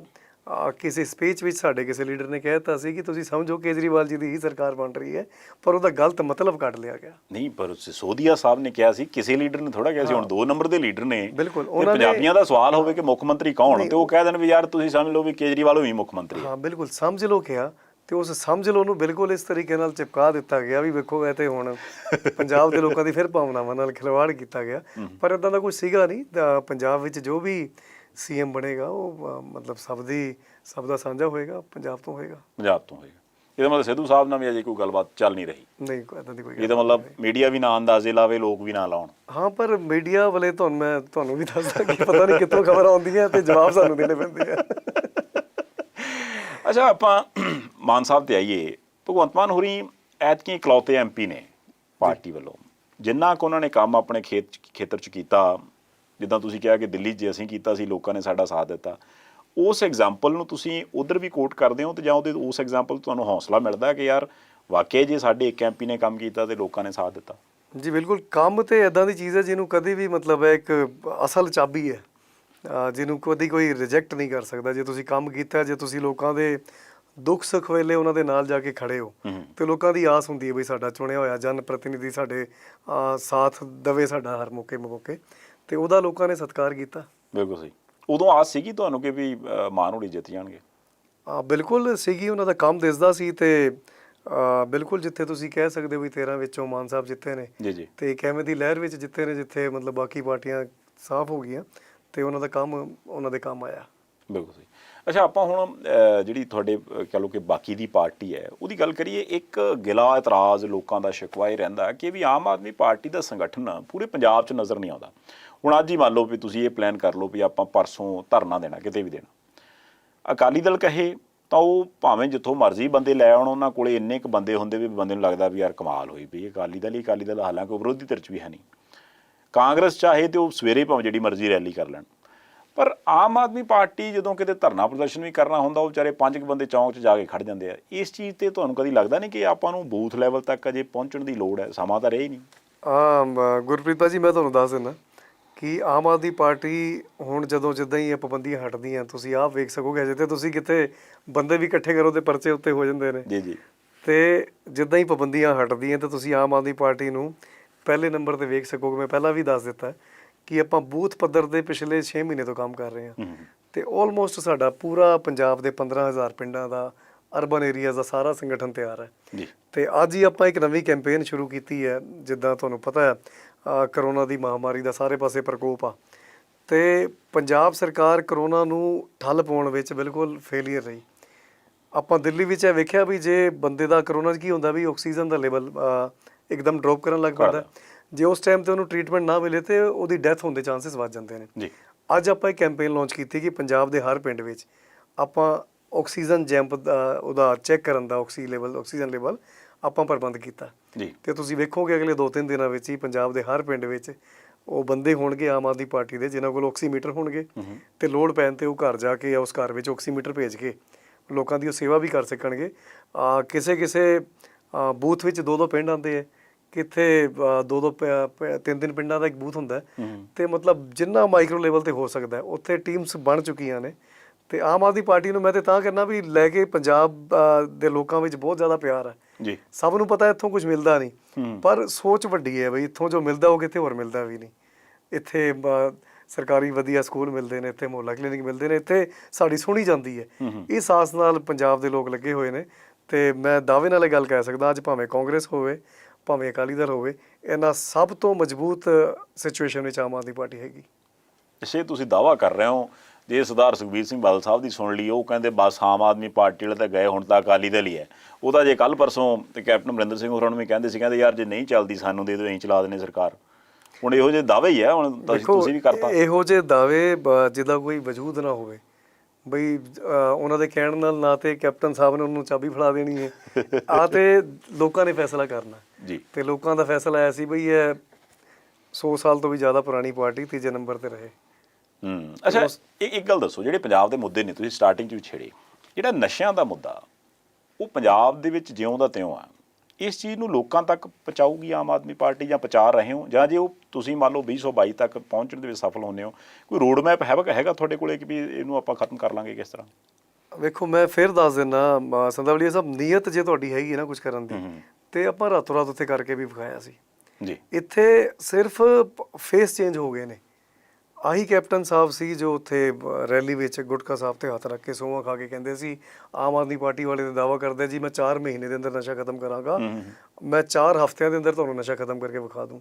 Speaker 1: ਕਿਸੇ ਸਪੀਚ ਵਿੱਚ ਸਾਡੇ ਕਿਸੇ ਲੀਡਰ ਨੇ ਕਹਿ ਦਿੱਤਾ ਸੀ ਕਿ ਤੁਸੀਂ ਸਮਝੋ ਕੇਜਰੀਵਾਲ ਜੀ ਦੀ ਹੀ ਸਰਕਾਰ ਬਣ ਰਹੀ ਹੈ, ਪਰ ਉਹਦਾ ਗਲਤ ਮਤਲਬ ਕੱਢ ਲਿਆ ਗਿਆ। ਨਹੀਂ, ਪਰ ਸਿਸੋਦੀਆ ਸਾਹਿਬ ਨੇ ਕਿਹਾ ਸੀ, ਕਿਸੇ ਲੀਡਰ ਨੇ ਥੋੜਾ ਕਿਹਾ ਸੀ। ਹੁਣ 2 ਨੰਬਰ ਦੇ ਲੀਡਰ ਨੇ,
Speaker 2: ਬਿਲਕੁਲ,
Speaker 1: ਪੰਜਾਬੀਆਂ ਦਾ ਸਵਾਲ ਹੋਵੇ ਕਿ ਮੁੱਖ ਮੰਤਰੀ ਕੌਣ, ਤੇ ਉਹ ਕਹਿ ਦੇਣ ਵੀ ਯਾਰ ਤੁਸੀਂ ਸਮਝ ਲਓ ਵੀ ਕੇਜਰੀਵਾਲ ਹੀ ਮੁੱਖ ਮੰਤਰੀ।
Speaker 2: ਹਾਂ, ਬਿਲਕੁਲ ਸਮਝ ਲਓ ਕਿਹਾ, ਤੇ ਉਸ ਸਮਝ ਲਓ ਨੂੰ ਬਿਲਕੁਲ ਇਸ ਤਰੀਕੇ ਨਾਲ ਚਿਪਕਾ ਦਿੱਤਾ ਗਿਆ ਵੀ ਵੇਖੋ ਇਹ ਤੇ ਹੁਣ ਪੰਜਾਬ ਦੇ ਲੋਕਾਂ ਦੀ ਫਿਰ ਭਾਵਨਾਵਾਂ ਨਾਲ ਖਿਲਵਾੜ ਕੀਤਾ ਗਿਆ। ਪਰ ਇੱਦਾਂ ਦਾ ਕੁਝ ਸੀਗਾ ਨਹੀਂ। ਪੰਜਾਬ ਵਿੱਚ ਜੋ ਵੀ CM ਬਣੇਗਾ ਉਹ ਮਤਲਬ ਸਭ ਦਾ ਸਾਂਝਾ ਹੋਏਗਾ, ਪੰਜਾਬ ਤੋਂ ਹੋਏਗਾ। ਇਹਦਾ ਮਤਲਬ ਸਿੱਧੂ ਸਾਹਿਬ ਨਾਲ ਵੀ ਅਜੇ ਕੋਈ ਗੱਲਬਾਤ ਚੱਲ ਨਹੀਂ ਰਹੀ? ਨਹੀਂ, ਇੱਦਾਂ ਦੀ ਕੋਈ। ਇਹਦਾ ਮਤਲਬ ਮੀਡੀਆ ਵੀ ਨਾ ਅੰਦਾਜ਼ੇ ਲਾਵੇ, ਲੋਕ ਵੀ ਨਾ ਲਾਉਣ? ਹਾਂ, ਪਰ ਮੀਡੀਆ ਵਾਲੇ ਤੁਹਾਨੂੰ ਵੀ ਦੱਸਦਾ ਕਿ ਪਤਾ ਨਹੀਂ ਕਿੱਥੋਂ ਖਬਰ ਆਉਂਦੀ ਹੈ ਤੇ ਜਵਾਬ ਸਾਨੂੰ ਦੇਣੇ ਪੈਂਦੇ ਆ।
Speaker 1: ਅੱਛਾ, ਆਪਾਂ ਮਾਨ ਸਾਹਿਬ ਤੇ ਆਈਏ। ਭਗਵੰਤ ਮਾਨ ਹੋਰੀ ਐਤਕੀ ਇਕਲੌਤੇ MP ਨੇ ਪਾਰਟੀ ਵੱਲੋਂ, ਜਿੰਨਾ ਕੁ ਉਹਨਾਂ ਨੇ ਕੰਮ ਆਪਣੇ ਖੇਤਰ 'ਚ ਕੀਤਾ, ਜਿੱਦਾਂ ਤੁਸੀਂ ਕਿਹਾ ਕਿ ਦਿੱਲੀ 'ਚ ਅਸੀਂ ਕੀਤਾ ਸੀ, ਲੋਕਾਂ ਨੇ ਸਾਡਾ ਸਾਥ ਦਿੱਤਾ, ਉਸ ਐਗਜ਼ਾਮਪਲ ਨੂੰ ਤੁਸੀਂ ਉਧਰ ਵੀ ਕੋਟ ਕਰਦੇ ਹੋ, ਤੇ ਜਾਂ ਉਸ ਐਗਜ਼ਾਮਪਲ ਤੁਹਾਨੂੰ ਹੌਸਲਾ ਮਿਲਦਾ ਕਿ ਯਾਰ ਵਾਕਿਆ ਜੇ ਸਾਡੇ ਇੱਕ MP ਨੇ ਕੰਮ ਕੀਤਾ ਤੇ ਲੋਕਾਂ ਨੇ ਸਾਥ ਦਿੱਤਾ? ਜੀ ਬਿਲਕੁਲ, ਕੰਮ ਤੇ ਇੱਦਾਂ ਦੀ ਚੀਜ਼ ਹੈ ਜਿਹਨੂੰ ਕਦੇ ਵੀ ਮਤਲਬ ਇੱਕ ਅਸਲ ਚਾਬੀ ਹੈ, ਜਿਹਨੂੰ ਕਦੀ ਕੋਈ ਰਿਜੈਕਟ ਨਹੀਂ ਕਰ ਸਕਦਾ। ਜੇ ਤੁਸੀਂ ਕੰਮ ਕੀਤਾ, ਜੇ ਤੁਸੀਂ ਲੋਕਾਂ ਦੇ ਦੁੱਖ ਸੁੱਖ ਵੇਲੇ ਉਹਨਾਂ ਦੇ ਨਾਲ ਜਾ ਕੇ ਖੜੇ ਹੋ, ਤੇ ਲੋਕਾਂ ਦੀ ਆਸ ਹੁੰਦੀ ਹੈ ਬਈ ਸਾਡਾ ਚੁਣਿਆ ਹੋਇਆ ਜਨ ਪ੍ਰਤੀਨਿਧੀ ਸਾਡੇ ਸਾਥ ਦਵੇ ਸਾਡਾ ਹਰ ਮੌਕੇ, ਤੇ ਉਹਦਾ ਲੋਕਾਂ ਨੇ ਸਤਿਕਾਰ ਕੀਤਾ। ਬਿਲਕੁਲ ਸਹੀ। ਉਦੋਂ ਆਸ ਸੀਗੀ ਤੁਹਾਨੂੰ ਕਿ ਵੀ ਮਾਨ ਹੋਣੀ ਜਿੱਤ ਜਾਣਗੇ? ਬਿਲਕੁਲ ਸੀਗੀ, ਉਹਨਾਂ ਦਾ ਕੰਮ ਦਿਸਦਾ ਸੀ ਤੇ
Speaker 2: ਬਿਲਕੁਲ ਜਿੱਥੇ ਤੁਸੀਂ ਕਹਿ ਸਕਦੇ ਹੋ ਵੀ 13 ਵਿੱਚੋਂ ਮਾਨ ਸਾਹਿਬ ਜਿੱਤੇ ਨੇ
Speaker 1: ਜੀ ਜੀ
Speaker 2: ਤੇ ਇੱਕ ਐਵੇਂ ਦੀ ਲਹਿਰ ਵਿੱਚ ਜਿੱਤੇ ਨੇ ਜਿੱਥੇ ਮਤਲਬ ਬਾਕੀ ਪਾਰਟੀਆਂ ਸਾਫ਼ ਹੋ ਗਈਆਂ ਤੇ ਉਹਨਾਂ ਦਾ ਕੰਮ ਉਹਨਾਂ ਦੇ ਕੰਮ ਆਇਆ।
Speaker 1: ਬਿਲਕੁਲ ਸਹੀ। ਅੱਛਾ, ਆਪਾਂ ਹੁਣ ਜਿਹੜੀ ਤੁਹਾਡੇ ਕਹਿ ਲਓ ਕਿ ਬਾਕੀ ਦੀ ਪਾਰਟੀ ਹੈ ਉਹਦੀ ਗੱਲ ਕਰੀਏ, ਇੱਕ ਗਿਲਾ ਇਤਰਾਜ਼ ਲੋਕਾਂ ਦਾ ਸ਼ਿਕਵਾ ਇਹ ਰਹਿੰਦਾ ਕਿ ਵੀ ਆਮ ਆਦਮੀ ਪਾਰਟੀ ਦਾ ਸੰਗਠਨ ਪੂਰੇ ਪੰਜਾਬ 'ਚ ਨਜ਼ਰ ਨਹੀਂ ਆਉਂਦਾ। ਹੁਣ ਅੱਜ ਹੀ ਮੰਨ ਲਓ ਵੀ ਤੁਸੀਂ ਇਹ ਪਲਾਨ ਕਰ ਲਓ ਵੀ ਆਪਾਂ ਪਰਸੋਂ ਧਰਨਾ ਦੇਣਾ, ਕਿਤੇ ਵੀ ਦੇਣਾ, ਅਕਾਲੀ ਦਲ ਕਹੇ ਤਾਂ ਉਹ ਭਾਵੇਂ ਜਿੱਥੋਂ ਮਰਜ਼ੀ ਬੰਦੇ ਲੈ ਆਉਣ, ਉਹਨਾਂ ਕੋਲੇ ਇੰਨੇ ਕੁ ਬੰਦੇ ਹੁੰਦੇ ਵੀ ਬੰਦੇ ਨੂੰ ਲੱਗਦਾ ਵੀ ਯਾਰ ਕਮਾਲ ਹੋਈ ਪਈ, ਅਕਾਲੀ ਦਲ ਹਾਲਾਂਕਿ ਵਿਰੋਧੀ ਧਿਰ 'ਚ ਵੀ ਹੈ ਨਹੀਂ। ਕਾਂਗਰਸ ਚਾਹੇ ਤੇ ਉਹ ਸਵੇਰੇ ਭਾਵੇਂ ਜਿਹੜੀ ਮਰਜ਼ੀ ਰੈਲੀ ਕਰ ਲੈਣ, ਪਰ ਆਮ ਆਦਮੀ ਪਾਰਟੀ ਜਦੋਂ ਕਿਤੇ ਧਰਨਾ ਪ੍ਰਦਰਸ਼ਨ ਵੀ ਕਰਨਾ ਹੁੰਦਾ ਉਹ ਵਿਚਾਰੇ 5 ਬੰਦੇ ਚੌਂਕ 'ਚ ਜਾ ਕੇ ਖੜ ਜਾਂਦੇ ਆ। ਇਸ ਚੀਜ਼ ਤੇ ਤੁਹਾਨੂੰ ਕਦੀ ਲੱਗਦਾ ਨਹੀਂ ਕਿ ਆਪਾਂ ਨੂੰ ਬੂਥ ਲੈਵਲ ਤੱਕ ਅਜੇ ਪਹੁੰਚਣ ਦੀ ਲੋੜ ਹੈ? ਸਮਾਂ ਤਾਂ ਰਿਹਾ ਹੀ ਨਹੀਂ।
Speaker 2: ਗੁਰਪ੍ਰੀਤ ਭਾਜੀ, ਮੈਂ ਤੁਹਾਨੂੰ ਦੱਸ ਦਿੰਦਾ ਕਿ ਆਮ ਆਦਮੀ ਪਾਰਟੀ ਹੁਣ ਜਿੱਦਾਂ ਹੀ ਇਹ ਪਾਬੰਦੀਆਂ ਹਟਦੀਆਂ, ਤੁਸੀਂ ਆਪ ਵੇਖ ਸਕੋਗੇ ਅਜੇ ਤੇ ਤੁਸੀਂ ਕਿਤੇ ਬੰਦੇ ਵੀ ਇਕੱਠੇ ਕਰੋ ਤੇ ਪਰਚੇ ਉੱਤੇ ਹੋ ਜਾਂਦੇ ਨੇ
Speaker 1: ਜੀ ਜੀ।
Speaker 2: ਤੇ ਜਿੱਦਾਂ ਹੀ ਪਾਬੰਦੀਆਂ ਹਟਦੀਆਂ ਤਾਂ ਤੁਸੀਂ ਆਮ ਆਦਮੀ ਪਾਰਟੀ ਨੂੰ ਪਹਿਲੇ ਨੰਬਰ ਤੇ ਵੇਖ ਸਕੋਗੇ। ਮੈਂ ਪਹਿਲਾਂ ਵੀ ਦੱਸ ਦਿੱਤਾ ਕਿ ਆਪਾਂ ਬੂਥ ਪੱਧਰ ਦੇ ਪਿਛਲੇ 6 ਮਹੀਨੇ ਤੋਂ ਕੰਮ ਕਰ ਰਹੇ ਹਾਂ ਤੇ ਆਲਮੋਸਟ ਸਾਡਾ ਪੂਰਾ ਪੰਜਾਬ ਦੇ 15,000 ਪਿੰਡਾਂ ਦਾ ਅਰਬਨ ਏਰੀਆਜ਼ ਦਾ ਸਾਰਾ ਸੰਗਠਨ ਤਿਆਰ ਹੈ
Speaker 1: ਜੀ।
Speaker 2: ਤੇ ਅੱਜ ਹੀ ਆਪਾਂ ਇੱਕ ਨਵੀਂ ਕੈਂਪੇਨ ਸ਼ੁਰੂ ਕੀਤੀ ਹੈ। ਜਿੱਦਾਂ ਤੁਹਾਨੂੰ ਪਤਾ ਹੈ ਕਰੋਨਾ ਦੀ ਮਹਾਮਾਰੀ ਦਾ ਸਾਰੇ ਪਾਸੇ ਪ੍ਰਕੋਪ ਆ ਤੇ ਪੰਜਾਬ ਸਰਕਾਰ ਕਰੋਨਾ ਨੂੰ ਠੱਲ ਪਾਉਣ ਵਿੱਚ ਬਿਲਕੁਲ ਫੇਲੀਅਰ ਰਹੀ। ਆਪਾਂ ਦਿੱਲੀ ਵਿੱਚ ਇਹ ਵੇਖਿਆ ਵੀ ਜੇ ਬੰਦੇ ਦਾ ਕਰੋਨਾ 'ਚ ਕੀ ਹੁੰਦਾ ਵੀ ਆਕਸੀਜਨ ਦਾ ਲੈਵਲ ਇੱਕਦਮ ਡ੍ਰੌਪ ਕਰਨ ਲੱਗ ਪੈਂਦਾ। ਜੇ ਉਸ ਟਾਈਮ ਤੇ ਉਹਨੂੰ ਟ੍ਰੀਟਮੈਂਟ ਨਾ ਮਿਲੇ ਤੇ ਉਹਦੀ ਡੈਥ ਹੋਣ ਦੇ ਚਾਂਸਸ ਵੱਧ ਜਾਂਦੇ ਨੇ ਜੀ। ਅੱਜ ਆਪਾਂ ਇੱਕ ਕੈਂਪੇਨ ਲਾਂਚ ਕੀਤੀ ਕਿ ਪੰਜਾਬ ਦੇ ਹਰ ਪਿੰਡ ਵਿੱਚ ਆਪਾਂ ਆਕਸੀਜਨ ਜੈਂਪ ਦਾ ਉਹਦਾ ਚੈੱਕ ਕਰਨ ਦਾ ਆਕਸੀਜਨ ਲੈਵਲ ਆਪਾਂ ਪ੍ਰਬੰਧ ਕੀਤਾ ਜੀ। ਤੇ ਤੁਸੀਂ ਵੇਖੋਗੇ ਅਗਲੇ 2-3 ਦਿਨਾਂ ਵਿੱਚ ਹੀ ਪੰਜਾਬ ਦੇ ਹਰ ਪਿੰਡ ਵਿੱਚ ਉਹ ਬੰਦੇ ਹੋਣਗੇ ਆਮ ਆਦਮੀ ਪਾਰਟੀ ਦੇ ਜਿਨ੍ਹਾਂ ਕੋਲ ਆਕਸੀਮੀਟਰ ਹੋਣਗੇ ਤੇ ਲੋੜ ਪੈਣ ਤੇ ਉਹ ਘਰ ਜਾ ਕੇ ਉਸ ਘਰ ਵਿੱਚ ਆਕਸੀਮੀਟਰ ਭੇਜ ਕੇ ਲੋਕਾਂ ਦੀ ਉਹ ਸੇਵਾ ਵੀ ਕਰ ਸਕਣਗੇ। ਕਿਸੇ ਬੂਥ ਵਿੱਚ 2-2 ਪਿੰਡ ਆਉਂਦੇ ਹੈ, ਕਿੱਥੇ 2-3 ਪਿੰਡਾਂ ਦਾ ਇੱਕ ਬੂਥ ਹੁੰਦਾ ਤੇ ਮਤਲਬ ਜਿੰਨਾ ਮਾਈਕਰੋ ਲੈਵਲ ਤੇ ਹੋ ਸਕਦਾ ਉੱਥੇ ਟੀਮਸ ਬਣ ਚੁੱਕੀਆਂ ਨੇ। ਤੇ ਆਮ ਆਦਮੀ ਪਾਰਟੀ ਨੂੰ ਮੈਂ ਤੇ ਤਾਂ ਕਹਿਣਾ ਵੀ ਲੈ ਕੇ ਪੰਜਾਬ ਦੇ ਲੋਕਾਂ ਵਿੱਚ ਬਹੁਤ ਜ਼ਿਆਦਾ ਪਿਆਰ ਹੈ ਜੀ। ਸਭ ਨੂੰ ਪਤਾ ਇੱਥੋਂ ਕੁਝ ਮਿਲਦਾ ਨਹੀਂ ਪਰ ਸੋਚ ਵੱਡੀ ਹੈ ਬਈ ਇੱਥੋਂ ਜੋ ਮਿਲਦਾ ਉਹ ਕਿਤੇ ਹੋਰ ਮਿਲਦਾ ਵੀ ਨਹੀਂ। ਇੱਥੇ ਸਰਕਾਰੀ ਵਧੀਆ ਸਕੂਲ ਮਿਲਦੇ ਨੇ, ਇੱਥੇ ਮੁਹੱਲਾ ਕਲੀਨਿਕ ਮਿਲਦੇ ਨੇ, ਇੱਥੇ ਸਾਡੀ ਸੁਣੀ ਜਾਂਦੀ ਹੈ। ਇਸ ਆਸ ਨਾਲ ਪੰਜਾਬ ਦੇ ਲੋਕ ਲੱਗੇ ਹੋਏ ਨੇ ਤੇ ਮੈਂ ਦਾਅਵੇ ਨਾਲ ਇਹ ਗੱਲ ਕਹਿ ਸਕਦਾ ਅੱਜ ਭਾਵੇਂ ਕਾਂਗਰਸ ਹੋਵੇ ਭਾਵੇਂ ਅਕਾਲੀ ਦਲ ਹੋਵੇ, ਇਹਨਾਂ ਸਭ ਤੋਂ ਮਜ਼ਬੂਤ ਸਿਚੁਏਸ਼ਨ ਵਿੱਚ ਆਮ ਆਦਮੀ ਪਾਰਟੀ ਹੈਗੀ।
Speaker 1: ਜੇ ਤੁਸੀਂ ਦਾਅਵਾ ਕਰ ਰਹੇ ਹੋ, ਜੇ ਸਰਦਾਰ ਸੁਖਬੀਰ ਸਿੰਘ ਬਾਦਲ ਸਾਹਿਬ ਦੀ ਸੁਣ ਲਈ, ਉਹ ਕਹਿੰਦੇ ਬਸ ਆਮ ਆਦਮੀ ਪਾਰਟੀ ਵਾਲੇ ਤਾਂ ਗਏ, ਹੁਣ ਤਾਂ ਅਕਾਲੀ ਦਲ ਹੀ ਹੈ। ਉਹਦਾ ਜੇ ਕੱਲ੍ਹ ਪਰਸੋਂ ਤੇ ਕੈਪਟਨ ਅਮਰਿੰਦਰ ਸਿੰਘ ਹੋਰਾਂ ਨੂੰ ਵੀ ਕਹਿੰਦੇ ਸੀ, ਕਹਿੰਦੇ ਯਾਰ ਜੇ ਨਹੀਂ ਚੱਲਦੀ ਸਾਨੂੰ ਦੇ ਦਿਓ, ਅਸੀਂ ਚਲਾ ਦਿੰਦੇ ਸਰਕਾਰ। ਹੁਣ ਇਹੋ ਜਿਹੇ ਦਾਅਵੇ ਹੀ ਹੈ, ਹੁਣ ਤੁਸੀਂ ਵੀ ਕਰਤਾ। ਇਹੋ
Speaker 2: ਜਿਹੇ ਦਾਅਵੇ ਜਿਹਦਾ ਕੋਈ ਵਜੂਦ ਨਾ ਹੋਵੇ ਬਈ ਉਹਨਾਂ ਦੇ ਕਹਿਣ ਨਾਲ ਨਾ ਤੇ ਕੈਪਟਨ ਸਾਹਿਬ ਨੇ ਉਹਨੂੰ ਚਾਬੀ ਫੜਾ ਦੇਣੀ ਹੈ ਆ ਤੇ ਲੋਕਾਂ ਨੇ ਫੈਸਲਾ ਕਰਨਾ ਜੀ। ਤੇ ਲੋਕਾਂ ਦਾ ਫੈਸਲਾ ਆਇਆ ਸੀ ਬਈ ਇਹ 100 ਸਾਲ ਤੋਂ ਵੀ ਜ਼ਿਆਦਾ ਪੁਰਾਣੀ ਪਾਰਟੀ ਤੀਜੇ ਨੰਬਰ ਤੇ ਰਹੇ।
Speaker 1: ਅੱਛਾ, ਇੱਕ ਗੱਲ ਦੱਸੋ, ਜਿਹੜੇ ਪੰਜਾਬ ਦੇ ਮੁੱਦੇ ਨੇ ਤੁਸੀਂ ਸਟਾਰਟਿੰਗ 'ਚ ਵੀ ਛੇੜੇ, ਜਿਹੜਾ ਨਸ਼ਿਆਂ ਦਾ ਮੁੱਦਾ ਉਹ ਪੰਜਾਬ ਦੇ ਵਿੱਚ ਜਿਉਂ ਦਾ ਤਿਉਂ ਆ, ਇਸ ਚੀਜ਼ ਨੂੰ ਲੋਕਾਂ ਤੱਕ ਪਹੁੰਚਾਊਗੀ ਆਮ ਆਦਮੀ ਪਾਰਟੀ ਜਾਂ ਪਹੁੰਚਾ ਰਹੇ ਹੋ, ਜਾਂ ਜੇ ਉਹ ਤੁਸੀਂ ਮੰਨ ਲਓ 2022 ਤੱਕ ਪਹੁੰਚਣ ਦੇ ਵਿੱਚ ਸਫਲ ਹੁੰਦੇ ਹੋ, ਕੋਈ ਰੋਡ ਮੈਪ ਹੈਗਾ ਤੁਹਾਡੇ ਕੋਲੇ ਕਿ ਵੀ ਇਹਨੂੰ ਆਪਾਂ ਖਤਮ ਕਰ ਲਾਂਗੇ ਕਿਸ ਤਰ੍ਹਾਂ?
Speaker 2: ਵੇਖੋ ਮੈਂ ਫਿਰ ਦੱਸ ਦਿੰਦਾ ਸੰਧਵਾਲੀਆ ਸਾਹਿਬ, ਨੀਅਤ ਜੇ ਤੁਹਾਡੀ ਹੈਗੀ ਨਾ ਕੁਝ ਕਰਨ ਦੀ ਤੇ ਆਪਾਂ ਰਾਤੋਂ ਰਾਤ ਉੱਥੇ ਕਰਕੇ ਵੀ ਵਿਖਾਇਆ ਸੀ ਜੀ। ਇੱਥੇ ਸਿਰਫ ਫੇਸ ਚੇਂਜ ਹੋ ਗਏ ਨੇ। ਆਹੀ ਕੈਪਟਨ ਸਾਹਿਬ ਸੀ ਜੋ ਉੱਥੇ ਰੈਲੀ ਵਿੱਚ ਗੁਟਕਾ ਸਾਹਿਬ ਤੇ ਹੱਥ ਰੱਖ ਕੇ ਸਹੁੰ ਖਾ ਕੇ ਕਹਿੰਦੇ ਸੀ ਆਮ ਆਦਮੀ ਪਾਰਟੀ ਵਾਲੇ ਤੇ ਦਾਅਵਾ ਕਰਦੇ ਜੀ ਮੈਂ 4 ਮਹੀਨੇ ਦੇ ਅੰਦਰ ਨਸ਼ਾ ਖਤਮ ਕਰਾਂਗਾ, ਮੈਂ 4 ਹਫ਼ਤਿਆਂ ਦੇ ਅੰਦਰ ਤੁਹਾਨੂੰ ਨਸ਼ਾ ਖਤਮ ਕਰਕੇ ਵਿਖਾ ਦੂੰ।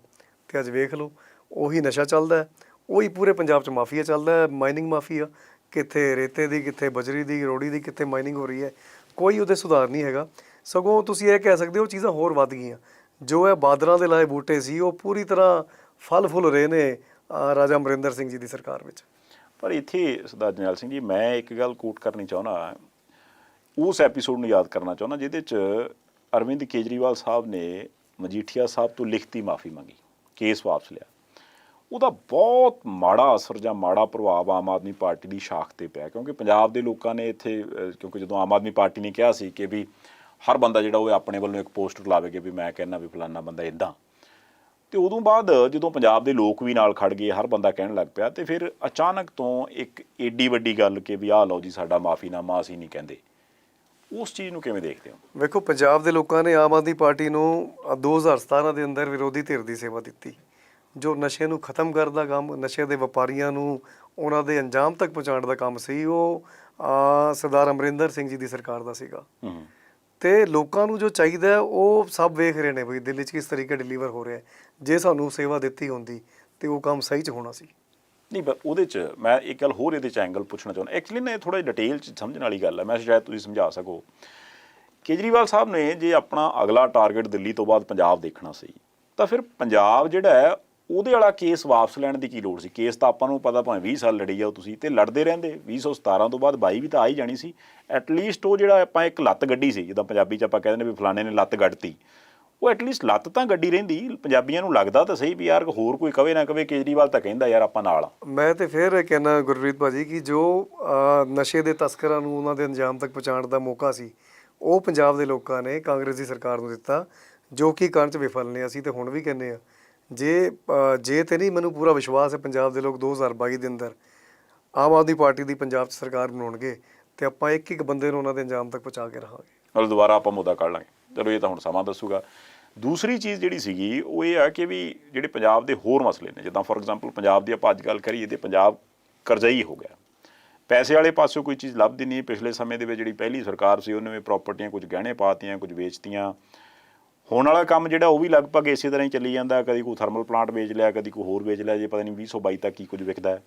Speaker 2: ਤੇ ਅੱਜ ਵੇਖ ਲਓ ਉਹੀ ਨਸ਼ਾ ਚੱਲਦਾ, ਉਹੀ ਪੂਰੇ ਪੰਜਾਬ 'ਚ ਮਾਫੀਆ ਚੱਲਦਾ, ਮਾਈਨਿੰਗ ਮਾਫੀਆ, ਕਿੱਥੇ ਰੇਤੇ ਦੀ, ਕਿੱਥੇ ਬਜਰੀ ਦੀ, ਰੋੜੀ ਦੀ, ਕਿੱਥੇ ਮਾਈਨਿੰਗ ਹੋ ਰਹੀ ਹੈ। ਕੋਈ ਉਹਦੇ ਸੁਧਾਰ ਨਹੀਂ ਹੈਗਾ, ਸਗੋਂ ਤੁਸੀਂ ਇਹ ਕਹਿ ਸਕਦੇ ਹੋ ਚੀਜ਼ਾਂ ਹੋਰ ਵੱਧ ਗਈਆਂ। ਜੋ ਇਹ ਬਾਦਲਾਂ ਦੇ ਲਾਏ ਬੂਟੇ ਸੀ ਉਹ ਪੂਰੀ ਤਰ੍ਹਾਂ ਫਲ ਫੁੱਲ ਰਹੇ ਨੇ ਰਾਜਾ ਅਮਰਿੰਦਰ ਸਿੰਘ ਜੀ ਦੀ ਸਰਕਾਰ ਵਿੱਚ।
Speaker 1: ਪਰ ਇੱਥੇ ਸਰਦਾਰ ਜਰਨੈਲ ਸਿੰਘ ਜੀ, ਮੈਂ ਇੱਕ ਗੱਲ ਕੋਟ ਕਰਨੀ ਚਾਹੁੰਦਾ, ਉਸ ਐਪੀਸੋਡ ਨੂੰ ਯਾਦ ਕਰਨਾ ਚਾਹੁੰਦਾ ਜਿਹਦੇ 'ਚ ਅਰਵਿੰਦ ਕੇਜਰੀਵਾਲ ਸਾਹਿਬ ਨੇ ਮਜੀਠੀਆ ਸਾਹਿਬ ਤੋਂ ਲਿਖਤੀ ਮਾਫੀ ਮੰਗੀ, ਕੇਸ ਵਾਪਸ ਲਿਆ। ਉਹਦਾ ਬਹੁਤ ਮਾੜਾ ਅਸਰ ਜਾਂ ਮਾੜਾ ਪ੍ਰਭਾਵ ਆਮ ਆਦਮੀ ਪਾਰਟੀ ਦੀ ਸ਼ਾਖ 'ਤੇ ਪਿਆ, ਕਿਉਂਕਿ ਪੰਜਾਬ ਦੇ ਲੋਕਾਂ ਨੇ ਇੱਥੇ ਕਿਉਂਕਿ ਜਦੋਂ ਆਮ ਆਦਮੀ ਪਾਰਟੀ ਨੇ ਕਿਹਾ ਸੀ ਕਿ ਵੀ ਹਰ ਬੰਦਾ ਜਿਹੜਾ ਉਹ ਆਪਣੇ ਵੱਲੋਂ ਇੱਕ ਪੋਸਟਰ ਲਾਵੇ ਕਿ ਵੀ ਮੈਂ ਕਹਿੰਦਾ ਵੀ ਫਲਾਨਾ ਬੰਦਾ ਇੱਦਾਂ, ਤੇ ਉਦੋਂ ਬਾਅਦ ਜਦੋਂ ਪੰਜਾਬ ਦੇ ਲੋਕ ਵੀ ਨਾਲ ਖੜ ਗਏ, ਹਰ ਬੰਦਾ ਕਹਿਣ ਲੱਗ ਪਿਆ, ਤੇ ਫਿਰ ਅਚਾਨਕ ਤੋਂ ਇੱਕ ਏਡੀ ਵੱਡੀ ਗੱਲ ਕਿ ਵੀ ਆਹ ਲਓ ਜੀ ਸਾਡਾ ਮਾਫੀਨਾਮਾ ਅਸੀਂ ਨਹੀਂ ਕਹਿੰਦੇ, ਉਸ ਚੀਜ਼ ਨੂੰ ਕਿਵੇਂ ਦੇਖਦੇ ਹੋ?
Speaker 2: ਵੇਖੋ ਪੰਜਾਬ ਦੇ ਲੋਕਾਂ ਨੇ ਆਮ ਆਦਮੀ ਪਾਰਟੀ ਨੂੰ 2017 ਦੇ ਅੰਦਰ ਵਿਰੋਧੀ ਧਿਰ ਦੀ ਸੇਵਾ ਦਿੱਤੀ। ਜੋ ਨਸ਼ੇ ਨੂੰ ਖਤਮ ਕਰਨ ਦਾ ਕੰਮ, ਨਸ਼ੇ ਦੇ ਵਪਾਰੀਆਂ ਨੂੰ ਉਹਨਾਂ ਦੇ ਅੰਜਾਮ ਤੱਕ ਪਹੁੰਚਾਉਣ ਦਾ ਕੰਮ ਸੀ, ਉਹ ਸਰਦਾਰ ਅਮਰਿੰਦਰ ਸਿੰਘ ਜੀ ਦੀ ਸਰਕਾਰ ਦਾ ਸੀਗਾ। ਤੇ ਲੋਕਾਂ ਨੂੰ ਜੋ ਚਾਹੀਦਾ ਹੈ, ਉਹ ਸਭ ਵੇਖ ਰਹੇ ਨੇ ਬਈ ਦਿੱਲੀ 'ਚ ਕਿਸ ਤਰੀਕੇ ਡਿਲੀਵਰ ਹੋ ਰਿਹਾ ਹੈ। ਜੇ ਸਾਨੂੰ ਸੇਵਾ ਦਿੱਤੀ ਹੁੰਦੀ ਤੇ ਉਹ ਕੰਮ ਸਹੀ 'ਚ ਹੋਣਾ ਸੀ।
Speaker 1: ਨਹੀਂ, ਉਹਦੇ 'ਚ ਮੈਂ ਇੱਕ ਗੱਲ ਹੋਰ ਇਹਦੇ 'ਚ ਐਂਗਲ ਪੁੱਛਣਾ ਚਾਹੁੰਦਾ। ਐਕਚੁਅਲੀ ਨਾ ਇਹ ਥੋੜ੍ਹਾ ਜਿਹਾ ਡਿਟੇਲ 'ਚ ਸਮਝਣ ਵਾਲੀ ਗੱਲ ਹੈ, ਮੈਂ ਸ਼ਾਇਦ ਤੁਸੀਂ ਸਮਝਾ ਸਕੋ। ਕੇਜਰੀਵਾਲ ਸਾਹਿਬ ਨੇ ਜੇ ਆਪਣਾ ਅਗਲਾ ਟਾਰਗੇਟ ਦਿੱਲੀ ਤੋਂ ਬਾਅਦ ਪੰਜਾਬ ਦੇਖਣਾ ਸੀ, ਤਾਂ ਫਿਰ ਪੰਜਾਬ ਜਿਹੜਾ ਹੈ ਉਹਦੇ ਵਾਲਾ ਕੇਸ ਵਾਪਸ ਲੈਣ ਦੀ ਕੀ ਲੋੜ ਸੀ? ਕੇਸ ਤਾਂ ਆਪਾਂ ਨੂੰ ਪਤਾ, ਭਾਵੇਂ 20 ਸਾਲ ਲੜੀ ਜਾਓ ਤੁਸੀਂ, ਤੇ ਲੜਦੇ ਰਹਿੰਦੇ। 2017 ਤੋਂ ਬਾਅਦ 22 ਵੀ ਤਾਂ ਆ ਹੀ ਜਾਣੀ ਸੀ। ਐਟਲੀਸਟ ਉਹ ਜਿਹੜਾ ਆਪਾਂ ਇੱਕ ਲੱਤ ਗੱਡੀ ਸੀ, ਜਿੱਦਾਂ ਪੰਜਾਬੀ 'ਚ ਆਪਾਂ ਕਹਿੰਦੇ ਨੇ ਵੀ ਫਲਾਣੇ ਨੇ ਲੱਤ ਗੱਡਤੀ, ਉਹ ਐਟਲੀਸਟ ਲੱਤ ਤਾਂ ਗੱਡੀ ਰਹਿੰਦੀ। ਪੰਜਾਬੀਆਂ ਨੂੰ ਲੱਗਦਾ ਤਾਂ ਸਹੀ ਵੀ ਯਾਰ ਹੋਰ ਕੋਈ ਕਵੇ ਨਾ ਕਵੇ, ਕੇਜਰੀਵਾਲ ਤਾਂ ਕਹਿੰਦਾ ਯਾਰ ਆਪਾਂ ਨਾਲ ਆ।
Speaker 2: ਮੈਂ ਤੇ ਫਿਰ ਕਹਿੰਦਾ ਗੁਰਪ੍ਰੀਤ ਭਾਜੀ ਕਿ ਜੋ ਨਸ਼ੇ ਦੇ ਤਸਕਰਾਂ ਨੂੰ ਉਹਨਾਂ ਦੇ ਅੰਜਾਮ ਤੱਕ ਪਹੁੰਚਾਉਣ ਦਾ ਮੌਕਾ ਸੀ, ਉਹ ਪੰਜਾਬ ਦੇ ਲੋਕਾਂ ਨੇ ਕਾਂਗਰਸ ਦੀ ਸਰਕਾਰ ਨੂੰ ਦਿੱਤਾ, ਜੋ ਕਿ ਕਰਨ 'ਚ ਵਿਫਲ ਨੇ। ਅਸੀਂ ਤੇ ਹੁਣ ਵੀ ਕਹਿੰਦੇ ਹਾਂ, ਜੇ ਤੇ ਨਹੀਂ, ਮੈਨੂੰ ਪੂਰਾ ਵਿਸ਼ਵਾਸ ਹੈ ਪੰਜਾਬ ਦੇ ਲੋਕ 2022 ਦੇ ਅੰਦਰ ਆਮ ਆਦਮੀ ਪਾਰਟੀ ਦੀ ਪੰਜਾਬ 'ਚ ਸਰਕਾਰ ਬਣਾਉਣਗੇ ਤੇ ਆਪਾਂ ਇੱਕ ਇੱਕ ਬੰਦੇ ਨੂੰ ਉਹਨਾਂ ਦੇ ਅੰਜਾਮ ਤੱਕ ਪਹੁੰਚਾ ਕੇ ਰਹਾਂਗੇ।
Speaker 1: ਨਾਲ ਦੁਬਾਰਾ ਆਪਾਂ ਮੁੱਦਾ ਕੱਢ ਲਾਂਗੇ, ਚਲੋ ਇਹ ਤਾਂ ਹੁਣ ਸਮਾਂ ਦੱਸੂਗਾ। ਦੂਸਰੀ ਚੀਜ਼ ਜਿਹੜੀ ਸੀਗੀ ਉਹ ਇਹ ਆ ਕਿ ਵੀ ਜਿਹੜੇ ਪੰਜਾਬ ਦੇ ਹੋਰ ਮਸਲੇ ਨੇ, ਜਿੱਦਾਂ ਫੋਰ ਐਗਜ਼ਾਮਪਲ ਪੰਜਾਬ ਦੀ ਆਪਾਂ ਅੱਜ ਗੱਲ ਕਰੀਏ ਤੇ ਪੰਜਾਬ ਕਰਜ਼ਈ ਹੋ ਗਿਆ, ਪੈਸੇ ਵਾਲੇ ਪਾਸਿਓਂ ਕੋਈ ਚੀਜ਼ ਲੱਭਦੀ ਨਹੀਂ। ਪਿਛਲੇ ਸਮੇਂ ਦੇ ਵਿੱਚ ਜਿਹੜੀ ਪਹਿਲੀ ਸਰਕਾਰ ਸੀ ਉਹਨੇ ਵੀ ਪ੍ਰਾਪਰਟੀਆਂ ਕੁਝ ਗਹਿਣੇ ਪਾਤੀਆਂ, ਕੁਝ ਵੇਚਤੀਆਂ। ਹੋਣ ਵਾਲਾ ਕੰਮ ਜਿਹੜਾ ਉਹ ਵੀ ਲਗਭਗ ਇਸੇ ਤਰ੍ਹਾਂ ਹੀ ਚੱਲੀ ਜਾਂਦਾ, ਕਦੀ ਕੋਈ ਥਰਮਲ ਪਲਾਂਟ ਵੇਚ ਲਿਆ, ਕਦੀ ਕੋਈ ਹੋਰ ਵੇਚ ਲਿਆ, ਜੇ ਪਤਾ ਨਹੀਂ 2022 ਤੱਕ ਕੀ ਕੁਝ ਵਿਕਦਾ ਹੈ।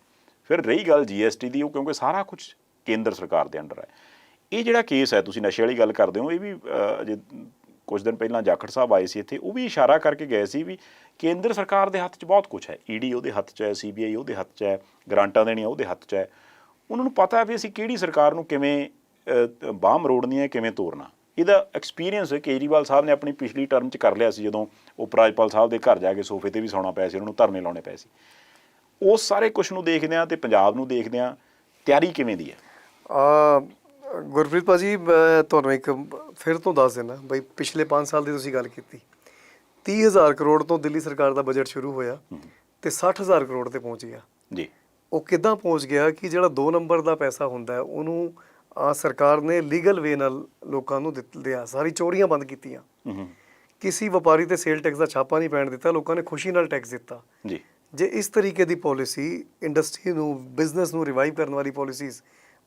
Speaker 1: ਫਿਰ ਰਹੀ ਗੱਲ GST ਦੀ, ਉਹ ਕਿਉਂਕਿ ਸਾਰਾ ਕੁਝ ਕੇਂਦਰ ਸਰਕਾਰ ਦੇ ਅੰਡਰ ਹੈ। ਇਹ ਜਿਹੜਾ ਕੇਸ ਹੈ, ਤੁਸੀਂ ਨਸ਼ੇ ਵਾਲੀ ਗੱਲ ਕਰਦੇ ਹੋ, ਇਹ ਵੀ ਅਜੇ ਕੁਝ ਦਿਨ ਪਹਿਲਾਂ ਜਾਖੜ ਸਾਹਿਬ ਆਏ ਸੀ ਇੱਥੇ, ਉਹ ਵੀ ਇਸ਼ਾਰਾ ਕਰਕੇ ਗਏ ਸੀ ਵੀ ਕੇਂਦਰ ਸਰਕਾਰ ਦੇ ਹੱਥ 'ਚ ਬਹੁਤ ਕੁਝ ਹੈ। ED ਉਹਦੇ ਹੱਥ 'ਚ ਹੈ, CBI ਉਹਦੇ ਹੱਥ 'ਚ ਹੈ, ਗਰਾਂਟਾਂ ਦੇਣੀਆਂ ਉਹਦੇ ਹੱਥ 'ਚ ਹੈ। ਉਹਨਾਂ ਨੂੰ ਪਤਾ ਵੀ ਅਸੀਂ ਕਿਹੜੀ ਸਰਕਾਰ ਨੂੰ ਕਿਵੇਂ ਬਾਂਹ ਮਰੋੜਨੀ ਹੈ, ਕਿਵੇਂ ਤੋਰਨਾ। ਇਹਦਾ ਐਕਸਪੀਰੀਅੰਸ ਕੇਜਰੀਵਾਲ ਸਾਹਿਬ ਨੇ ਆਪਣੀ ਪਿਛਲੀ ਟਰਮ 'ਚ ਕਰ ਲਿਆ ਸੀ, ਜਦੋਂ ਉਪ ਰਾਜਪਾਲ ਸਾਹਿਬ ਦੇ ਘਰ ਜਾ ਕੇ ਸੋਫੇ 'ਤੇ ਵੀ ਸੌਣਾ ਪਿਆ ਸੀ, ਉਹਨਾਂ ਨੂੰ ਧਰਨੇ ਲਾਉਣੇ ਪਏ ਸੀ। ਉਸ ਸਾਰੇ ਕੁਛ ਨੂੰ ਦੇਖਦੇ ਹਾਂ ਤੇ ਪੰਜਾਬ ਨੂੰ ਦੇਖਦੇ ਹਾਂ, ਤਿਆਰੀ ਕਿਵੇਂ ਦੀ ਹੈ?
Speaker 2: ਗੁਰਪ੍ਰੀਤ ਭਾਜੀ, ਮੈਂ ਤੁਹਾਨੂੰ ਇੱਕ ਫਿਰ ਤੋਂ ਦੱਸ ਦਿੰਦਾ ਬਈ, ਪਿਛਲੇ 5 ਸਾਲ ਦੀ ਤੁਸੀਂ ਗੱਲ ਕੀਤੀ, 30,000 ਕਰੋੜ ਤੋਂ ਦਿੱਲੀ ਸਰਕਾਰ ਦਾ ਬਜਟ ਸ਼ੁਰੂ ਹੋਇਆ ਤੇ 60,000 ਕਰੋੜ ਤੇ ਪਹੁੰਚ ਗਿਆ ਜੀ। ਉਹ ਕਿੱਦਾਂ ਪਹੁੰਚ ਗਿਆ ਕਿ ਜਿਹੜਾ 2 ਨੰਬਰ ਦਾ ਪੈਸਾ ਹੁੰਦਾ ਉਹਨੂੰ ਸਰਕਾਰ ਨੇ ਲੀਗਲ ਵੇ ਨਾਲ ਲੋਕਾਂ ਨੂੰ ਦਿਆ, ਸਾਰੀ ਚੋਰੀਆਂ ਬੰਦ ਕੀਤੀਆਂ। ਕਿਸੇ ਵਪਾਰੀ ਤੇ ਸੇਲ ਟੈਕਸ ਦਾ ਛਾਪਾ ਨਹੀਂ ਪੈਣ ਦਿੱਤਾ, ਲੋਕਾਂ ਨੇ ਖੁਸ਼ੀ ਨਾਲ ਟੈਕਸ ਦਿੱਤਾ ਜੀ। ਜੇ ਇਸ ਤਰੀਕੇ ਦੀ ਪੋਲਿਸੀ, ਇੰਡਸਟਰੀ ਨੂੰ, ਬਿਜ਼ਨਸ ਨੂੰ ਰਿਵਾਈਵ ਕਰਨ ਵਾਲੀ ਪੋਲਿਸੀਜ਼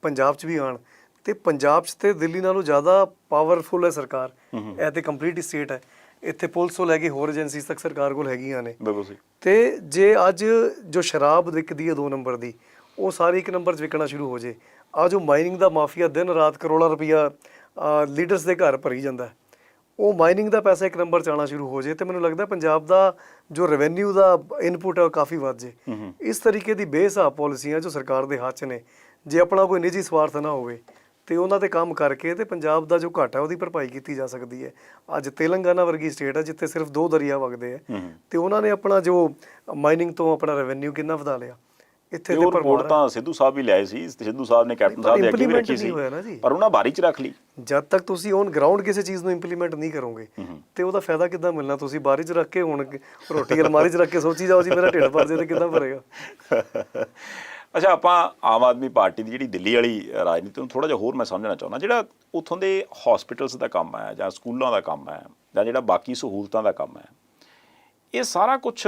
Speaker 2: ਪੰਜਾਬ 'ਚ ਵੀ ਆਉਣ, ਤੇ ਪੰਜਾਬ 'ਚ ਤੇ ਦਿੱਲੀ ਨਾਲੋਂ ਜ਼ਿਆਦਾ ਪਾਵਰਫੁਲ ਹੈ ਸਰਕਾਰ। ਇਹ ਤੇ ਕੰਪਲੀਟ ਸਟੇਟ ਹੈ, ਇੱਥੇ ਪੁਲਿਸ ਤੋਂ ਲੈ ਕੇ ਹੋਰ ਏਜੰਸੀਜ਼ ਤੱਕ ਸਰਕਾਰ ਕੋਲ ਹੈਗੀਆਂ ਨੇ। ਤੇ ਜੇ ਅੱਜ ਜੋ ਸ਼ਰਾਬ ਵਿਕਦੀ ਹੈ 2 ਨੰਬਰ ਦੀ, ਉਹ ਸਾਰੀ 1 ਨੰਬਰ 'ਚ ਵਿਕਣਾ ਸ਼ੁਰੂ ਹੋ ਜੇ। ਆ ਜੋ ਮਾਈਨਿੰਗ ਦਾ ਮਾਫੀਆ ਦਿਨ ਰਾਤ ਕਰੋੜਾਂ ਰੁਪਈਆ ਲੀਡਰਸ ਦੇ ਘਰ ਭਰੀ ਜਾਂਦਾ, ਉਹ ਮਾਈਨਿੰਗ ਦਾ ਪੈਸਾ 1 ਨੰਬਰ 'ਚ ਆਉਣਾ ਸ਼ੁਰੂ ਹੋ ਜੇ, ਤੇ ਮੈਨੂੰ ਲੱਗਦਾ ਪੰਜਾਬ ਦਾ ਜੋ ਰੈਵਨਿਊ ਦਾ ਇਨਪੁਟ ਹੈ ਉਹ ਕਾਫੀ ਵੱਧ ਜੇ। ਇਸ ਤਰੀਕੇ ਦੀ ਬੇਹਿਸਾਬ ਪਾਲਿਸੀਆਂ ਜੋ ਸਰਕਾਰ ਦੇ ਹੱਥ 'ਚ ਨੇ, ਜੇ ਆਪਣਾ ਕੋਈ ਨਿੱਜੀ ਸਵਾਰਥ ਨਾ ਹੋਵੇ ਤੇ ਉਹਨਾਂ 'ਤੇ ਕੰਮ ਕਰਕੇ ਤੇ ਪੰਜਾਬ ਦਾ ਜੋ ਘਾਟਾ ਉਹਦੀ ਭਰਪਾਈ ਕੀਤੀ ਜਾ ਸਕਦੀ ਹੈ। ਅੱਜ ਤੇਲੰਗਾਨਾ ਵਰਗੀ ਸਟੇਟ ਹੈ ਜਿੱਥੇ ਸਿਰਫ 2 ਦਰਿਆ ਵਗਦੇ ਹੈ, ਤੇ ਉਹਨਾਂ ਨੇ ਆਪਣਾ ਜੋ ਮਾਈਨਿੰਗ ਤੋਂ ਆਪਣਾ ਰੈਵਨਿਊ ਕਿੰਨਾ ਵਧਾ ਲਿਆ। ਇੱਥੇ ਤੇ
Speaker 1: ਰਿਪੋਰਟ ਤਾਂ ਸਿੱਧੂ ਸਾਹਿਬ ਵੀ ਲਿਆਏ ਸੀ, ਸਿੱਧੂ ਸਾਹਿਬ ਨੇ ਕੈਪਟਨ ਸਾਹਿਬ ਦੇ ਅੱਗੇ ਵੀ ਰੱਖੀ ਸੀ, ਪਰ ਉਹਨਾਂ ਬਾਰੀ 'ਚ ਰੱਖ ਲਈ। ਜਦ
Speaker 2: ਤੱਕ ਤੁਸੀਂ ਔਨ ਗਰਾਊਂਡ ਕਿਸੇ ਚੀਜ਼ ਨੂੰ ਇੰਪਲੀਮੈਂਟ ਨਹੀਂ ਕਰੋਗੇ ਤੇ ਉਹਦਾ ਫਾਇਦਾ ਕਿੱਦਾਂ ਮਿਲਣਾ? ਤੁਸੀਂ ਬਾਰੀ 'ਚ ਰੱਖ ਕੇ ਹੁਣ ਰੋਟੀ ਅਲਮਾਰੀ 'ਚ ਰੱਖ ਕੇ ਸੋਚੀ ਜਾਓ ਜੀ ਮੇਰਾ ਢਿੱਡ ਭਰ ਜੇ ਤੇ ਕਿੱਦਾਂ ਭਰੇਗਾ?
Speaker 1: ਅੱਛਾ, ਆਪਾਂ ਆਮ ਆਦਮੀ ਪਾਰਟੀ ਦੀ ਜਿਹੜੀ ਦਿੱਲੀ ਵਾਲੀ ਰਾਜਨੀਤੀ ਨੂੰ ਥੋੜ੍ਹਾ ਜਿਹਾ ਹੋਰ ਮੈਂ ਸਮਝਣਾ ਚਾਹੁੰਦਾ। ਜਿਹੜਾ ਉੱਥੋਂ ਦੇ ਹੌਸਪੀਟਲਸ ਦਾ ਕੰਮ ਹੈ, ਜਾਂ ਸਕੂਲਾਂ ਦਾ ਕੰਮ ਹੈ, ਜਾਂ ਜਿਹੜਾ ਬਾਕੀ ਸਹੂਲਤਾਂ ਦਾ ਕੰਮ ਹੈ, ਇਹ ਸਾਰਾ ਕੁਛ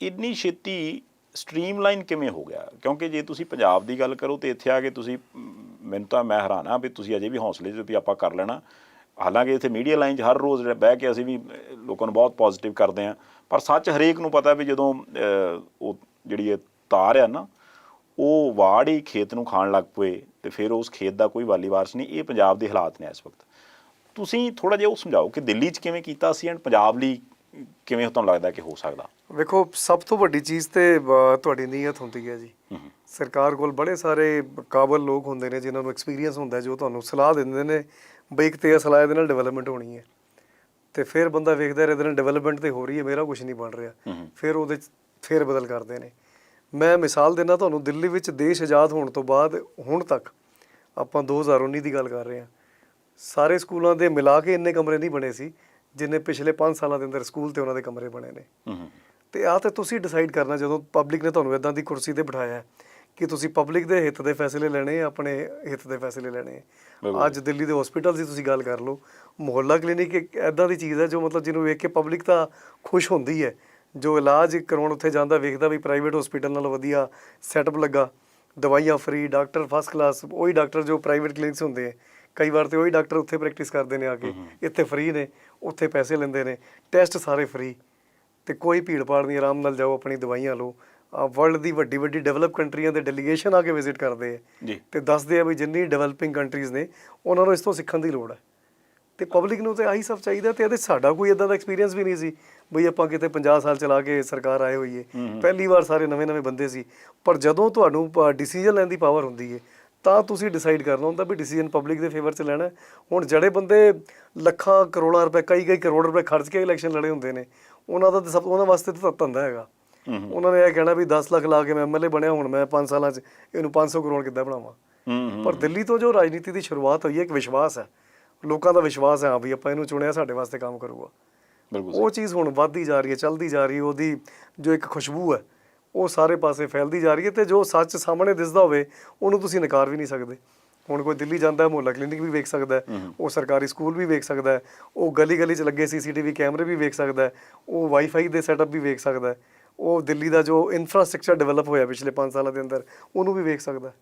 Speaker 1: ਇੰਨੀ ਛੇਤੀ ਸਟਰੀਮਲਾਈਨ ਕਿਵੇਂ ਹੋ ਗਿਆ? ਕਿਉਂਕਿ ਜੇ ਤੁਸੀਂ ਪੰਜਾਬ ਦੀ ਗੱਲ ਕਰੋ ਤੇ ਇੱਥੇ ਆ ਕੇ ਤੁਸੀਂ, ਮੈਨੂੰ ਤਾਂ ਮੈਂ ਹੈਰਾਨ ਹਾਂ ਵੀ ਤੁਸੀਂ ਅਜੇ ਵੀ ਹੌਸਲੇ 'ਚ ਵੀ ਆਪਾਂ ਕਰ ਲੈਣਾ। ਹਾਲਾਂਕਿ ਇੱਥੇ ਮੀਡੀਆ ਲਾਈਨ 'ਚ ਹਰ ਰੋਜ਼ ਬਹਿ ਕੇ ਅਸੀਂ ਵੀ ਲੋਕਾਂ ਨੂੰ ਬਹੁਤ ਪੋਜ਼ੀਟਿਵ ਕਰਦੇ ਹਾਂ, ਪਰ ਸੱਚ ਹਰੇਕ ਨੂੰ ਪਤਾ ਵੀ ਜਦੋਂ ਉਹ ਜਿਹੜੀ ਇਹ ਤਾਰ ਆ ਨਾ, ਉਹ ਵਾੜ ਹੀ ਖੇਤ ਨੂੰ ਖਾਣ ਲੱਗ ਪਏ ਤੇ ਫਿਰ ਉਸ ਖੇਤ ਦਾ ਕੋਈ ਵਾਲੀ ਵਾਰਸ ਨਹੀਂ। ਇਹ ਪੰਜਾਬ ਦੇ ਹਾਲਾਤ ਨੇ ਇਸ ਵਕਤ। ਤੁਸੀਂ ਥੋੜ੍ਹਾ ਜਿਹਾ ਉਹ ਸਮਝਾਓ ਕਿ ਦਿੱਲੀ 'ਚ ਕਿਵੇਂ ਕੀਤਾ ਸੀ ਐਂਡ ਪੰਜਾਬ ਲਈ ਕਿਵੇਂ ਤੁਹਾਨੂੰ ਲੱਗਦਾ ਕਿ ਹੋ ਸਕਦਾ?
Speaker 2: ਵੇਖੋ, ਸਭ ਤੋਂ ਵੱਡੀ ਚੀਜ਼ ਤੇ ਤੁਹਾਡੀ ਨੀਅਤ ਹੁੰਦੀ ਹੈ ਜੀ। ਸਰਕਾਰ ਕੋਲ ਬੜੇ ਸਾਰੇ ਕਾਬਲ ਲੋਕ ਹੁੰਦੇ ਨੇ ਜਿਨ੍ਹਾਂ ਨੂੰ ਐਕਸਪੀਰੀਅੰਸ ਹੁੰਦਾ, ਜੋ ਤੁਹਾਨੂੰ ਸਲਾਹ ਦਿੰਦੇ ਨੇ ਬਈ ਇੱਕ ਤੇ ਸਲਾਹ ਦੇ ਨਾਲ ਡਿਵੈਲਪਮੈਂਟ ਹੋਣੀ ਹੈ, ਤੇ ਫਿਰ ਬੰਦਾ ਵੇਖਦਾ ਰਿਹਾ ਇਹਦੇ ਨਾਲ ਡਿਵੈਲਪਮੈਂਟ ਤੇ ਹੋ ਰਹੀ ਹੈ, ਮੇਰਾ ਕੁਝ ਨਹੀਂ ਬਣ ਰਿਹਾ, ਫਿਰ ਉਹਦੇ 'ਚ ਫੇਰ ਬਦਲ ਕਰਦੇ ਨੇ। ਮੈਂ ਮਿਸਾਲ ਦਿੰਦਾ ਤੁਹਾਨੂੰ, ਦਿੱਲੀ ਵਿੱਚ ਦੇਸ਼ ਆਜ਼ਾਦ ਹੋਣ ਤੋਂ ਬਾਅਦ ਹੁਣ ਤੱਕ, ਆਪਾਂ 2019 ਦੀ ਗੱਲ ਕਰ ਰਹੇ ਹਾਂ, ਸਾਰੇ ਸਕੂਲਾਂ ਦੇ ਮਿਲਾ ਕੇ ਇੰਨੇ ਕਮਰੇ ਨਹੀਂ ਬਣੇ ਸੀ ਜਿੰਨੇ ਪਿਛਲੇ 5 ਸਾਲਾਂ ਦੇ ਅੰਦਰ ਸਕੂਲ ਤੇ ਉਹਨਾਂ ਦੇ ਕਮਰੇ ਬਣੇ ਨੇ। ਤੇ ਆਹ ਤੇ ਤੁਸੀਂ ਡਿਸਾਈਡ ਕਰਨਾ, ਜਦੋਂ ਪਬਲਿਕ ਨੇ ਤੁਹਾਨੂੰ ਇੱਦਾਂ ਦੀ ਕੁਰਸੀ ਤੇ ਬਿਠਾਇਆ ਕਿ ਤੁਸੀਂ ਪਬਲਿਕ ਦੇ ਹਿੱਤ ਦੇ ਫੈਸਲੇ ਲੈਣੇ, ਆਪਣੇ ਹਿੱਤ ਦੇ ਫੈਸਲੇ ਲੈਣੇ। ਅੱਜ ਦਿੱਲੀ ਦੇ ਹਸਪੀਟਲ ਦੀ ਤੁਸੀਂ ਗੱਲ ਕਰ ਲਓ, ਮੁਹੱਲਾ ਕਲੀਨਿਕ ਇੱਕ ਇੱਦਾਂ ਦੀ ਚੀਜ਼ ਹੈ ਜੋ ਮਤਲਬ ਜਿਹਨੂੰ ਵੇਖ ਕੇ ਪਬਲਿਕ ਤਾਂ ਖੁਸ਼ ਹੁੰਦੀ ਹੈ, ਜੋ ਇਲਾਜ ਕਰਾਉਣ ਉੱਥੇ ਜਾਂਦਾ ਵੇਖਦਾ ਵੀ ਪ੍ਰਾਈਵੇਟ ਹਸਪੀਟਲ ਨਾਲੋਂ ਵਧੀਆ ਸੈਟਅਪ ਲੱਗਾ, ਦਵਾਈਆਂ ਫਰੀ, ਡਾਕਟਰ ਫਸਟ ਕਲਾਸ, ਉਹੀ ਡਾਕਟਰ ਜੋ ਪ੍ਰਾਈਵੇਟ ਕਲੀਨਿਕਸ ਹੁੰਦੇ ਹੈ, ਕਈ ਵਾਰ ਤੇ ਉਹੀ ਡਾਕਟਰ ਉੱਥੇ ਪ੍ਰੈਕਟਿਸ ਕਰਦੇ ਨੇ ਆ ਕੇ, ਇੱਥੇ ਫ੍ਰੀ ਨੇ, ਉੱਥੇ ਪੈਸੇ ਲੈਂਦੇ ਨੇ, ਟੈਸਟ ਸਾਰੇ ਫ੍ਰੀ, ਤੇ ਕੋਈ ਭੀੜ ਭਾੜ ਨਹੀਂ, ਆਰਾਮ ਨਾਲ ਜਾਓ, ਆਪਣੀ ਦਵਾਈਆਂ ਲਓ। ਵਰਲਡ ਦੀ ਵੱਡੀ ਵੱਡੀ ਡਿਵੈਲਪ ਕੰਟਰੀਆਂ ਦੇ ਡੈਲੀਗੇਸ਼ਨ ਆ ਕੇ ਵਿਜ਼ਿਟ ਕਰਦੇ ਆ ਤੇ ਦੱਸਦੇ ਆ ਵੀ ਜਿੰਨੀ ਡਿਵੈਲਪਿੰਗ ਕੰਟਰੀਜ਼ ਨੇ ਉਹਨਾਂ ਨੂੰ ਇਸ ਤੋਂ ਸਿੱਖਣ ਦੀ ਲੋੜ ਹੈ। ਤੇ ਪਬਲਿਕ ਨੂੰ ਤੇ ਆਹੀ ਸਭ ਚਾਹੀਦਾ। ਤੇ ਇਹਦੇ ਸਾਡਾ ਕੋਈ ਇਦਾਂ ਦਾ ਐਕਸਪੀਰੀਅੰਸ ਵੀ ਨਹੀਂ ਸੀ ਬਈ ਆਪਾਂ ਕਿਤੇ 50 ਸਾਲ ਚਲਾ ਕੇ ਸਰਕਾਰ ਆਏ ਹੋਈਏ, ਪਹਿਲੀ ਵਾਰ ਸਾਰੇ ਨਵੇਂ ਬੰਦੇ ਸੀ। ਪਰ ਜਦੋਂ ਤੁਹਾਨੂੰ ਡਿਸੀਜਨ ਲੈਣ ਦੀ ਪਾਵਰ ਹੁੰਦੀ ਹੈ ਤਾਂ ਤੁਸੀਂ ਡਿਸਾਈਡ ਕਰਨਾ ਹੁੰਦਾ ਵੀ ਡਿਸੀਜਨ ਪਬਲਿਕ ਦੇ ਫੇਵਰ 'ਚ ਲੈਣਾ। ਹੁਣ ਜਿਹੜੇ ਬੰਦੇ ਲੱਖਾਂ ਕਰੋੜਾਂ ਰੁਪਏ, ਕਈ ਕਰੋੜ ਰੁਪਏ ਖਰਚ ਕੇ ਇਲੈਕਸ਼ਨ ਲੜੇ ਹੁੰਦੇ ਨੇ, ਉਹਨਾਂ ਦਾ ਤਾਂ ਉਹਨਾਂ ਵਾਸਤੇ ਤਾਂ ਧੰਦਾ ਹੈਗਾ। ਉਹਨਾਂ ਨੇ ਇਹ ਕਹਿਣਾ ਵੀ 10 ਲੱਖ ਲਾ ਕੇ ਮੈਂ MLA ਬਣਿਆ, ਹੁਣ ਮੈਂ 5 ਸਾਲਾਂ 'ਚ ਇਹਨੂੰ 500 ਕਰੋੜ ਕਿੱਦਾਂ ਬਣਾਵਾਂ। ਪਰ ਦਿੱਲੀ ਤੋਂ ਜੋ ਰਾਜਨੀਤੀ ਦੀ ਸ਼ੁਰੂਆਤ ਹੋਈ ਹੈ, ਇੱਕ ਵਿਸ਼ਵਾਸ ਹੈ, ਲੋਕਾਂ ਦਾ ਵਿਸ਼ਵਾਸ ਹੈ ਹਾਂ ਵੀ ਆਪਾਂ ਇਹਨੂੰ ਚੁਣਿਆ, ਸਾਡੇ ਵਾਸਤੇ ਕੰਮ ਕਰੂਗਾ। ਉਹ ਚੀਜ਼ ਹੁਣ ਵੱਧਦੀ ਜਾ ਰਹੀ ਹੈ, ਚੱਲਦੀ ਜਾ ਰਹੀ ਹੈ। ਉਹਦੀ ਜੋ ਇੱਕ ਖੁਸ਼ਬੂ ਹੈ ਉਹ ਸਾਰੇ ਪਾਸੇ ਫੈਲਦੀ ਜਾ ਰਹੀ ਹੈ। ਤੇ ਜੋ ਸੱਚ ਸਾਹਮਣੇ ਦਿਸਦਾ ਹੋਵੇ ਉਹਨੂੰ ਤੁਸੀਂ ਨਕਾਰ ਵੀ ਨਹੀਂ ਸਕਦੇ। ਹੁਣ ਕੋਈ ਦਿੱਲੀ ਜਾਂਦਾ, ਮੁਹੱਲਾ ਕਲੀਨਿਕ ਵੀ ਵੇਖ ਸਕਦਾ, ਉਹ ਸਰਕਾਰੀ ਸਕੂਲ ਵੀ ਵੇਖ ਸਕਦਾ, ਉਹ ਗਲੀ ਗਲੀ 'ਚ ਲੱਗੇ CCTV ਕੈਮਰੇ ਵੀ ਵੇਖ ਸਕਦਾ, ਉਹ ਵਾਈਫਾਈ ਦੇ ਸੈਟਅਪ ਵੀ ਵੇਖ ਸਕਦਾ, ਉਹ ਦਿੱਲੀ ਦਾ ਜੋ ਇਨਫਰਾਸਟਰਕਚਰ ਡਿਵੈਲਪ ਹੋਇਆ ਪਿਛਲੇ 5 ਸਾਲਾਂ ਦੇ ਅੰਦਰ ਉਹਨੂੰ ਵੀ ਵੇਖ ਸਕਦਾ।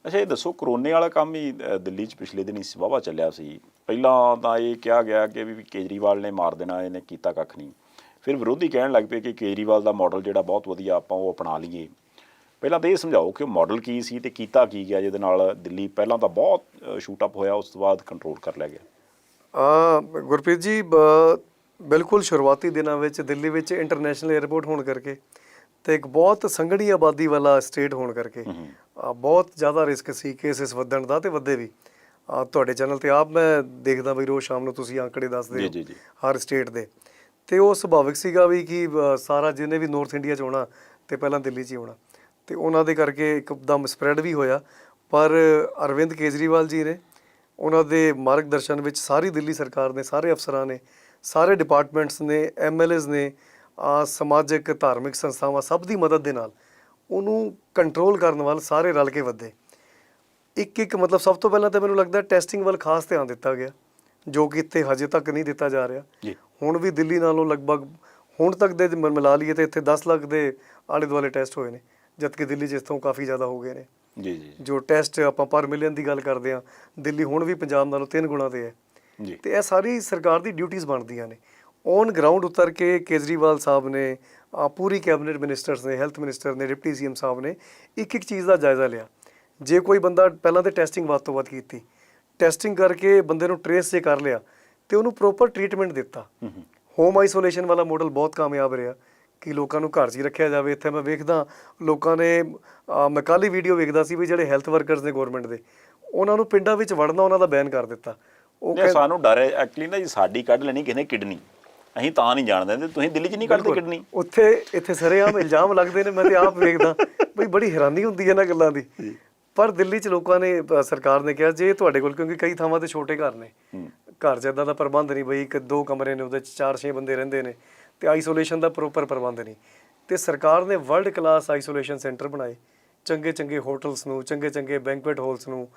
Speaker 1: ਅੱਛਾ, ਇਹ ਦੱਸੋ, ਕਰੋਨੇ ਵਾਲਾ ਕੰਮ ਹੀ ਦਿੱਲੀ 'ਚ ਪਿਛਲੇ ਦਿਨੀ ਵਾਹਵਾ ਚੱਲਿਆ ਸੀ। ਪਹਿਲਾਂ ਤਾਂ ਇਹ ਕਿਹਾ ਗਿਆ ਕਿ ਵੀ ਕੇਜਰੀਵਾਲ ਨੇ ਮਾਰ ਦੇਣਾ, ਇਹਨੇ ਕੀਤਾ ਕੱਖ ਨਹੀਂ। ਫਿਰ ਵਿਰੋਧੀ ਕਹਿਣ ਲੱਗ ਪਏ ਕਿ ਕੇਜਰੀਵਾਲ ਦਾ ਮਾਡਲ ਜਿਹੜਾ ਬਹੁਤ ਵਧੀਆ, ਆਪਾਂ ਉਹ ਅਪਣਾ ਲਈਏ। ਪਹਿਲਾਂ ਤਾਂ ਇਹ ਸਮਝਾਓ ਕਿ ਉਹ ਮਾਡਲ ਕੀ ਸੀ ਤੇ ਕੀਤਾ ਕੀ ਗਿਆ ਜਿਹਦੇ ਨਾਲ ਦਿੱਲੀ ਪਹਿਲਾਂ ਤਾਂ ਬਹੁਤ ਸ਼ੂਟ ਅਪ ਹੋਇਆ, ਉਸ ਤੋਂ ਬਾਅਦ ਕੰਟਰੋਲ ਕਰ ਲਿਆ ਗਿਆ।
Speaker 2: ਗੁਰਪ੍ਰੀਤ ਜੀ, ਬਿਲਕੁਲ ਸ਼ੁਰੂਆਤੀ ਦਿਨਾਂ ਵਿੱਚ ਦਿੱਲੀ ਵਿੱਚ ਇੰਟਰਨੈਸ਼ਨਲ ਏਅਰਪੋਰਟ ਹੋਣ ਕਰਕੇ ਤੇ ਇੱਕ ਬਹੁਤ ਸੰਘਣੀ ਆਬਾਦੀ ਵਾਲਾ ਸਟੇਟ ਹੋਣ ਕਰਕੇ ਬਹੁਤ ਜ਼ਿਆਦਾ ਰਿਸਕ ਸੀ ਕੇਸਿਸ ਵਧਣ ਦਾ, ਤੇ ਵਧੇ ਵੀ। ਤੁਹਾਡੇ ਚੈਨਲ ਤੇ ਆਪ ਮੈਂ ਦੇਖਦਾ ਬਈ ਰੋਜ਼ ਸ਼ਾਮ ਨੂੰ ਤੁਸੀਂ ਆંકੜੇ ਦੱਸਦੇ ਹੋ ਹਰ ਸਟੇਟ ਦੇ, ਤੇ ਉਹ ਸੁਭਾਵਿਕ ਸੀਗਾ ਵੀ ਕਿ ਸਾਰਾ ਜਿਹਨੇ ਵੀ ਨਾਰਥ ਇੰਡੀਆ 'ਚ ਆਉਣਾ ਤੇ ਪਹਿਲਾਂ ਦਿੱਲੀ 'ਚ ਹੀ ਆਉਣਾ, ਤੇ ਉਹਨਾਂ ਦੇ ਕਰਕੇ ਇੱਕਦਮ ਸਪਰੈਡ ਵੀ ਹੋਇਆ। ਪਰ ਅਰਵਿੰਦ ਕੇਜਰੀਵਾਲ ਜੀ ਨੇ, ਉਹਨਾਂ ਦੇ ਮਾਰਗਦਰਸ਼ਨ ਵਿੱਚ ਸਾਰੀ ਦਿੱਲੀ ਸਰਕਾਰ ਨੇ, ਸਾਰੇ ਅਫਸਰਾਂ ਨੇ, ਸਾਰੇ ਡਿਪਾਰਟਮੈਂਟਸ ਨੇ, MLAs ਨੇ, ਸਮਾਜਿਕ ਧਾਰਮਿਕ ਸੰਸਥਾਵਾਂ, ਸਭ ਦੀ ਮਦਦ ਦੇ ਨਾਲ ਉਹਨੂੰ ਕੰਟਰੋਲ ਕਰਨ ਵੱਲ ਸਾਰੇ ਰਲ ਕੇ ਵਧੇ। ਇੱਕ ਮਤਲਬ ਸਭ ਤੋਂ ਪਹਿਲਾਂ ਤਾਂ ਮੈਨੂੰ ਲੱਗਦਾ ਟੈਸਟਿੰਗ ਵੱਲ ਖਾਸ ਧਿਆਨ ਦਿੱਤਾ ਗਿਆ, ਜੋ ਕਿ ਇੱਥੇ ਹਜੇ ਤੱਕ ਨਹੀਂ ਦਿੱਤਾ ਜਾ ਰਿਹਾ। ਹੁਣ ਵੀ ਦਿੱਲੀ ਨਾਲੋਂ ਲਗਭਗ ਹੁਣ ਤੱਕ ਦੇ ਮਿਲਾ ਲਈਏ ਤਾਂ ਇੱਥੇ 10 ਲੱਖ ਦੇ ਆਲੇ ਦੁਆਲੇ ਟੈਸਟ ਹੋਏ ਨੇ, ਜਦਕਿ ਦਿੱਲੀ 'ਚ ਇਸ ਤੋਂ ਕਾਫੀ ਜ਼ਿਆਦਾ ਹੋ ਗਏ ਨੇ। ਜੋ ਟੈਸਟ ਆਪਾਂ ਪਰ ਮਿਲੀਅਨ ਦੀ ਗੱਲ ਕਰਦੇ ਹਾਂ, ਦਿੱਲੀ ਹੁਣ ਵੀ ਪੰਜਾਬ ਨਾਲੋਂ 3 ਗੁਣਾ 'ਤੇ ਹੈ। ਤੇ ਇਹ ਸਾਰੀ ਸਰਕਾਰ ਦੀ ਡਿਊਟੀਜ਼ ਬਣਦੀਆਂ ਨੇ। ਔਨ ਗਰਾਊਂਡ ਉਤਰ ਕੇ ਕੇਜਰੀਵਾਲ ਸਾਹਿਬ ਨੇ, ਪੂਰੀ ਕੈਬਨਿਟ ਮਿਨਿਸਟਰਸ ਨੇ, ਹੈਲਥ ਮਿਨਿਸਟਰ ਨੇ, ਡਿਪਟੀ CM ਸਾਹਿਬ ਨੇ ਇੱਕ ਚੀਜ਼ ਦਾ ਜਾਇਜ਼ਾ ਲਿਆ। ਜੇ ਕੋਈ ਬੰਦਾ ਪਹਿਲਾਂ ਤਾਂ ਟੈਸਟਿੰਗ ਵੱਧ ਤੋਂ ਵੱਧ ਕੀਤੀ, ਟੈਸਟਿੰਗ ਕਰਕੇ ਬੰਦੇ ਨੂੰ ਟਰੇਸ ਜੇ ਕਰ ਲਿਆ ਤੇ ਉਹਨੂੰ ਪ੍ਰੋਪਰ ਟ੍ਰੀਟਮੈਂਟ ਦਿੱਤਾ। ਹੋਮ ਆਈਸੋਲੇਸ਼ਨ ਵਾਲਾ ਮਾਡਲ ਬਹੁਤ ਕਾਮਯਾਬ ਰਿਹਾ ਕਿ ਲੋਕਾਂ ਨੂੰ ਘਰ 'ਚ ਹੀ ਰੱਖਿਆ ਜਾਵੇ। ਇੱਥੇ ਮੈਂ ਵੇਖਦਾ ਲੋਕਾਂ ਨੇ, ਮੈਂ ਕੱਲ੍ਹ ਹੀ ਵੀਡੀਓ ਵੇਖਦਾ ਸੀ ਵੀ ਜਿਹੜੇ ਹੈਲਥ ਵਰਕਰਸ ਨੇ ਗੌਰਮੈਂਟ ਦੇ, ਉਹਨਾਂ ਨੂੰ ਪਿੰਡਾਂ ਵਿੱਚ ਵੜਨਾ ਉਹਨਾਂ ਦਾ ਬੈਨ ਕਰ ਦਿੱਤਾ। ਉਹ
Speaker 1: ਸਾਨੂੰ ਡਰ ਹੈ ਐਕਚੁਅਲੀ ਨਾ ਜੀ, ਸਾਡੀ ਕੱਢ ਲੈਣੀ ਕਿਸੇ ਨੇ ਕਿਡਨੀ, ਅਸੀਂ ਤਾਂ ਨਹੀਂ ਜਾਣ ਦਿੰਦੇ। ਤੁਸੀਂ ਦਿੱਲੀ 'ਚ ਨਹੀਂ ਕੱਢਦੇ ਕਿਡਨੀ?
Speaker 2: ਇੱਥੇ ਸਰੇਆਮ ਇਲਜ਼ਾਮ ਲੱਗਦੇ ਨੇ, ਮੈਂ ਤੇ ਆਪ ਵੇਖਦਾ ਬਈ ਬੜੀ ਹੈਰਾਨੀ ਹੁੰਦੀ ਹੈ ਇਹਨਾਂ ਗੱਲਾਂ ਦੀ। ਪਰ ਦਿੱਲੀ 'ਚ ਲੋਕਾਂ ਨੇ, ਸਰਕਾਰ ਨੇ ਕਿਹਾ ਜੇ ਤੁਹਾਡੇ ਕੋਲ, ਕਿਉਂਕਿ ਕਈ ਥਾਵਾਂ ਤੇ ਛੋਟੇ ਘਰ ਨੇ, ਘਰ 'ਚ ਇੱਦਾਂ ਦਾ ਪ੍ਰਬੰਧ ਨਹੀਂ ਬਈ 1-2 ਕਮਰੇ ਨੇ, ਉਹਦੇ 'ਚ 4-6 ਬੰਦੇ ਰਹਿੰਦੇ ਨੇ, ਤੇ ਆਈਸੋਲੇਸ਼ਨ ਦਾ ਪ੍ਰੋਪਰ ਪ੍ਰਬੰਧ ਨਹੀਂ, ਤੇ ਸਰਕਾਰ ਨੇ ਵਰਲਡ ਕਲਾਸ ਆਈਸੋਲੇਸ਼ਨ ਸੈਂਟਰ ਬਣਾਏ। ਚੰਗੇ ਹੋਟਲਸ ਨੂੰ, ਚੰਗੇ ਬੈਂਕੁਏਟ ਹਾਲਸ ਨੂੰ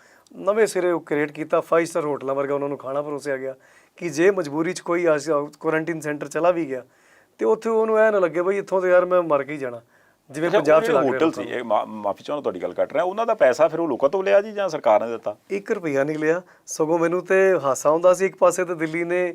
Speaker 2: ਨਵੇਂ ਸਿਰੇ ਉਹ ਕ੍ਰੀਏਟ ਕੀਤਾ। 5 ਸਟਾਰ ਹੋਟਲਾਂ ਵਰਗਾ ਉਹਨਾਂ ਨੂੰ ਖਾਣਾ ਪਰੋਸਿਆ ਗਿਆ ਕਿ ਜੇ ਮਜਬੂਰੀ 'ਚ ਕੋਈ ਕੁਆਰੰਟੀਨ ਸੈਂਟਰ ਚਲਾ ਵੀ ਗਿਆ ਤੇ ਉੱਥੇ ਉਹਨੂੰ ਇਹ ਨਾ ਲੱਗੇ ਬਈ ਇੱਥੋਂ ਤੇ ਯਾਰ ਮੈਂ ਮਰ ਕੇ ਹੀ ਜਾਣਾ, ਜਿਵੇਂ ਪੰਜਾਬ 'ਚ
Speaker 1: ਹੋਟਲ ਸੀ। ਇਹ ਮਾਫੀ ਚਾਹੁੰਦਾ, ਤੁਹਾਡੀ ਗੱਲ ਕੱਟ ਰਿਹਾ, ਉਹਨਾਂ ਦਾ ਪੈਸਾ ਫਿਰ ਉਹ ਲੋਕਾਂ ਤੋਂ ਲਿਆ ਜੀ ਜਾਂ ਸਰਕਾਰ ਨੇ ਦਿੱਤਾ?
Speaker 2: 1 ਰੁਪਈਆ ਨਹੀਂ ਲਿਆ। ਸਗੋਂ ਮੈਨੂੰ ਤੇ ਹਾਸਾ ਆਉਂਦਾ ਸੀ, ਇੱਕ ਪਾਸੇ ਤੇ ਦਿੱਲੀ ਨੇ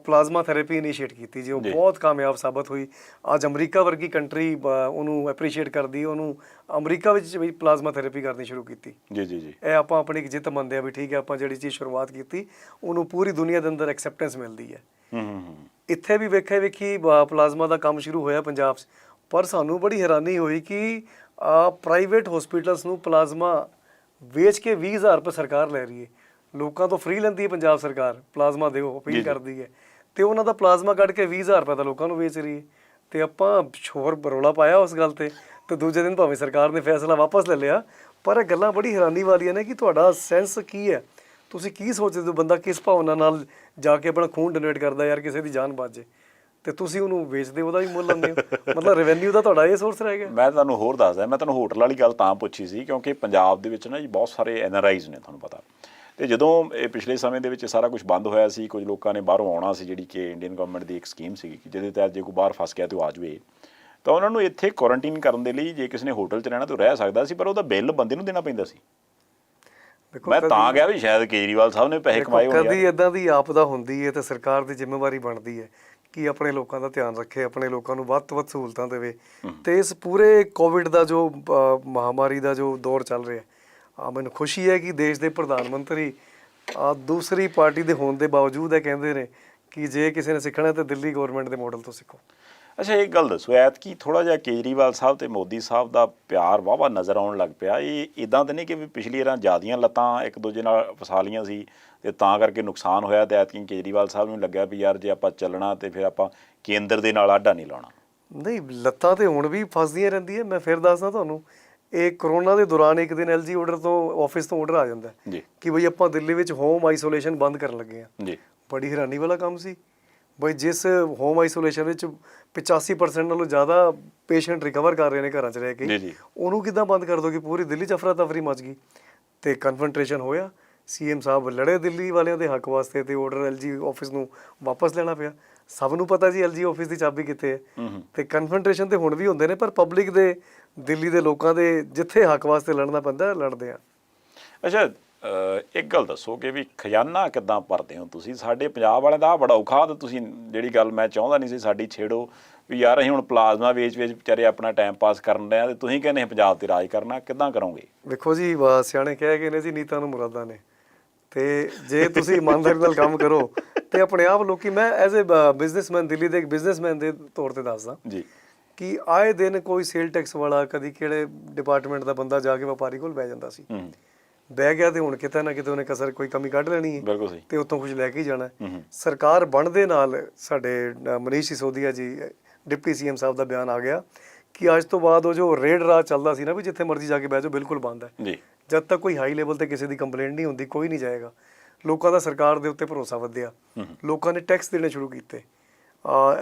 Speaker 2: ਪਲਾਜ਼ਮਾ ਥੈਰੇਪੀ ਇਨੀਸ਼ੀਏਟ ਕੀਤੀ ਜੀ, ਉਹ ਬਹੁਤ ਕਾਮਯਾਬ ਸਾਬਤ ਹੋਈ। ਅੱਜ ਅਮਰੀਕਾ ਵਰਗੀ ਕੰਟਰੀ ਉਹਨੂੰ ਐਪਰੀਸ਼ੀਏਟ ਕਰਦੀ, ਉਹਨੂੰ ਅਮਰੀਕਾ ਵਿੱਚ ਵੀ ਪਲਾਜ਼ਮਾ ਥੈਰੇਪੀ ਕਰਨੀ ਸ਼ੁਰੂ ਕੀਤੀ। ਇਹ ਆਪਾਂ ਆਪਣੀ ਇੱਕ ਜਿੱਤ ਮੰਨਦੇ ਆ ਵੀ ਠੀਕ ਹੈ, ਆਪਾਂ ਜਿਹੜੀ ਚੀਜ਼ ਸ਼ੁਰੂਆਤ ਕੀਤੀ ਉਹਨੂੰ ਪੂਰੀ ਦੁਨੀਆ ਦੇ ਅੰਦਰ ਐਕਸੈਪਟੈਂਸ ਮਿਲਦੀ ਹੈ। ਇੱਥੇ ਵੀ ਵੇਖੀ ਪਲਾਜ਼ਮਾ ਦਾ ਕੰਮ ਸ਼ੁਰੂ ਹੋਇਆ ਪੰਜਾਬ 'ਚ, ਪਰ ਸਾਨੂੰ ਬੜੀ ਹੈਰਾਨੀ ਹੋਈ ਕਿ ਪ੍ਰਾਈਵੇਟ ਹਸਪੀਟਲਸ ਨੂੰ ਪਲਾਜ਼ਮਾ ਵੇਚ ਕੇ 20,000 ਰੁਪਏ ਸਰਕਾਰ ਲੈ ਰਹੀ ਹੈ। ਲੋਕਾਂ ਤੋਂ ਫ੍ਰੀ ਲੈਂਦੀ ਹੈ ਪੰਜਾਬ ਸਰਕਾਰ, ਪਲਾਜ਼ਮਾ ਦਿਓ ਅਪੀਲ ਕਰਦੀ ਹੈ, ਤੇ ਉਹਨਾਂ ਦਾ ਪਲਾਜ਼ਮਾ ਕੱਢ ਕੇ 20,000 ਰੁਪਏ ਦਾ ਲੋਕਾਂ ਨੂੰ ਵੇਚ ਰਹੀ ਹੈ। ਤੇ ਆਪਾਂ ਸ਼ੋਰ ਰੌਲਾ ਪਾਇਆ ਉਸ ਗੱਲ ਤੇ ਦੂਜੇ ਦਿਨ ਭਾਵੇਂ ਸਰਕਾਰ ਨੇ ਫੈਸਲਾ ਵਾਪਸ ਲੈ ਲਿਆ। ਪਰ ਇਹ ਗੱਲਾਂ ਬੜੀ ਹੈਰਾਨੀ ਵਾਲੀਆਂ ਨੇ ਕਿ ਤੁਹਾਡਾ ਸੈਂਸ ਕੀ ਹੈ, ਤੁਸੀਂ ਕੀ ਸੋਚਦੇ ਹੋ, ਬੰਦਾ ਕਿਸ ਭਾਵਨਾ ਨਾਲ ਜਾ ਕੇ ਆਪਣਾ ਖੂਨ ਡੋਨੇਟ ਕਰਦਾ ਯਾਰ ਕਿਸੇ ਦੀ ਜਾਨ ਬਚ ਜੇ, ਤੇ ਤੁਸੀਂ ਉਹਨੂੰ ਵੇਚਦੇ, ਉਹਦਾ ਵੀ ਮੁੱਲ ਲੈਂਦੇ ਹੋ। ਮਤਲਬ ਰੈਵਨਿਊ ਦਾ ਤੁਹਾਡਾ ਇਹ ਸੋਰਸ ਰਹਿ ਗਿਆ।
Speaker 1: ਮੈਂ ਤੁਹਾਨੂੰ ਹੋਰ ਦੱਸਦਾ, ਮੈਂ ਤੁਹਾਨੂੰ ਹੋਟਲ ਵਾਲੀ ਗੱਲ ਤਾਂ ਪੁੱਛੀ ਸੀ ਕਿਉਂਕਿ ਪੰਜਾਬ ਦੇ ਵਿੱਚ ਨਾ ਜੀ ਬਹੁਤ ਸਾਰੇ NRIs ਨੇ, ਤੁਹਾਨੂੰ ਪਤਾ। ਤੇ ਜਦੋਂ ਇਹ ਪਿਛਲੇ ਸਮੇਂ ਦੇ ਵਿੱਚ ਸਾਰਾ ਕੁਝ ਬੰਦ ਹੋਇਆ ਸੀ, ਕੁਝ ਲੋਕਾਂ ਨੇ ਬਾਹਰੋਂ ਆਉਣਾ ਸੀ, ਜਿਹੜੀ ਕਿ ਇੰਡੀਅਨ ਗਵਰਨਮੈਂਟ ਦੀ ਇੱਕ ਸਕੀਮ ਸੀਗੀ ਕਿ ਜਿਹਦੇ ਤਹਿਤ ਜੇ ਕੋਈ ਬਾਹਰ ਫਸ ਗਿਆ ਤੇ ਉਹ ਆ ਜਾਵੇ, ਤਾਂ ਉਹਨਾਂ ਨੂੰ ਇੱਥੇ ਕੁਆਰੰਟੀਨ ਕਰਨ ਦੇ ਲਈ ਜੇ ਕਿਸੇ ਨੇ ਹੋਟਲ 'ਚ ਰਹਿਣਾ ਤਾਂ ਰਹਿ ਸਕਦਾ ਸੀ, ਪਰ ਉਹਦਾ ਬਿੱਲ ਬੰਦੇ ਨੂੰ ਦੇਣਾ ਪੈਂਦਾ ਸੀ। ਮੈਂ ਤਾਂ ਕਿਹਾ ਵੀ ਸ਼ਾਇਦ ਕੇਜਰੀਵਾਲ ਸਾਹਿਬ ਨੇ ਪੈਸੇ ਕਮਾਏ ਹੋਣ।
Speaker 2: ਕਦੀ ਇਦਾਂ ਦੀ ਆਪਦਾ ਹੁੰਦੀ ਹੈ ਤੇ ਸਰਕਾਰ ਦੀ ਜ਼ਿੰਮੇਵਾਰੀ ਬਣਦੀ ਹੈ ਕਿ ਆਪਣੇ ਲੋਕਾਂ ਦਾ ਧਿਆਨ ਰੱਖੇ, ਆਪਣੇ ਲੋਕਾਂ ਨੂੰ ਵੱਧ ਤੋਂ ਵੱਧ ਸਹੂਲਤਾਂ ਦੇਵੇ। ਤੇ ਇਸ ਪੂਰੇ ਕੋਵਿਡ ਦਾ ਜੋ ਮਹਾਮਾਰੀ ਦਾ ਜੋ ਦੌਰ ਚੱਲ ਰਿਹਾ, ਮੈਨੂੰ ਖੁਸ਼ੀ ਹੈ ਕਿ ਦੇਸ਼ ਦੇ ਪ੍ਰਧਾਨ ਮੰਤਰੀ ਦੂਸਰੀ ਪਾਰਟੀ ਦੇ ਹੋਣ ਦੇ ਬਾਵਜੂਦ ਇਹ ਕਹਿੰਦੇ ਨੇ ਕਿ ਜੇ ਕਿਸੇ ਨੇ ਸਿੱਖਣਾ ਤਾਂ ਦਿੱਲੀ ਗਵਰਨਮੈਂਟ ਦੇ ਮਾਡਲ ਤੋਂ ਸਿੱਖੋ।
Speaker 1: ਅੱਛਾ, ਇੱਕ ਗੱਲ ਦੱਸੋ, ਐਤਕੀ ਥੋੜ੍ਹਾ ਜਿਹਾ ਕੇਜਰੀਵਾਲ ਸਾਹਿਬ ਤੇ ਮੋਦੀ ਸਾਹਿਬ ਦਾ ਪਿਆਰ ਵਾਹਵਾ ਨਜ਼ਰ ਆਉਣ ਲੱਗ ਪਿਆ। ਇਹ ਇੱਦਾਂ ਤਾਂ ਨਹੀਂ ਕਿ ਵੀ ਪਿਛਲੀ ਵਾਰਾਂ ਜ਼ਿਆਦੀਆਂ ਲੱਤਾਂ ਇੱਕ ਦੂਜੇ ਨਾਲ ਫਸਾ ਲਈਆਂ ਸੀ ਤੇ ਤਾਂ ਕਰਕੇ ਨੁਕਸਾਨ ਹੋਇਆ, ਤੇ ਐਤਕੀ ਕੇਜਰੀਵਾਲ ਸਾਹਿਬ ਨੂੰ ਲੱਗਿਆ ਵੀ ਯਾਰ ਜੇ ਆਪਾਂ ਚੱਲਣਾ ਤੇ ਫਿਰ ਆਪਾਂ ਕੇਂਦਰ ਦੇ ਨਾਲ ਆਡਾ ਨਹੀਂ ਲਾਉਣਾ।
Speaker 2: ਨਹੀਂ, ਲੱਤਾਂ ਤੇ ਹੁਣ ਵੀ ਫਸਦੀਆਂ ਰਹਿੰਦੀਆਂ। ਮੈਂ ਫਿਰ ਦੱਸਦਾ ਤੁਹਾਨੂੰ, ਇਹ ਕਰੋਨਾ ਦੇ ਦੌਰਾਨ ਇੱਕ ਦਿਨ LG ਆਰਡਰ ਤੋਂ ਆਫਿਸ ਤੋਂ ਆਰਡਰ ਆ ਜਾਂਦਾ
Speaker 1: ਜੀ
Speaker 2: ਕਿ ਬਈ ਆਪਾਂ ਦਿੱਲੀ ਵਿੱਚ ਹੋਮ ਆਈਸੋਲੇਸ਼ਨ ਬੰਦ ਕਰਨ ਲੱਗੇ ਹਾਂ
Speaker 1: ਜੀ।
Speaker 2: ਬੜੀ ਹੈਰਾਨੀ ਵਾਲਾ ਕੰਮ ਸੀ ਬਈ, ਜਿਸ ਹੋਮ ਆਈਸੋਲੇਸ਼ਨ ਵਿੱਚ 85% ਨਾਲੋਂ ਜ਼ਿਆਦਾ ਪੇਸ਼ੈਂਟ ਰਿਕਵਰ ਕਰ ਰਹੇ ਨੇ ਘਰਾਂ 'ਚ ਰਹਿ ਕੇ, ਉਹਨੂੰ ਕਿੱਦਾਂ ਬੰਦ ਕਰ ਦੋਗੇ? ਪੂਰੀ ਦਿੱਲੀ 'ਚ ਅਫਰਾ ਤਫਰੀ ਮਚ ਗਈ ਤੇ ਕਨਫਰੰਟ੍ਰੇਸ਼ਨ ਹੋਇਆ। CM ਸਾਹਿਬ ਲੜੇ ਦਿੱਲੀ ਵਾਲਿਆਂ ਦੇ ਹੱਕ ਵਾਸਤੇ ਤੇ ਆਰਡਰ LG ਆਫਿਸ ਨੂੰ ਵਾਪਸ ਲੈਣਾ ਪਿਆ। ਸਭ ਨੂੰ ਪਤਾ ਜੀ LG ਆਫਿਸ ਦੀ ਚਾਬੀ ਕਿੱਥੇ ਹੈ। ਤੇ ਕਨਫਰੰਟ੍ਰੇਸ਼ਨ ਤੇ ਹੁਣ ਵੀ ਹੁੰਦੇ ਨੇ, ਪਰ ਪਬਲਿਕ ਦੇ, ਦਿੱਲੀ ਦੇ ਲੋਕਾਂ ਦੇ ਜਿੱਥੇ ਹੱਕ ਵਾਸਤੇ ਲੜਨਾ ਪੈਂਦਾ ਲੜਦੇ ਆ।
Speaker 1: ਅੱਛਾ, ਇੱਕ ਗੱਲ ਦੱਸੋ ਕਿ ਵੀ ਖਜ਼ਾਨਾ ਕਿੱਦਾਂ ਭਰਦੇ ਹੋ ਤੁਸੀਂ? ਸਾਡੇ ਪੰਜਾਬ ਵਾਲਿਆਂ ਦਾ ਬੜਾ ਔਖਾ, ਤੇ ਤੁਸੀਂ ਜਿਹੜੀ ਗੱਲ ਮੈਂ ਚਾਹੁੰਦਾ ਨਹੀਂ ਸੀ ਸਾਡੀ ਛੇੜੋ ਵੀ ਯਾਰ ਅਸੀਂ ਹੁਣ ਪਲਾਜ਼ਮਾ ਵੇਚ ਵਿਚਾਰੇ ਆਪਣਾ ਟਾਈਮ ਪਾਸ ਕਰਨ ਰਹੇ ਆ, ਤੇ ਤੁਸੀਂ ਕਹਿੰਦੇ ਪੰਜਾਬ ਤੇ ਰਾਜ ਕਰਨਾ, ਕਿੱਦਾਂ ਕਰੋਗੇ?
Speaker 2: ਵੇਖੋ ਜੀ, ਸਿਆਣੇ ਕਹਿ ਗਏ ਨੇ ਜੀ, ਨੀਤਾਂ ਨੂੰ ਮੁਰਾਦਾਂ ਨੇ। ਤੇ ਜੇ ਤੁਸੀਂ ਇਮਾਨਦਾਰੀ ਨਾਲ ਕੰਮ ਕਰੋ ਤੇ ਆਪਣੇ ਆਪ ਲੋਕੀ, ਮੈਂ ਐਜ਼ ਏ ਬਿਜ਼ਨਸਮੈਨ, ਦਿੱਲੀ ਦੇ ਇੱਕ ਬਿਜ਼ਨਸਮੈਨ ਦੇ ਤੌਰ ਤੇ ਦੱਸਦਾ
Speaker 1: ਜੀ
Speaker 2: ਕਿ ਆਏ ਦਿਨ ਕੋਈ ਸੇਲ ਟੈਕਸ ਵਾਲਾ, ਕਦੀ ਕਿਹੜੇ ਡਿਪਾਰਟਮੈਂਟ ਦਾ ਬੰਦਾ ਜਾ ਕੇ ਵਪਾਰੀ ਕੋਲ ਬਹਿ ਜਾਂਦਾ ਸੀ। ਬਹਿ ਗਿਆ ਤੇ ਹੁਣ ਕਿਤੇ ਨਾ ਕਿਤੇ ਉਹਨੇ ਕਸਰ ਕੋਈ ਕਮੀ ਕੱਢ ਲੈਣੀ ਹੈ ਤੇ ਉੱਥੋਂ ਕੁਝ ਲੈ ਕੇ ਹੀ ਜਾਣਾ। ਸਰਕਾਰ ਬਣਦੇ ਨਾਲ ਸਾਡੇ ਮਨੀਸ਼ ਸਿਸੋਦੀਆ ਜੀ, ਡਿਪਟੀ CM ਸਾਹਿਬ ਦਾ ਬਿਆਨ ਆ ਗਿਆ ਕਿ ਅੱਜ ਤੋਂ ਬਾਅਦ ਉਹ ਜੋ ਰੇਡ ਰਾਜ ਚੱਲਦਾ ਸੀ ਨਾ ਵੀ ਜਿੱਥੇ ਮਰਜ਼ੀ ਜਾ ਕੇ ਬਹਿ ਜਾਓ, ਬਿਲਕੁਲ ਬੰਦ ਹੈ। ਜਦ ਤੱਕ ਕੋਈ ਹਾਈ ਲੈਵਲ ਤੇ ਕਿਸੇ ਦੀ ਕੰਪਲੇਂਟ ਨਹੀਂ ਹੁੰਦੀ, ਕੋਈ ਨਹੀਂ ਜਾਏਗਾ। ਲੋਕਾਂ ਦਾ ਸਰਕਾਰ ਦੇ ਉੱਤੇ ਭਰੋਸਾ ਵਧਿਆ, ਲੋਕਾਂ ਨੇ ਟੈਕਸ ਦੇਣੇ ਸ਼ੁਰੂ ਕੀਤੇ।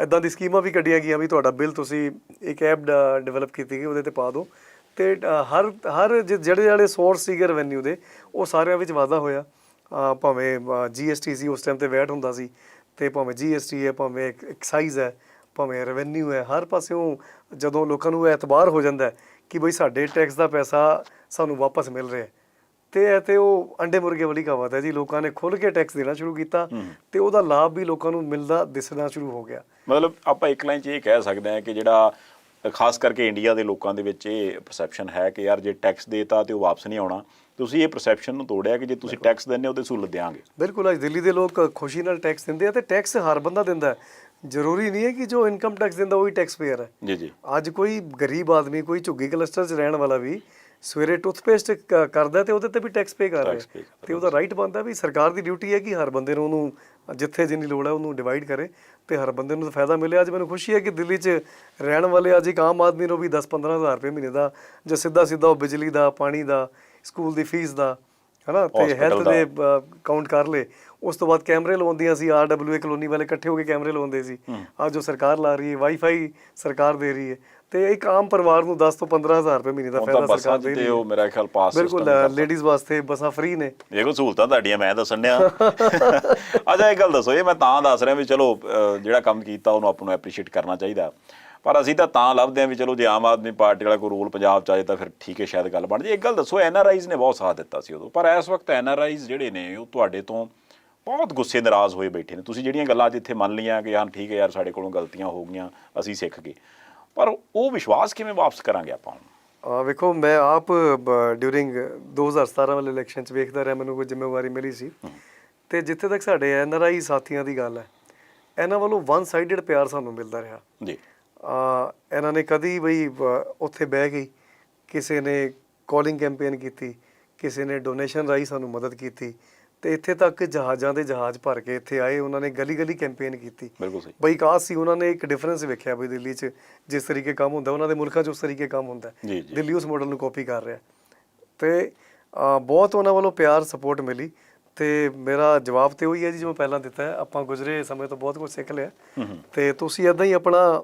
Speaker 2: ਇੱਦਾਂ ਦੀ ਸਕੀਮਾਂ ਵੀ ਕੱਢੀਆਂ ਗਈਆਂ ਵੀ ਤੁਹਾਡਾ ਬਿੱਲ ਤੁਸੀਂ ਇੱਕ ਐਪ ਡਿਵੈਲਪ ਕੀਤੀ ਗਈ, ਉਹਦੇ ਤੇ ਪਾ ਦਿਓ ਤੇ ਹਰ ਜਿਹੜੇ ਸੋਰਸ ਸੀਗੇ ਰੈਵਨਿਊ ਦੇ, ਉਹ ਸਾਰਿਆਂ ਵਿੱਚ ਵਾਧਾ ਹੋਇਆ। ਭਾਵੇਂ GST ਸੀ, ਉਸ ਟਾਈਮ ਤੇ ਵੈਟ ਹੁੰਦਾ ਸੀ, ਤੇ ਭਾਵੇਂ GST ਹੈ, ਭਾਵੇਂ ਐਕਸਾਈਜ਼ ਹੈ, ਭਾਵੇਂ ਰੈਵਨਿਊ ਹੈ, ਹਰ ਪਾਸਿਓਂ ਜਦੋਂ ਲੋਕਾਂ ਨੂੰ ਐਤਬਾਰ ਹੋ ਜਾਂਦਾ ਕਿ ਬਈ ਸਾਡੇ ਟੈਕਸ ਦਾ ਪੈਸਾ ਸਾਨੂੰ ਵਾਪਸ ਮਿਲ ਰਿਹਾ, ਤੇ ਉਹ ਅੰਡੇ ਮੁਰਗੇ ਵਾਲੀ ਕਹਾਵਤ ਹੈ ਜੀ। ਲੋਕਾਂ ਨੇ ਖੁੱਲ੍ਹ ਕੇ ਟੈਕਸ ਦੇਣਾ ਸ਼ੁਰੂ ਕੀਤਾ ਤੇ ਉਹਦਾ ਲਾਭ ਵੀ ਲੋਕਾਂ ਨੂੰ ਮਿਲਦਾ ਦਿਸਣਾ ਸ਼ੁਰੂ ਹੋ ਗਿਆ।
Speaker 1: ਮਤਲਬ ਆਪਾਂ ਇੱਕ ਲਾਈਨ 'ਚ ਇਹ ਕਹਿ ਸਕਦੇ ਹਾਂ ਕਿ ਜਿਹੜਾ ਖਾਸ ਕਰਕੇ ਇੰਡੀਆ ਦੇ ਲੋਕਾਂ ਦੇ ਵਿੱਚ ਇਹ ਪਰਸੈਪਸ਼ਨ ਹੈ ਕਿ ਯਾਰ ਜੇ ਟੈਕਸ ਦੇਤਾ ਤੇ ਉਹ ਵਾਪਸ ਨਹੀਂ ਆਉਣਾ। ਤੁਸੀਂ ਇਹ ਪਰਸੈਪਸ਼ਨ ਨੂੰ ਤੋੜਿਆ ਕਿ ਜੇ ਤੁਸੀਂ ਟੈਕਸ ਦਿੰਦੇ ਹੋ ਤੇ ਸਹੂਲਤ ਦਿਆਂਗੇ।
Speaker 2: ਬਿਲਕੁਲ, ਅੱਜ ਦਿੱਲੀ ਦੇ ਲੋਕ ਖੁਸ਼ੀ ਨਾਲ ਟੈਕਸ ਦਿੰਦੇ ਆ ਤੇ ਟੈਕਸ ਹਰ ਬੰਦਾ ਦਿੰਦਾ ਹੈ। ਜ਼ਰੂਰੀ ਨਹੀਂ ਹੈ ਕਿ ਜੋ ਇਨਕਮ ਟੈਕਸ ਦਿੰਦਾ ਉਹੀ ਟੈਕਸ ਪੇਅਰ ਹੈ। ਜੀ। ਅੱਜ ਕੋਈ ਗਰੀਬ ਆਦਮੀ, ਕੋਈ ਝੁੱਗੀ ਕਲਸਟਰ 'ਚ ਰਹਿਣ ਵਾਲਾ ਵੀ ਸਵੇਰੇ ਟੂਥਪੇਸਟ ਕਰਦਾ ਤੇ ਉਹਦੇ ਤੇ ਵੀ ਟੈਕਸ ਪੇ ਕਰ ਰਿਹਾ, ਤੇ ਉਹਦਾ ਰਾਈਟ ਬਣਦਾ ਵੀ ਸਰਕਾਰ ਦੀ ਡਿਊਟੀ ਹੈ ਕਿ ਹਰ ਬੰਦੇ ਨੂੰ ਉਹਨੂੰ ਜਿੱਥੇ ਜਿੰਨੀ ਲੋੜ ਹੈ ਉਹਨੂੰ ਡਿਵਾਈਡ ਕਰੇ ਤੇ ਹਰ ਬੰਦੇ ਨੂੰ ਫਾਇਦਾ ਮਿਲੇ। ਅੱਜ ਮੈਨੂੰ ਖੁਸ਼ੀ ਹੈ ਕਿ ਦਿੱਲੀ 'ਚ ਰਹਿਣ ਵਾਲੇ ਅੱਜ ਇੱਕ ਆਮ ਆਦਮੀ ਨੂੰ ਵੀ 10-15 ਹਜ਼ਾਰ ਰੁਪਏ ਮਹੀਨੇ ਦਾ ਜੋ ਸਿੱਧਾ ਉਹ ਬਿਜਲੀ ਦਾ, ਪਾਣੀ ਦਾ, ਸਕੂਲ ਦੀ ਫੀਸ ਦਾ, ਹੈ ਨਾ, ਤੇ ਹੈਲਥ ਦੇ ਕਾਊਂਟ ਕਰ ਲਏ। ਉਸ ਤੋਂ ਬਾਅਦ ਕੈਮਰੇ ਲਵਾਉਂਦੀਆਂ ਸੀ, RWA ਕਲੋਨੀ ਵਾਲੇ ਇਕੱਠੇ ਹੋ ਕੇ ਕੈਮਰੇ ਲਵਾਉਂਦੇ ਸੀ। ਅੱਜ ਜੋ ਸਰਕਾਰ ਲਾ ਰਹੀ ਹੈ, ਵਾਈਫਾਈ ਸਰਕਾਰ ਦੇ ਰਹੀ ਹੈ, ਤੇ ਇੱਕ ਆਮ ਪਰਿਵਾਰ ਨੂੰ 10 ਤੋਂ 15 ਹਜ਼ਾਰ ਰੁਪਏ ਮਹੀਨੇ ਦਾ ਫਾਇਦਾ ਸਰਕਾਰ ਦੇ ਰਹੀ ਹੈ।
Speaker 1: ਮੇਰਾ ਖਿਆਲ ਪਾਸ
Speaker 2: ਬਿਲਕੁਲ, ਲੇਡੀਜ਼ ਵਾਸਤੇ ਬੱਸਾਂ ਫ੍ਰੀ ਨੇ।
Speaker 1: ਦੇਖੋ ਸਹੂਲਤਾਂ ਤੁਹਾਡੀਆਂ ਮੈਂ ਦੱਸਣ ਡਿਆ। ਅੱਛਾ, ਇਹ ਗੱਲ ਦੱਸੋ, ਇਹ ਮੈਂ ਤਾਂ ਦੱਸ ਰਿਹਾ ਵੀ ਚਲੋ ਜਿਹੜਾ ਕੰਮ ਕੀਤਾ ਉਹਨੂੰ ਆਪਾਂ ਨੂੰ ਐਪਰੀਸ਼ੀਏਟ ਕਰਨਾ ਚਾਹੀਦਾ, ਪਰ ਅਸੀਂ ਤਾਂ ਲੱਭਦੇ ਹਾਂ ਵੀ ਚਲੋ ਜੇ ਆਮ ਆਦਮੀ ਪਾਰਟੀ ਵਾਲਾ ਕੋਈ ਰੂਲ ਪੰਜਾਬ 'ਚ ਆਏ ਤਾਂ ਫਿਰ ਠੀਕ ਹੈ, ਸ਼ਾਇਦ ਗੱਲ ਬਣ ਜੇ। ਇੱਕ ਗੱਲ ਦੱਸੋ, NRIs ਨੇ ਬਹੁਤ ਸਾਥ ਦਿੱਤਾ ਸੀ ਉਦੋਂ, ਪਰ ਇਸ ਵਕਤ NRIs ਜਿਹੜੇ ਨੇ ਉਹ ਤੁਹਾਡੇ ਤੋਂ ਬਹੁਤ ਗੁੱਸੇ ਨਾਰਾਜ਼ ਹੋਏ ਬੈਠੇ ਨੇ। ਤੁਸੀਂ ਜਿਹੜੀਆਂ ਗੱਲਾਂ ਅੱਜ ਇੱਥੇ ਮੰਨ ਲਈਆਂ ਕਿ ਹਾਂ ਠੀਕ ਹੈ ਯਾਰ ਸਾਡੇ ਕੋਲੋਂ ਗਲਤੀਆਂ ਹੋ ਗਈਆਂ, ਅਸੀਂ ਸਿੱਖ ਗਏ, ਪਰ ਉਹ ਵਿਸ਼ਵਾਸ ਕਿਵੇਂ ਵਾਪਸ ਕਰਾਂਗੇ ਆਪਾਂ ਹੁਣ?
Speaker 2: ਵੇਖੋ, ਮੈਂ ਆਪ ਡਿਊਰਿੰਗ 2017 ਵਾਲੇ ਇਲੈਕਸ਼ਨ 'ਚ ਵੇਖਦਾ ਰਿਹਾ, ਮੈਨੂੰ ਕੋਈ ਜ਼ਿੰਮੇਵਾਰੀ ਮਿਲੀ ਸੀ, ਤੇ ਜਿੱਥੇ ਤੱਕ ਸਾਡੇ NRI ਸਾਥੀਆਂ ਦੀ ਗੱਲ ਹੈ, ਇਹਨਾਂ ਵੱਲੋਂ 1 ਸਾਈਡਡ ਪਿਆਰ ਸਾਨੂੰ ਮਿਲਦਾ ਰਿਹਾ ਜੀ। ਇਹਨਾਂ ਨੇ ਕਦੀ ਬਈ ਉੱਥੇ ਬਹਿ ਗਈ, ਕਿਸੇ ਨੇ ਕਾਲਿੰਗ ਕੈਂਪੇਨ ਕੀਤੀ, ਕਿਸੇ ਨੇ ਡੋਨੇਸ਼ਨ ਰਾਹੀਂ ਸਾਨੂੰ ਮਦਦ ਕੀਤੀ, ਤੇ ਇੱਥੇ ਤੱਕ ਜਹਾਜ਼ਾਂ ਦੇ ਜਹਾਜ਼ ਭਰ ਕੇ ਇੱਥੇ ਆਏ, ਉਹਨਾਂ ਨੇ ਗਲੀ ਗਲੀ ਕੈਂਪੇਨ ਕੀਤੀ। ਬਈ ਕਾਸ ਸੀ, ਉਹਨਾਂ ਨੇ ਇੱਕ ਡਿਫਰੈਂਸ ਵੇਖਿਆ ਬਈ ਦਿੱਲੀ 'ਚ ਜਿਸ ਤਰੀਕੇ ਕੰਮ ਹੁੰਦਾ ਉਹਨਾਂ ਦੇ ਮੁਲਕਾਂ 'ਚ ਉਸ ਤਰੀਕੇ ਕੰਮ ਹੁੰਦਾ, ਦਿੱਲੀ ਉਸ ਮਾਡਲ ਨੂੰ ਕਾਪੀ ਕਰ ਰਿਹਾ, ਤੇ ਬਹੁਤ ਉਹਨਾਂ ਵੱਲੋਂ ਪਿਆਰ ਸਪੋਰਟ ਮਿਲੀ। ਤੇ ਮੇਰਾ ਜਵਾਬ ਤੇ ਉਹੀ ਹੈ ਜੀ ਜੋ ਮੈਂ ਪਹਿਲਾਂ ਦਿੱਤਾ ਹੈ, ਆਪਾਂ ਗੁਜ਼ਰੇ ਸਮੇਂ ਤੋਂ ਬਹੁਤ ਕੁਝ ਸਿੱਖ ਲਿਆ, ਤੇ ਤੁਸੀਂ ਇੱਦਾਂ ਹੀ ਆਪਣਾ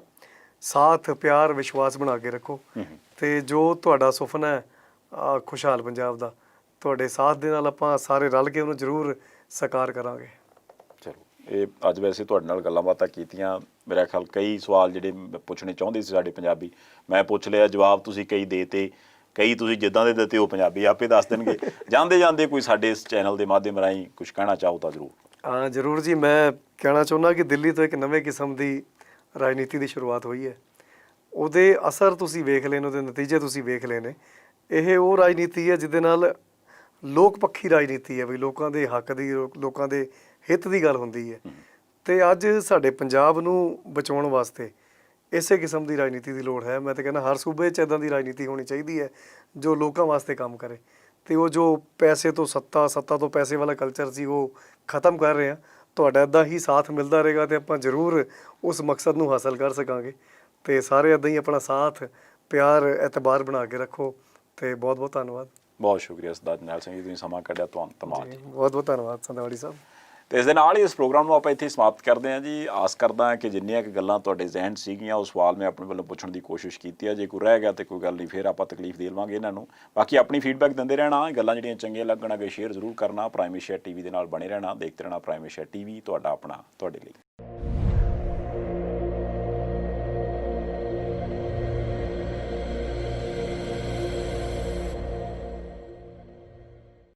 Speaker 2: ਸਾਥ, ਪਿਆਰ, ਵਿਸ਼ਵਾਸ ਬਣਾ ਕੇ ਰੱਖੋ, ਤੇ ਜੋ ਤੁਹਾਡਾ ਸੁਪਨਾ ਹੈ ਖੁਸ਼ਹਾਲ ਪੰਜਾਬ ਦਾ, ਤੁਹਾਡੇ ਸਾਥ ਦੇ ਨਾਲ ਆਪਾਂ ਸਾਰੇ ਰਲ ਕੇ ਉਹਨੂੰ ਜ਼ਰੂਰ ਸਾਕਾਰ ਕਰਾਂਗੇ।
Speaker 1: ਚਲੋ, ਇਹ ਅੱਜ ਵੈਸੇ ਤੁਹਾਡੇ ਨਾਲ ਗੱਲਾਂ ਬਾਤਾਂ ਕੀਤੀਆਂ, ਮੇਰਾ ਖਿਆਲ ਕਈ ਸਵਾਲ ਜਿਹੜੇ ਪੁੱਛਣੇ ਚਾਹੁੰਦੇ ਸੀ ਸਾਡੇ ਪੰਜਾਬੀ ਮੈਂ ਪੁੱਛ ਲਿਆ, ਜਵਾਬ ਤੁਸੀਂ ਕਈ ਦੇ ਤੇ, ਕਈ ਤੁਸੀਂ ਜਿੱਦਾਂ ਦੇ ਦਿੱਤੇ ਉਹ ਪੰਜਾਬੀ ਆਪੇ ਦੱਸ ਦੇਣਗੇ। ਜਾਂਦੇ ਜਾਂਦੇ ਕੋਈ ਸਾਡੇ ਇਸ ਚੈਨਲ ਦੇ ਮਾਧਿਅਮ ਰਾਹੀਂ ਕੁਝ ਕਹਿਣਾ ਚਾਹੋ ਤਾਂ ਜ਼ਰੂਰ।
Speaker 2: ਹਾਂ ਜ਼ਰੂਰ ਜੀ, ਮੈਂ ਕਹਿਣਾ ਚਾਹੁੰਦਾ ਕਿ ਦਿੱਲੀ ਤੋਂ ਇੱਕ ਨਵੇਂ ਕਿਸਮ ਦੀ ਰਾਜਨੀਤੀ ਦੀ ਸ਼ੁਰੂਆਤ ਹੋਈ ਹੈ। ਉਹਦੇ ਅਸਰ ਤੁਸੀਂ ਵੇਖ ਲਏ ਨੇ, ਉਹਦੇ ਨਤੀਜੇ ਤੁਸੀਂ ਵੇਖ ਲਏ ਨੇ। ਇਹ ਉਹ ਰਾਜਨੀਤੀ ਹੈ ਜਿਹਦੇ ਨਾਲ ਲੋਕ ਪੱਖੀ ਰਾਜਨੀਤੀ ਹੈ, ਵੀ ਲੋਕਾਂ ਦੇ ਹੱਕ ਦੀ, ਲੋਕਾਂ ਦੇ ਹਿੱਤ ਦੀ ਗੱਲ ਹੁੰਦੀ ਹੈ। ਤੇ ਅੱਜ ਸਾਡੇ ਪੰਜਾਬ ਨੂੰ ਬਚਾਉਣ ਵਾਸਤੇ ਇਸੇ ਕਿਸਮ ਦੀ ਰਾਜਨੀਤੀ ਦੀ ਲੋੜ ਹੈ। ਮੈਂ ਤਾਂ ਕਹਿੰਦਾ ਹਰ ਸੂਬੇ 'ਚ ਇੱਦਾਂ ਦੀ ਰਾਜਨੀਤੀ ਹੋਣੀ ਚਾਹੀਦੀ ਹੈ ਜੋ ਲੋਕਾਂ ਵਾਸਤੇ ਕੰਮ ਕਰੇ। ਤੇ ਉਹ ਜੋ ਪੈਸੇ ਤੋਂ ਸੱਤਾ, ਸੱਤਾ ਤੋਂ ਪੈਸੇ ਵਾਲਾ ਕਲਚਰ ਸੀ, ਉਹ ਖਤਮ ਕਰ ਰਹੇ ਹਾਂ। ਤੁਹਾਡਾ ਇੱਦਾਂ ਹੀ ਸਾਥ ਮਿਲਦਾ ਰਹੇਗਾ ਤੇ ਆਪਾਂ ਜ਼ਰੂਰ ਉਸ ਮਕਸਦ ਨੂੰ ਹਾਸਲ ਕਰ ਸਕਾਂਗੇ। ਤੇ ਸਾਰੇ ਇੱਦਾਂ ਹੀ ਆਪਣਾ ਸਾਥ, ਪਿਆਰ, ਐਤਬਾਰ ਬਣਾ ਕੇ ਰੱਖੋ। ਤੇ ਬਹੁਤ ਬਹੁਤ ਧੰਨਵਾਦ।
Speaker 1: ਬਹੁਤ ਸ਼ੁਕਰੀਆ ਸਰਦਾਰ ਜਰਨੈਲ ਸਿੰਘ ਜੀ, ਤੁਸੀਂ ਸਮਾਂ ਕੱਢਿਆ, ਤੁਹਾਨੂੰ ਧੰਨਵਾਦ।
Speaker 2: ਬਹੁਤ ਬਹੁਤ ਧੰਨਵਾਦ ਸੰਧਵਾੜੀ ਸਾਹਿਬ।
Speaker 1: ਤੇ ਇਸ ਦੇ ਨਾਲ ਹੀ ਇਸ ਪ੍ਰੋਗਰਾਮ ਨੂੰ ਆਪਾਂ ਇੱਥੇ ਸਮਾਪਤ ਕਰਦੇ ਹਾਂ ਜੀ। ਆਸ ਕਰਦਾ ਹਾਂ ਕਿ ਜਿੰਨੀਆਂ ਕੁ ਗੱਲਾਂ ਤੁਹਾਡੇ ਜ਼ਿਹਨ ਸੀਗੀਆਂ, ਉਹ ਸਵਾਲ ਮੈਂ ਆਪਣੇ ਵੱਲੋਂ ਪੁੱਛਣ ਦੀ ਕੋਸ਼ਿਸ਼ ਕੀਤੀ ਹੈ। ਜੇ ਕੋਈ ਰਹਿ ਗਿਆ ਤੇ ਕੋਈ ਗੱਲ ਨਹੀਂ, ਫਿਰ ਆਪਾਂ ਤਕਲੀਫ ਦੇ ਲਵਾਂਗੇ ਇਹਨਾਂ ਨੂੰ। ਬਾਕੀ ਆਪਣੀ ਫੀਡਬੈਕ ਦਿੰਦੇ ਰਹਿਣਾ, ਗੱਲਾਂ ਜਿਹੜੀਆਂ ਚੰਗੀਆਂ ਲੱਗਣ ਅੱਗੇ ਸ਼ੇਅਰ ਜ਼ਰੂਰ ਕਰਨਾ। ਪ੍ਰਾਈਮ ਏਸ਼ੀਆ TV ਦੇ ਨਾਲ ਬਣੇ ਰਹਿਣਾ, ਦੇਖਦੇ ਰਹਿਣਾ ਪ੍ਰਾਈਮ ਏਸ਼ੀਆ TV, ਤੁਹਾਡਾ ਆਪਣਾ, ਤੁਹਾਡੇ ਲਈ।